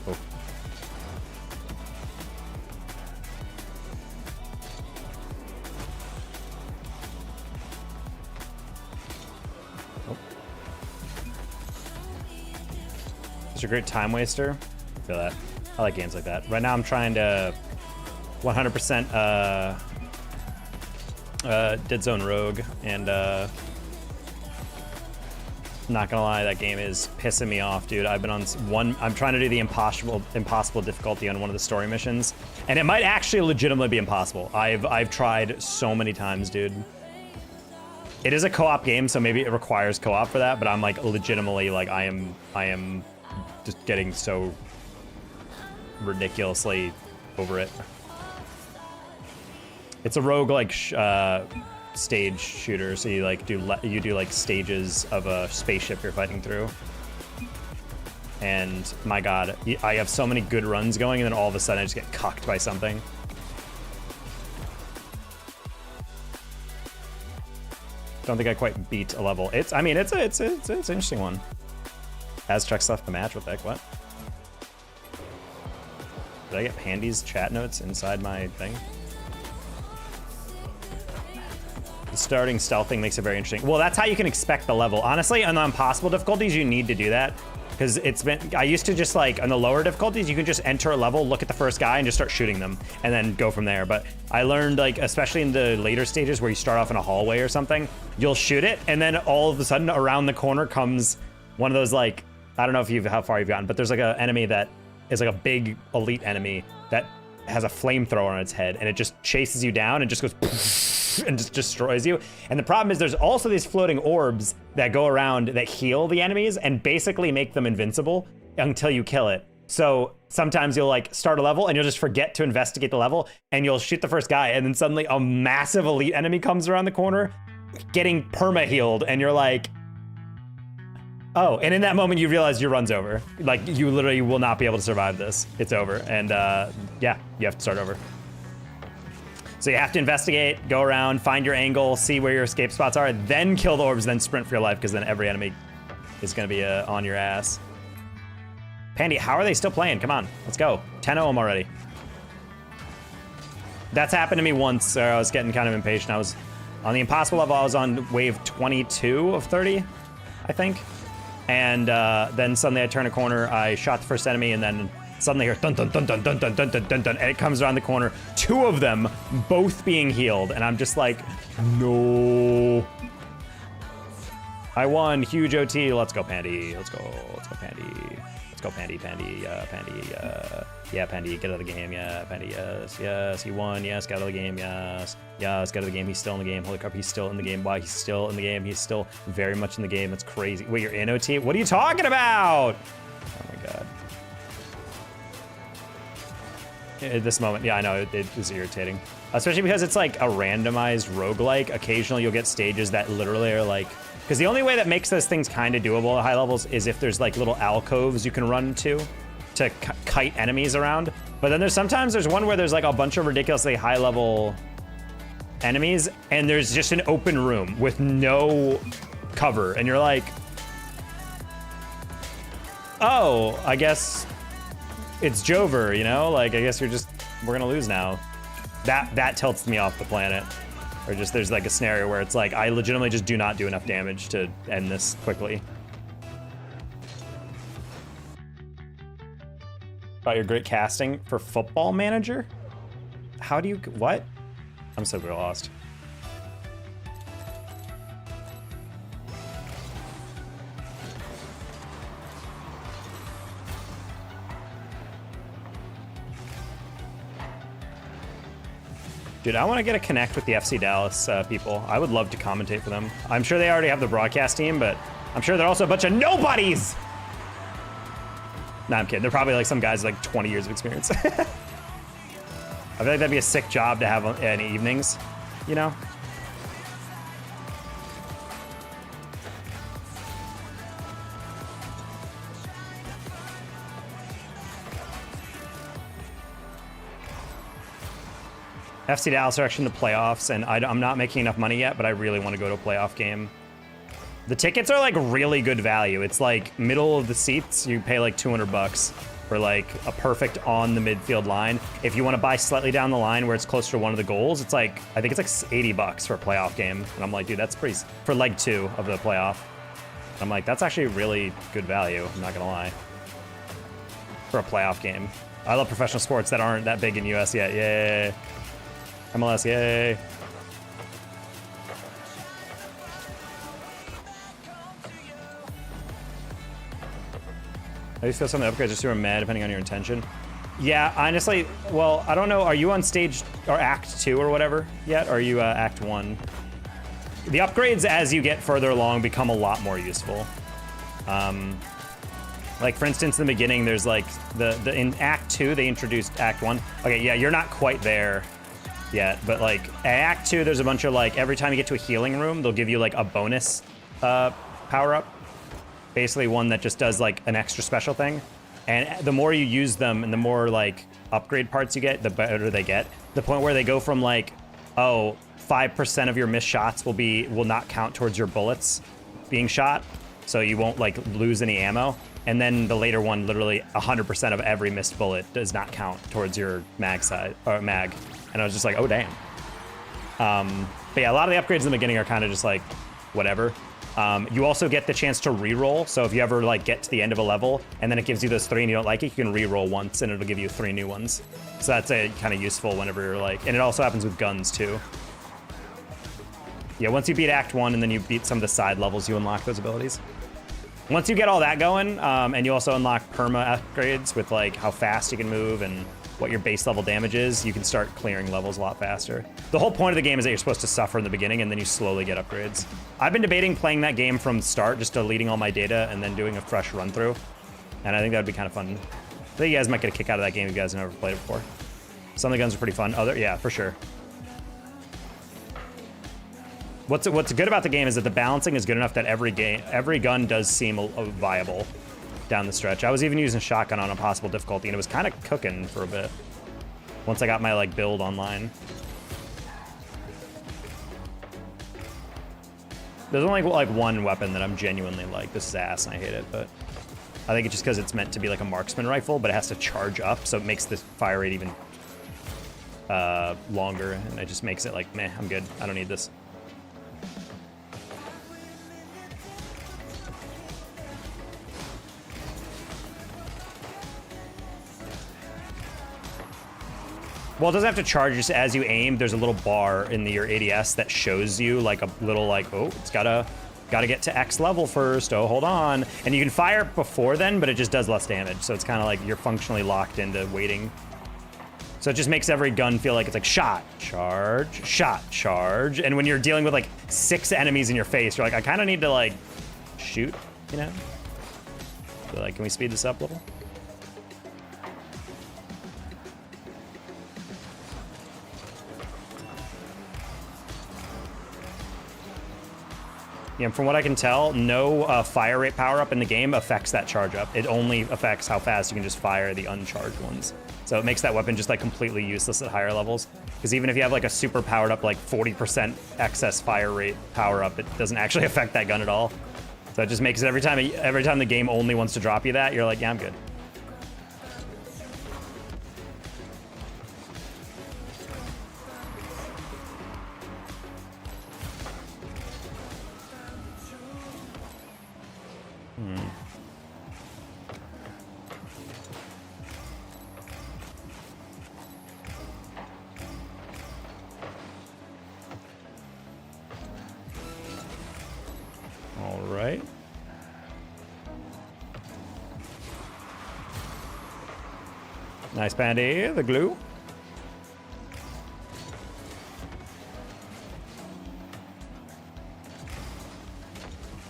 Oh. Oh. It's a great time waster. I feel that. I like games like that. Right now I'm trying to 100% Dead Zone Rogue, and not gonna lie, that game is pissing me off, dude. I've been on I'm trying to do the impossible difficulty on one of the story missions, and it might actually legitimately be impossible. I've tried so many times, dude. It is a co-op game, so maybe it requires co-op for that, but I'm like legitimately like I am just getting so ridiculously over it. It's a rogue like stage shooter, so you like do like stages of a spaceship you're fighting through. And my god, I have so many good runs going, and then all of a sudden I just get cucked by something. Don't think I quite beat a level. It's an interesting one. Aztrex left the match. What the heck? What? Did I get Pandy's chat notes inside my thing? The starting stealth thing makes it very interesting. Well, that's how you can expect the level. Honestly, on the impossible difficulties, you need to do that. Because I used to just like, on the lower difficulties, you can just enter a level, look at the first guy, and just start shooting them, and then go from there. But I learned, like, especially in the later stages where you start off in a hallway or something, you'll shoot it, and then all of a sudden, around the corner comes one of those, like, I don't know how far you've gotten, but there's like an enemy that is like a big elite enemy that has a flamethrower on its head, and it just chases you down and just goes and just destroys you. And the problem is there's also these floating orbs that go around that heal the enemies and basically make them invincible until you kill it. So sometimes you'll like start a level and you'll just forget to investigate the level, and you'll shoot the first guy, and then suddenly a massive elite enemy comes around the corner getting perma healed, and you're like, oh, and in that moment you realize your run's over. Like, you literally will not be able to survive this. It's over, and yeah, you have to start over. So you have to investigate, go around, find your angle, see where your escape spots are, then kill the orbs, then sprint for your life, because then every enemy is gonna be on your ass. Pandy, how are they still playing? Come on, let's go. 10 of them already. That's happened to me once, so I was getting kind of impatient. I was on the impossible level, I was on wave 22 of 30, I think. And then suddenly I turn a corner, I shot the first enemy, and then suddenly I hear dun dun dun dun dun dun dun dun dun dun, and it comes around the corner, two of them both being healed, and I'm just like, no. I won, huge OT, let's go Pandy, let's go Pandy. Let's go Pandy, yeah, Pandy, get out of the game, yeah, Pandy, yes, he won, yes, get out of the game, yes, get out of the game, he's still in the game, holy crap, he's still in the game, why, he's still in the game, he's still very much in the game, that's crazy. Wait, you're in OT? What are you talking about? Oh my god. At this moment, yeah, I know, it is irritating. Especially because it's like a randomized roguelike. Occasionally you'll get stages that literally are like, because the only way that makes those things kind of doable at high levels is if there's like little alcoves you can run to kite enemies around. But then there's one where there's like a bunch of ridiculously high level enemies, and there's just an open room with no cover, and you're like, oh, I guess it's Jover, you know? Like, I guess we're gonna lose now. That tilts me off the planet. Or just there's like a scenario where it's like, I legitimately just do not do enough damage to end this quickly. About your great casting for Football Manager? How do you, what? I'm so lost. Dude, I want to get a connect with the FC Dallas people. I would love to commentate for them. I'm sure they already have the broadcast team, but I'm sure they're also a bunch of nobodies. Nah, I'm kidding. They're probably like some guys with like 20 years of experience. I feel like that'd be a sick job to have in evenings, you know? FC Dallas are actually in the playoffs, and I'm not making enough money yet, but I really want to go to a playoff game. The tickets are like really good value. It's like middle of the seats. You pay like 200 bucks for like a perfect on the midfield line. If you want to buy slightly down the line where it's closer to one of the goals, it's like, I think it's like 80 bucks for a playoff game. And I'm like, dude, that's pretty, for leg 2 of the playoff. I'm like, that's actually really good value. I'm not gonna lie. For a playoff game. I love professional sports that aren't that big in US yet. Yay. MLS, yay. I just feel some of the upgrades are super mad depending on your intention. Yeah, honestly, well, I don't know. Are you on stage or act 2 or whatever yet? Or are you act 1? The upgrades as you get further along become a lot more useful. Like for instance, in the beginning, there's like in act 2, they introduced act 1. Okay, yeah, you're not quite there yet, but like act 2, there's a bunch of like, every time you get to a healing room, they'll give you like a bonus power up. Basically one that just does like an extra special thing. And the more you use them and the more like upgrade parts you get, the better they get. The point where they go from like, oh, 5% of your missed shots will not count towards your bullets being shot. So you won't like lose any ammo. And then the later one, literally 100% of every missed bullet does not count towards your mag size or mag. And I was just like, oh damn. But yeah, a lot of the upgrades in the beginning are kind of just like whatever. You also get the chance to re-roll. So if you ever like get to the end of a level and then it gives you those 3 and you don't like it, you can re-roll once and it'll give you 3 new ones. So that's kind of useful whenever you're like, and it also happens with guns too. Yeah, once you beat Act 1 and then you beat some of the side levels, you unlock those abilities. Once you get all that going, and you also unlock perma upgrades with like how fast you can move and what your base level damage is, you can start clearing levels a lot faster. The whole point of the game is that you're supposed to suffer in the beginning and then you slowly get upgrades. I've been debating playing that game from start, just deleting all my data and then doing a fresh run through. And I think that'd be kind of fun. I think you guys might get a kick out of that game if you guys have never played it before. Some of the guns are pretty fun. Yeah, for sure. What's good about the game is that the balancing is good enough that every gun does seem viable down the stretch. I was even using shotgun on a possible difficulty, and it was kind of cooking for a bit once I got my like build online. There's only like one weapon that I'm genuinely like, this is ass and I hate it, but I think it's just because it's meant to be like a marksman rifle, but it has to charge up, so it makes the fire rate even longer, and it just makes it like, meh, I'm good. I don't need this. Well, it doesn't have to charge, just as you aim, there's a little bar in your ADS that shows you like a little like, oh, it's gotta get to X level first, oh, hold on. And you can fire before then, but it just does less damage. So it's kind of like you're functionally locked into waiting. So it just makes every gun feel like it's like shot, charge, shot, charge. And when you're dealing with like 6 enemies in your face, you're like, I kind of need to like shoot, you know? So like, can we speed this up a little? Yeah, from what I can tell, no fire rate power up in the game affects that charge up. It only affects how fast you can just fire the uncharged ones. So it makes that weapon just like completely useless at higher levels. Because even if you have like a super powered up like 40% excess fire rate power up, it doesn't actually affect that gun at all. So it just makes it every time the game only wants to drop you that, you're like, yeah, I'm good. All right. Nice Pandy, the glue.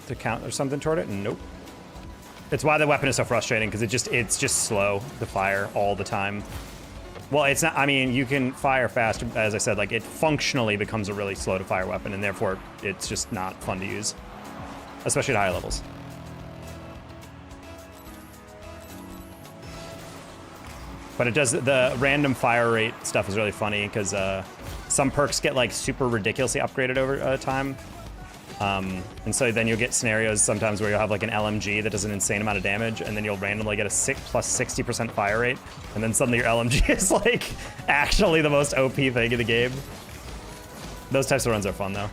To counter something toward it? Nope. It's why the weapon is so frustrating, because it's just slow to fire all the time. Well, it's not, I mean, you can fire fast, as I said, like it functionally becomes a really slow to fire weapon, and therefore it's just not fun to use, especially at higher levels. But it does, the random fire rate stuff is really funny, because some perks get like super ridiculously upgraded over time. And so then you'll get scenarios sometimes where you'll have like an LMG that does an insane amount of damage, and then you'll randomly get a plus 60% fire rate, and then suddenly your LMG is like actually the most OP thing in the game. Those types of runs are fun though.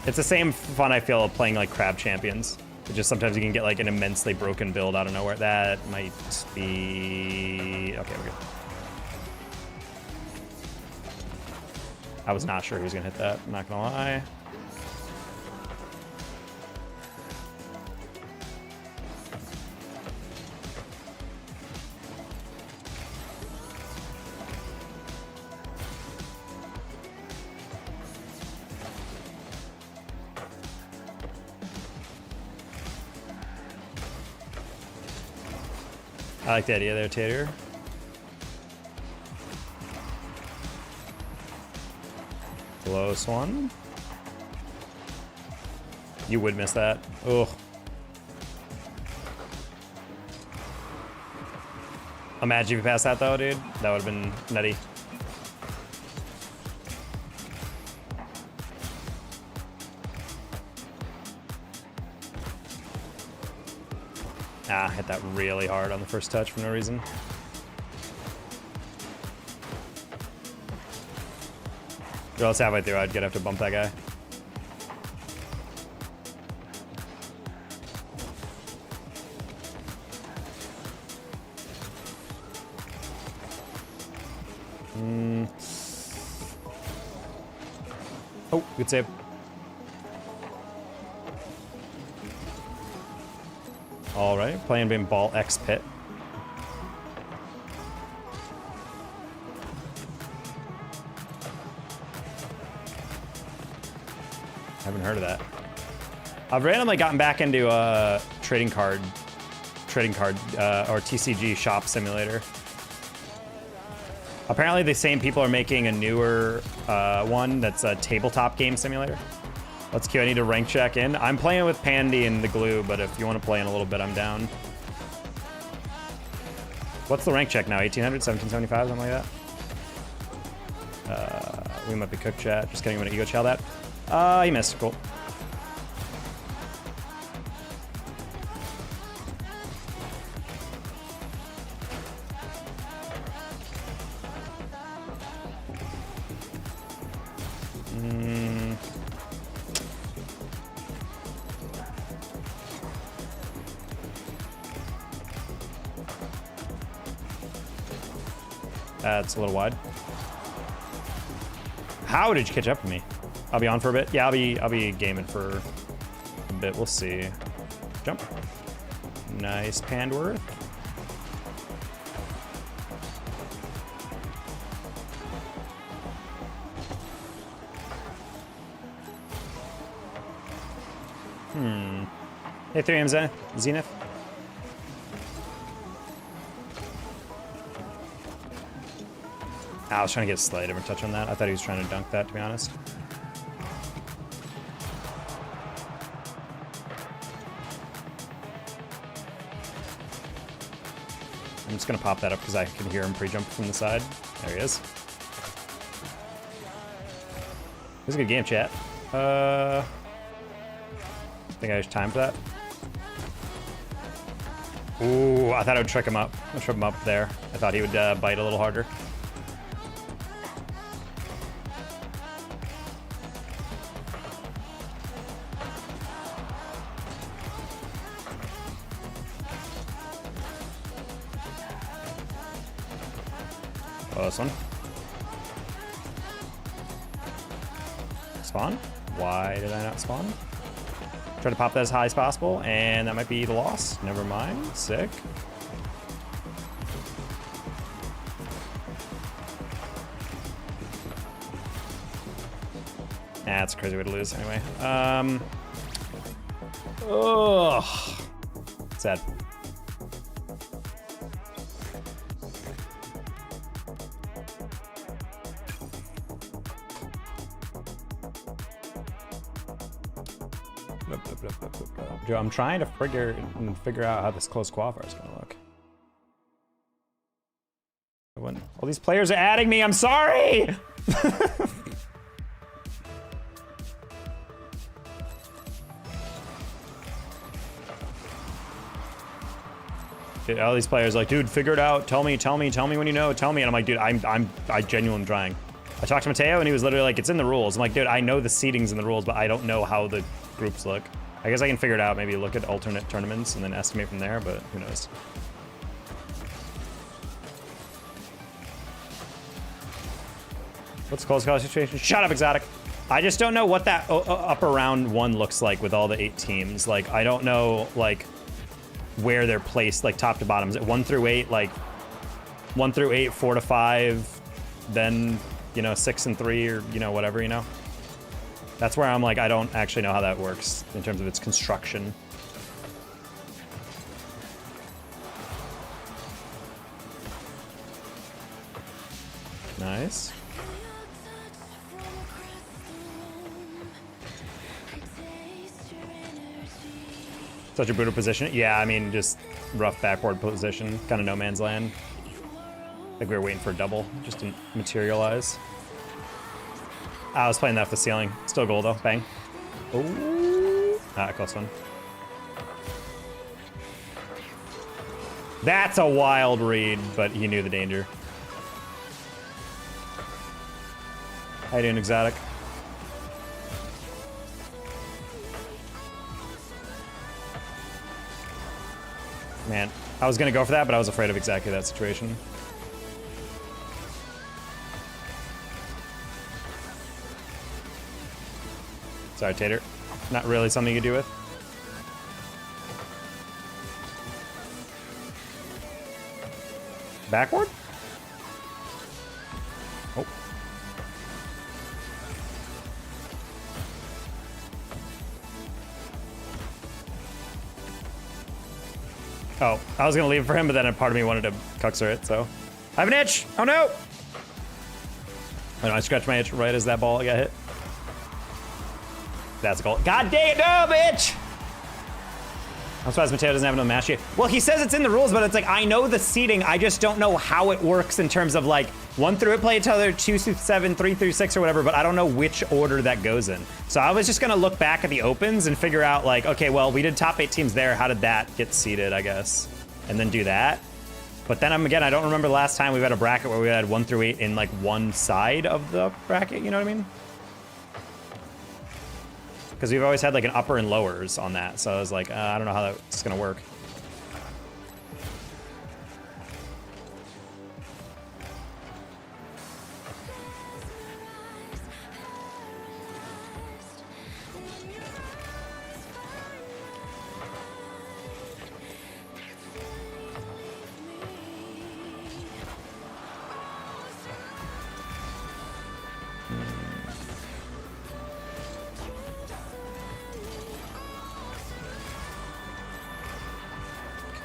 It's the same fun I feel playing like Crab Champions. It's just sometimes you can get like an immensely broken build out of nowhere. That might be... Okay, we're good. I was not sure he was gonna hit that, I'm not gonna lie. I like the idea there, Tater. Close one. You would miss that. Ugh. Imagine if you passed that though, dude. That would have been nutty. Ah, hit that really hard on the first touch for no reason. Or else halfway through, I'd have to bump that guy. Oh, good save. All right, playing being ball X pit. Haven't heard of that. I've randomly gotten back into trading card or TCG shop simulator. Apparently the same people are making a newer one that's a tabletop game simulator. Let's queue. I need to rank check in. I'm playing with Pandy and the glue, but if you want to play in a little bit, I'm down. What's the rank check now? 1800, 1775, something like that? We might be cooked, chat. Just kidding, I'm gonna ego chow that. He missed. Cool. That's a little wide. How did you catch up to me? I'll be on for a bit. Yeah, I'll be gaming for a bit. We'll see. Jump. Nice Pandworth. Hey, 3M Zenith. I was trying to get a slight different touch on that. I thought he was trying to dunk that, to be honest. I'm just gonna pop that up because I can hear him pre-jump from the side. There he is. It was a good game, chat. I think I have time for that. Ooh, I thought I would trick him up. I'll trip him up there. I thought he would bite a little harder. Oh, this one. Spawn? Why did I not spawn? Try to pop that as high as possible, and that might be the loss. Never mind. Sick. That's a crazy way to lose anyway. Ugh. Sad. Dude, I'm trying to figure out how this close qualifier is gonna look. All these players are adding me. I'm sorry. Dude, all these players are like, dude, figure it out. Tell me when you know. Tell me. And I'm like, dude, I genuinely trying. I talked to Mateo and he was literally like, it's in the rules. I'm like, dude, I know the seating's in the rules, but I don't know how the groups look. I guess I can figure it out, maybe look at alternate tournaments and then estimate from there, but who knows. What's the close call situation? Shut up, Exotic. I just don't know what that upper round one looks like with all the 8 teams. Like, I don't know, like, where they're placed, like, top to bottom. Is it 1 through 8, like, 1 through 8, 4 to 5, then, you know, 6 and 3, or, you know, whatever, you know? That's where I'm like, I don't actually know how that works in terms of its construction. Nice. Such a brutal position. Yeah, I mean, just rough backward position, kind of no man's land. I think we were waiting for a double, just to materialize. I was playing that off the ceiling. Still goal though. Bang. Ooh. Ah, close one. That's a wild read, but he knew the danger. How you doing, Exotic? Man, I was gonna go for that, but I was afraid of exactly that situation. Sorry, Tater. Not really something you do with. Backward? Oh. Oh, I was gonna leave it for him, but then a part of me wanted to cuxer it, so. I have an itch! Oh no! I scratched my itch right as that ball got hit. That's a goal. God dang it, no, bitch! I'm surprised Mateo doesn't have no match yet. Well, he says it's in the rules, but it's like, I know the seating, I just don't know how it works in terms of like, 1 through 8 play each other, 2 through 7, 3 through 6 or whatever, but I don't know which order that goes in. So I was just gonna look back at the opens and figure out like, okay, well, we did top 8 teams there, how did that get seeded, I guess? And then do that. But then again, I don't remember the last time we've had a bracket where we had 1 through 8 in like one side of the bracket, you know what I mean? Because we've always had like an upper and lowers on that. So I was like, I don't know how that's gonna work.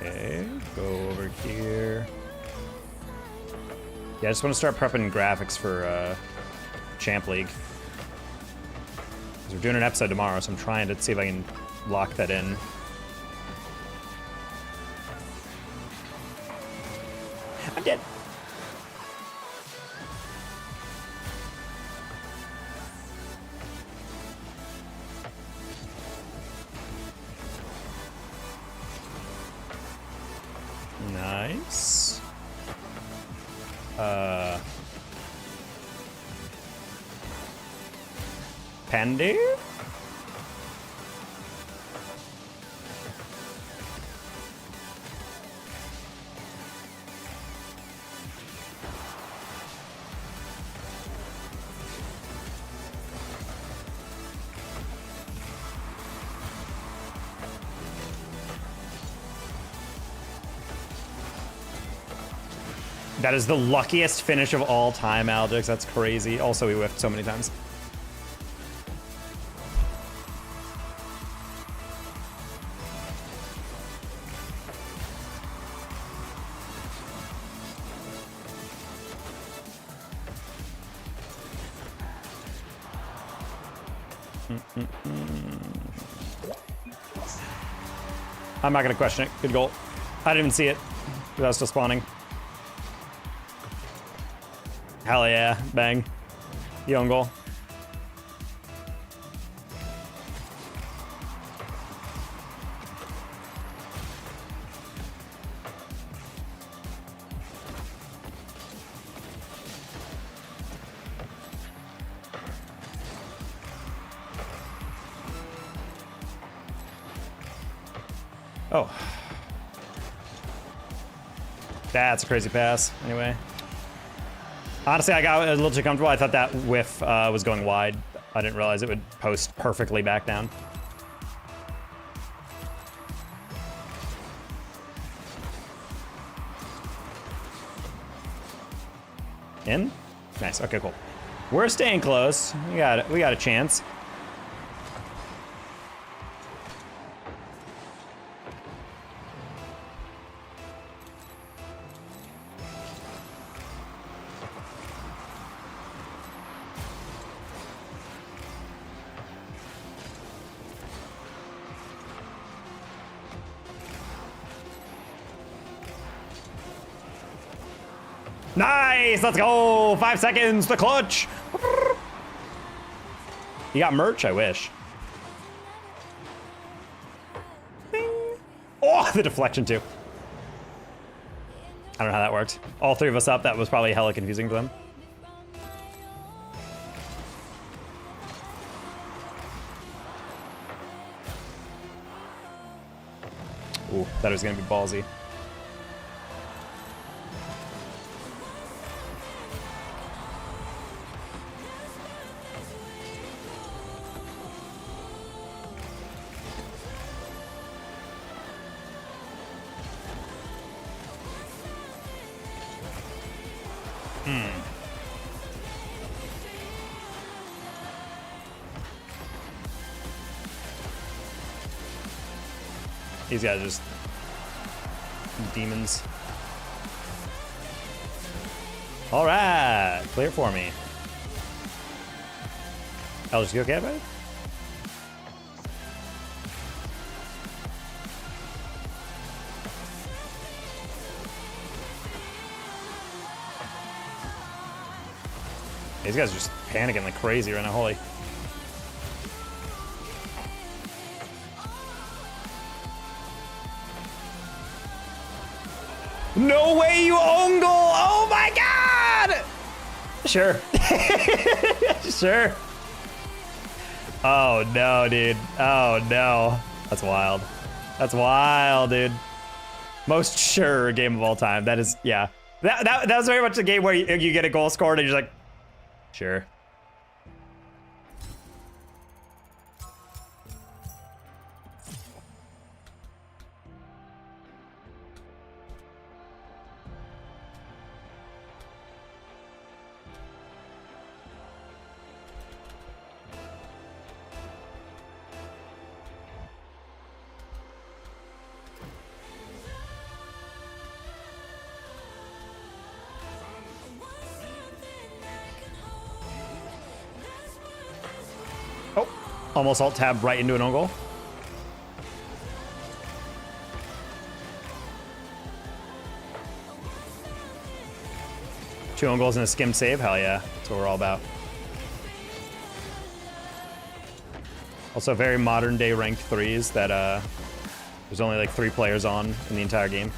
Okay, go over here. Yeah, I just want to start prepping graphics for Champ League. 'Cause we're doing an episode tomorrow, so I'm trying to see if I can lock that in. Nice. Pandy? That is the luckiest finish of all time, Aldrix. That's crazy. Also, we whiffed so many times. I'm not gonna question it. Good goal. I didn't even see it. That was still spawning. Hell yeah, bang. The own goal. Oh. That's a crazy pass, anyway. Honestly, I got a little too comfortable. I thought that whiff was going wide. I didn't realize it would post perfectly back down. In? Nice. Okay, cool. We're staying close. We got a chance. Nice, let's go. 5 seconds, the clutch. You got merch? I wish. Bing. Oh, the deflection too. I don't know how that worked. All three of us up, that was probably hella confusing to them. Ooh, that was gonna be ballsy. These guys are just demons. All right, clear for me. I'll just go okay, buddy? These guys are just panicking like crazy right now, holy. No way you own goal! Oh my god! Sure. Sure. Oh no, dude. Oh no. That's wild. That's wild, dude. Most sure game of all time. That is, yeah. That was very much the game where you get a goal scored and you're like, sure. Oh, almost alt tab right into an own goal. Two own goals and a skim save. Hell yeah, that's what we're all about. Also very modern day ranked threes that there's only like 3 players on in the entire game.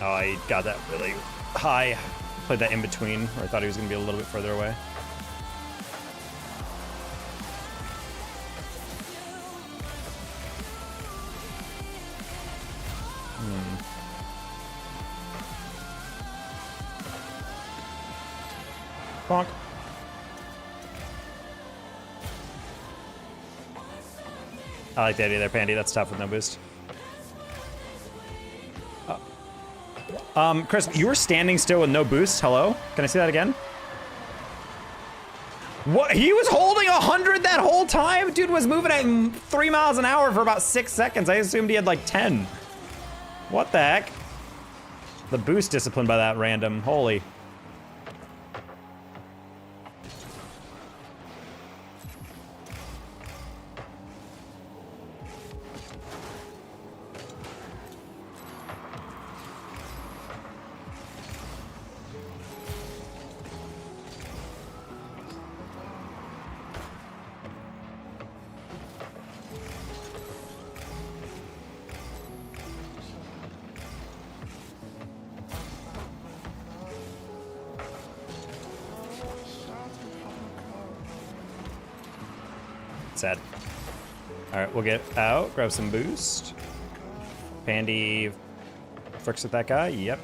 Oh, I got that really high. Played that in between, where I thought he was going to be a little bit further away. Bonk. I like the idea there, Pandy. That's tough with no boost. Chris, you were standing still with no boost. Hello? Can I see that again? What? He was holding 100 that whole time? Dude was moving at 3 miles an hour for about 6 seconds. I assumed he had like 10. What the heck? The boost discipline by that random. Holy. Sad. All right, we'll get out, grab some boost. Pandy fricks with that guy. Yep.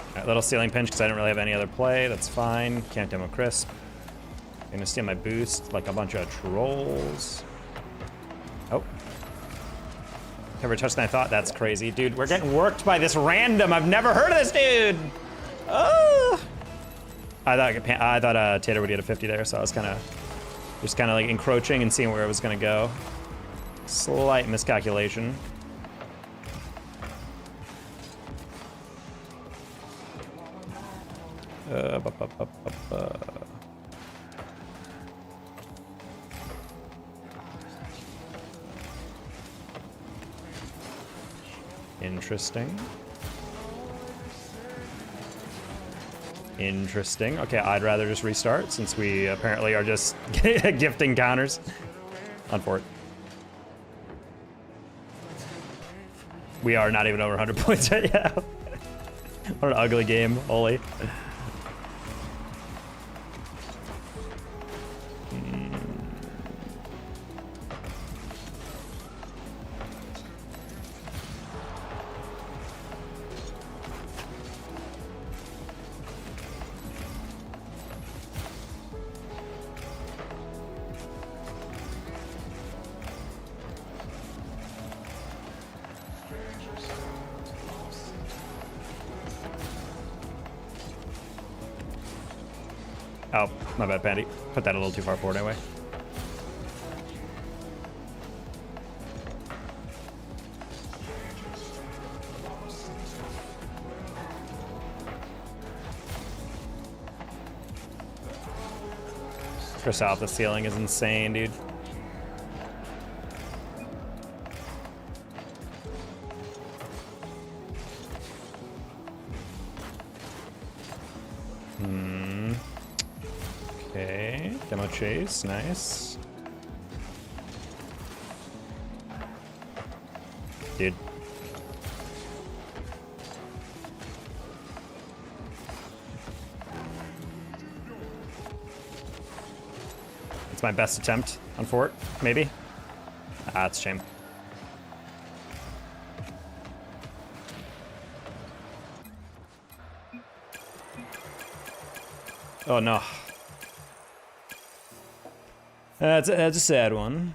All right, little ceiling pinch because I didn't really have any other play. That's fine. Can't demo crisp. Gonna steal my boost like a bunch of trolls. Oh. Never touched than I thought. That's crazy. Dude, we're getting worked by this random. I've never heard of this dude. Oh. I thought Tater would get a 50 there, so I was just kind of like encroaching and seeing where it was gonna go. Slight miscalculation. Interesting. Interesting. Okay, I'd rather just restart since we apparently are just gifting counters on fort. We are not even over 100 points yet. Yeah. What an ugly game, holy. Oh, my bad, Pandy. Put that a little too far forward anyway. Chris off the ceiling is insane, dude. Okay, demo chase, nice. Dude. It's my best attempt on fort, maybe? Ah, it's a shame. Oh no. That's a sad one.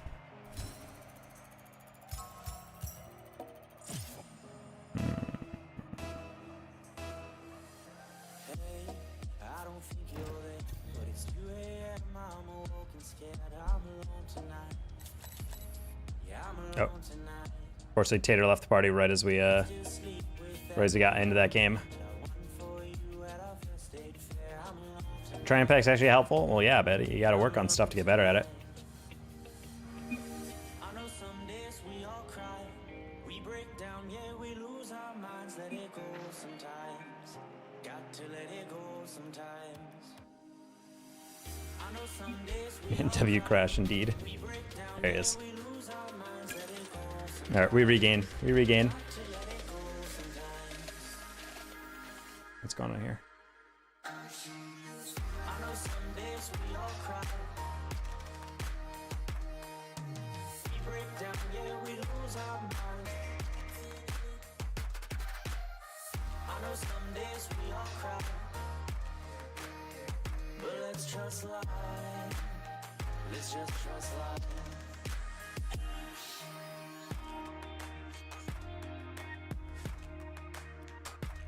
Oh. Unfortunately, Tater left the party right as we got into that game. Triumph pack's actually helpful? Well, yeah, but you gotta work on stuff to get better at it. W crash indeed. There he is. All right, we regain. We regain. What's going on here?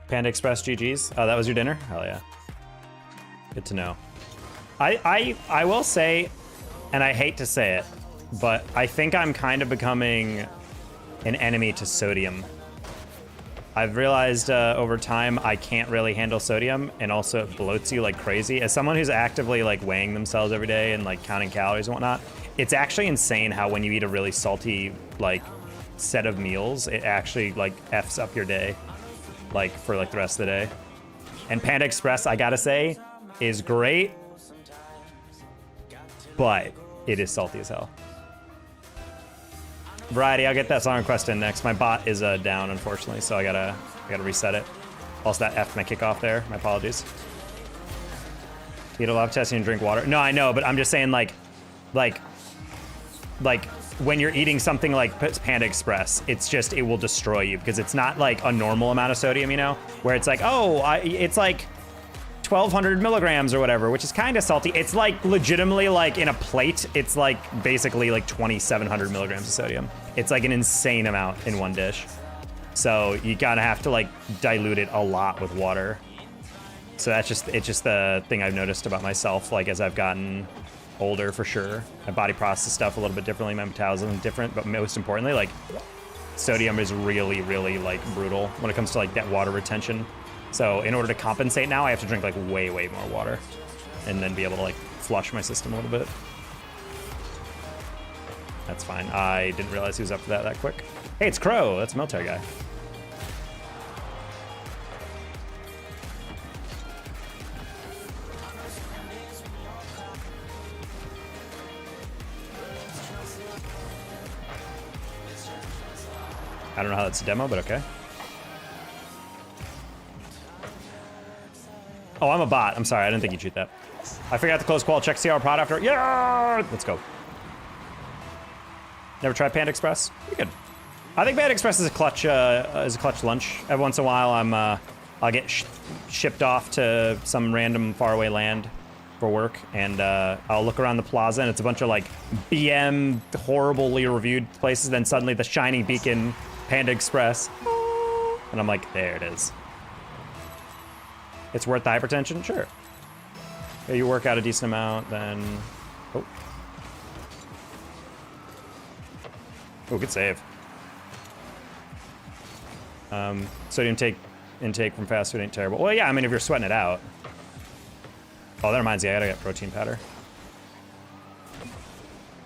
Panda Express GG's. Oh, that was your dinner? Hell yeah. Good to know. I will say, and I hate to say it, but I think I'm kind of becoming an enemy to sodium. I've realized over time I can't really handle sodium, and also it bloats you like crazy. As someone who's actively like weighing themselves every day and like counting calories and whatnot, it's actually insane how when you eat a really salty like set of meals, it actually like F's up your day, like for like the rest of the day. And Panda Express, I gotta say, is great, but it is salty as hell. Variety, I'll get that song request in next. My bot is down, unfortunately, so I gotta reset it. Also, that F my kickoff there. My apologies. Eat a lot of testing and drink water. No, I know, but I'm just saying, like when you're eating something like Panda Express, it's just, it will destroy you because it's not like a normal amount of sodium, you know, where it's like, oh, it's like 1,200 milligrams or whatever, which is kind of salty. It's like legitimately like in a plate, it's like basically like 2,700 milligrams of sodium. It's like an insane amount in one dish. So you gotta have to like dilute it a lot with water. So that's just, it's just the thing I've noticed about myself, like as I've gotten older for sure. My body processes stuff a little bit differently, my metabolism is different, but most importantly, like sodium is really, really like brutal when it comes to like that water retention. So in order to compensate now, I have to drink like way, way more water and then be able to like flush my system a little bit. That's fine. I didn't realize he was up for that quick. Hey, it's Crow. That's a military guy. I don't know how that's a demo, but okay. Oh, I'm a bot. I'm sorry. I didn't think you'd cheat that. I forgot to close qual. Check CR prod after. Yeah! Let's go. Never tried Panda Express? Pretty good. I think Panda Express is a clutch lunch. Every once in a while, I'll get shipped off to some random faraway land for work, and I'll look around the plaza, and it's a bunch of like BM horribly reviewed places. Then suddenly the shiny beacon, Panda Express, and I'm like, there it is. It's worth the hypertension? Sure. Yeah, you work out a decent amount, then... Oh. Oh, good save. Sodium intake from fast food ain't terrible. Well, yeah, I mean, if you're sweating it out. Oh, that reminds me, I gotta get protein powder.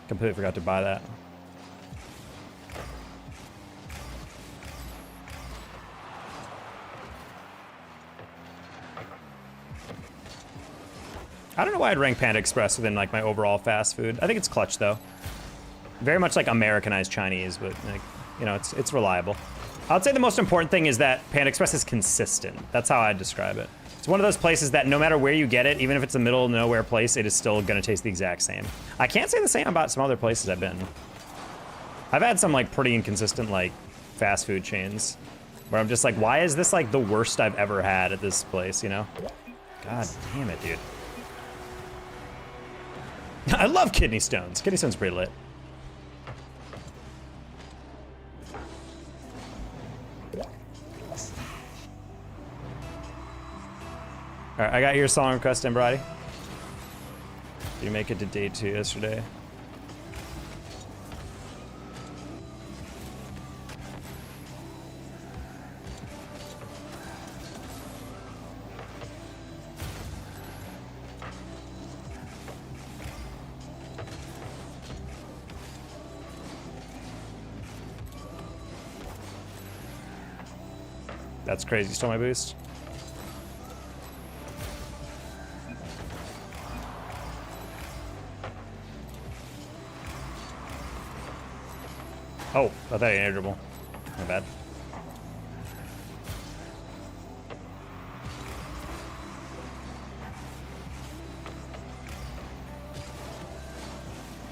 Completely forgot to buy that. I don't know why I'd rank Panda Express within like my overall fast food. I think it's clutch though. Very much like Americanized Chinese, but like, you know, it's reliable. I'd say the most important thing is that Panda Express is consistent. That's how I'd describe it. It's one of those places that no matter where you get it, even if it's a middle of nowhere place, it is still gonna taste the exact same. I can't say the same about some other places I've been. I've had some like pretty inconsistent like fast food chains where I'm just like, why is this like the worst I've ever had at this place, you know? God damn it, dude. I love kidney stones. Kidney stones pretty lit. All right, I got your song request in, Brady. Did you make it to day 2 yesterday? That's crazy. You stole my boost. Oh, I thought he had dribble. My bad.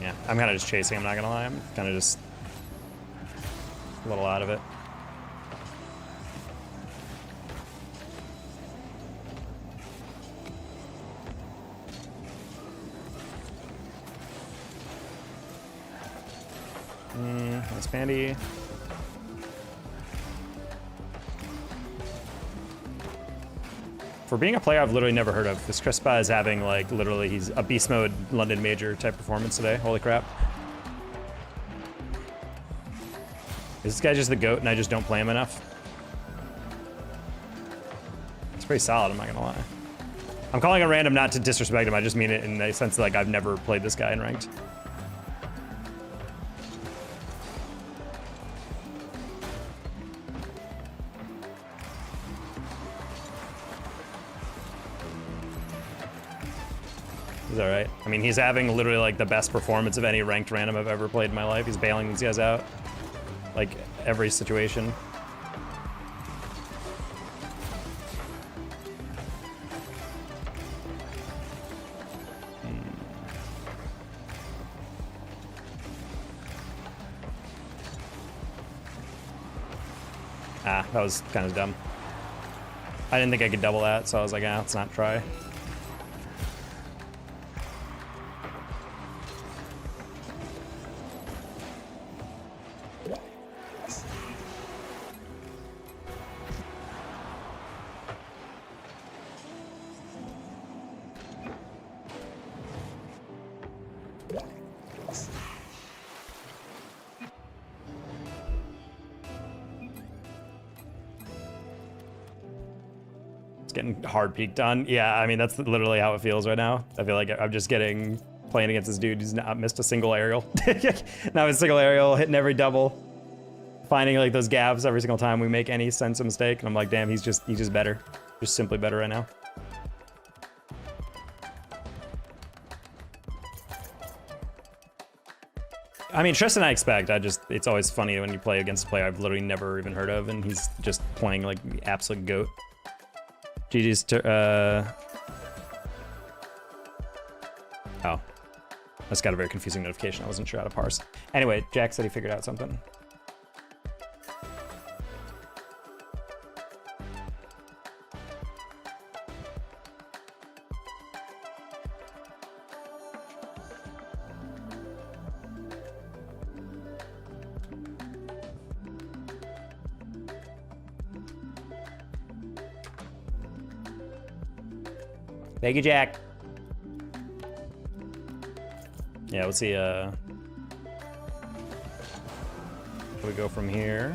Yeah, I'm kind of just chasing, I'm not gonna lie. I'm kind of just a little out of it. Nice bandy. For being a player I've literally never heard of, this Crispa is having, like, literally, he's a beast mode London Major type performance today. Holy crap. Is this guy just the GOAT and I just don't play him enough? It's pretty solid, I'm not gonna lie. I'm calling it random not to disrespect him, I just mean it in the sense that, like, I've never played this guy in ranked. He's all right. I mean, he's having literally like the best performance of any ranked random I've ever played in my life. He's bailing these guys out, like every situation. Ah, that was kind of dumb. I didn't think I could double that, so I was like, ah, let's not try. It's getting hard peaked on. Yeah, I mean, that's literally how it feels right now. I feel like I'm just playing against this dude who's not missed a single aerial. Not a single aerial, hitting every double. Finding like those gaps every single time we make any sense of mistake. And I'm like, damn, he's just better. Just simply better right now. I mean, Tristan I expect. It's always funny when you play against a player I've literally never even heard of and he's just playing like the absolute GOAT. GG's oh. I just got a very confusing notification. I wasn't sure how to parse. Anyway, Jack said he figured out something. Thank you, Jack. Yeah, we'll see, where we go from here.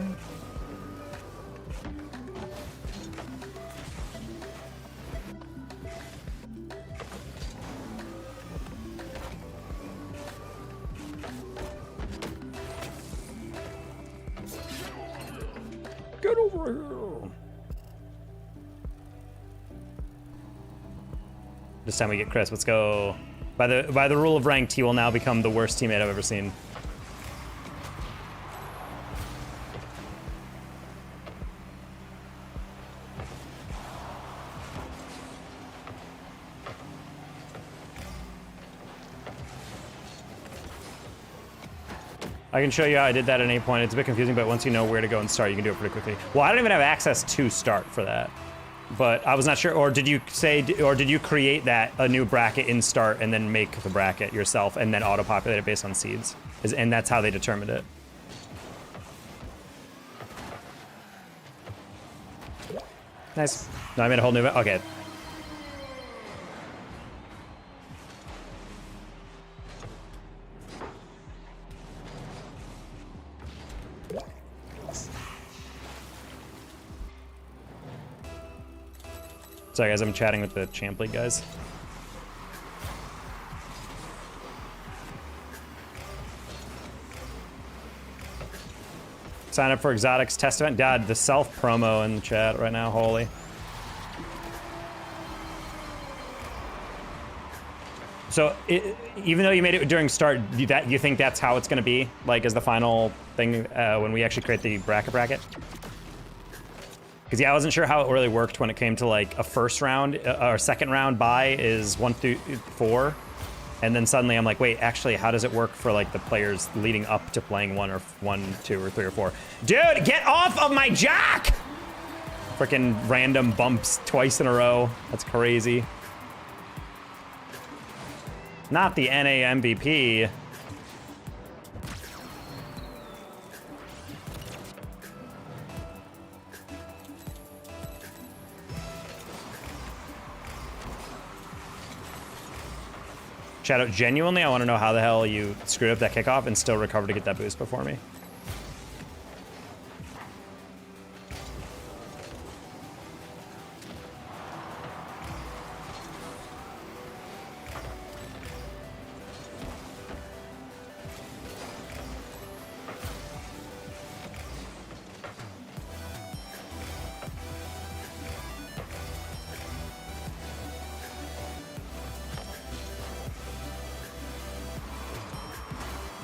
Get over here. This time we get Chris. Let's go. By the rule of ranked, he will now become the worst teammate I've ever seen. I can show you how I did that at any point. It's a bit confusing, but once you know where to go and start, you can do it pretty quickly. Well, I don't even have access to start for that. But I was not sure, or did you create a new bracket in start and then make the bracket yourself and then auto-populate it based on seeds? And that's how they determined it. Nice. No, I made a whole new, okay. Sorry guys, I'm chatting with the Champ League guys. Sign up for Exotics test event. God, the self promo in the chat right now, holy. So even though you made it during start, you think that's how it's going to be, like as the final thing when we actually create the bracket? Because yeah, I wasn't sure how it really worked when it came to like a first round or second round buy is 1 through 4, and then suddenly I'm like, wait, actually, how does it work for like the players leading up to playing 1 or 1, 2, or 3 or 4? Dude, get off of my jack! Freaking random bumps twice in a row. That's crazy. Not the NA MVP. Shout out, genuinely, I want to know how the hell you screwed up that kickoff and still recovered to get that boost before me.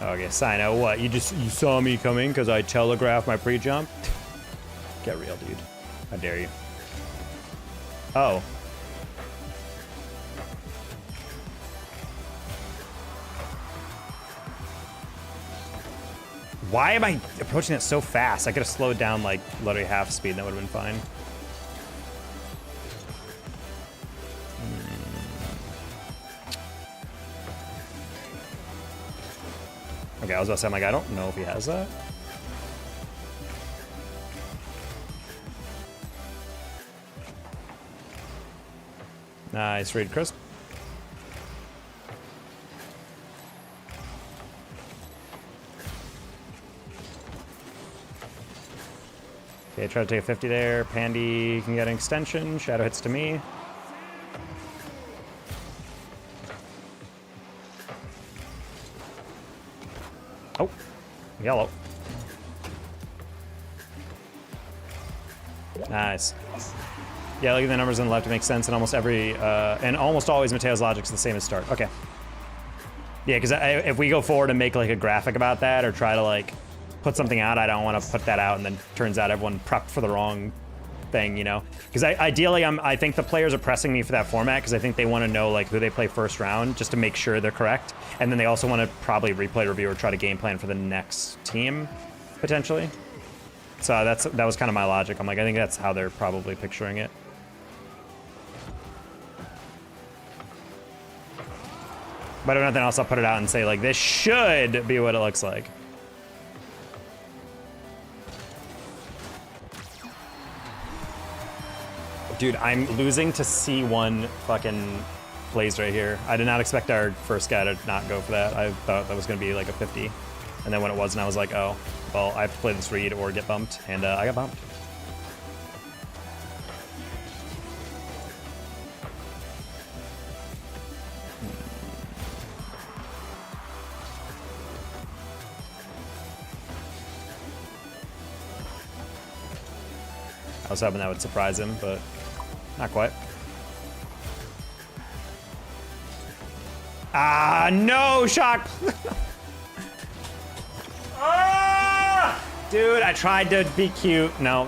Okay, Sino, what? You saw me coming because I telegraphed my pre-jump? Get real, dude. How dare you? Oh. Why am I approaching it so fast? I could have slowed down like literally half speed and that would have been fine. Okay, I was about to say, I'm like, I don't know if he has that. Nice read, Chris. Okay, try to take a 50 there. Pandy can get an extension. Shadow hits to me. Oh, yellow. Nice. Yeah, look at the numbers on the left. It makes sense in almost every, and almost always Mateo's logic's the same as start. Okay. Yeah, because if we go forward and make like a graphic about that or try to like put something out, I don't want to put that out and then turns out everyone prepped for the wrong thing, you know? Because ideally, I think the players are pressing me for that format because I think they want to know like who they play first round just to make sure they're correct. And then they also want to probably replay review or try to game plan for the next team, potentially. So that was kind of my logic. I'm like, I think that's how they're probably picturing it. But if nothing else, I'll put it out and say like, this should be what it looks like. Dude, I'm losing to C1 fucking plays right here. I did not expect our first guy to not go for that. I thought that was going to be like a 50. And then when it wasn't, I was like, oh, well, I have to play this read or get bumped. And I got bumped. I was hoping that would surprise him, but not quite. Ah, no, shock. Ah! Dude, I tried to be cute. No,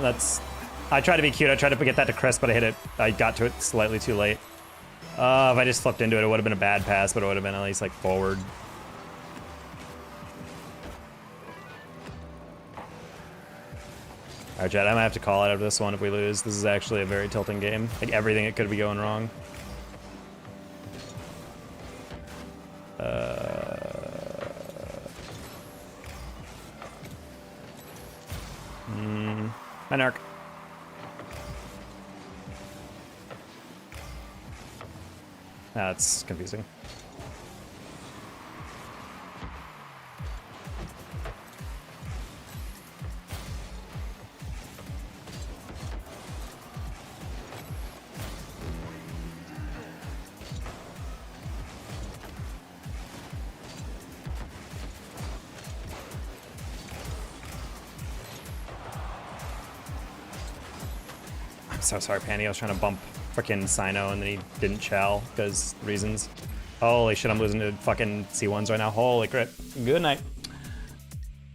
I tried to be cute. I tried to get that to Chris, but I hit it. I got to it slightly too late. If I just flipped into it, it would have been a bad pass, but it would have been at least like forward. All right, Chad, I might have to call it out of this one if we lose. This is actually a very tilting game. Like everything, it could be going wrong. Minarch. That's confusing. So sorry, Pandy. I was trying to bump frickin' Sino and then he didn't chow because reasons. Holy shit, I'm losing to fucking C1s right now. Holy crap. Good night.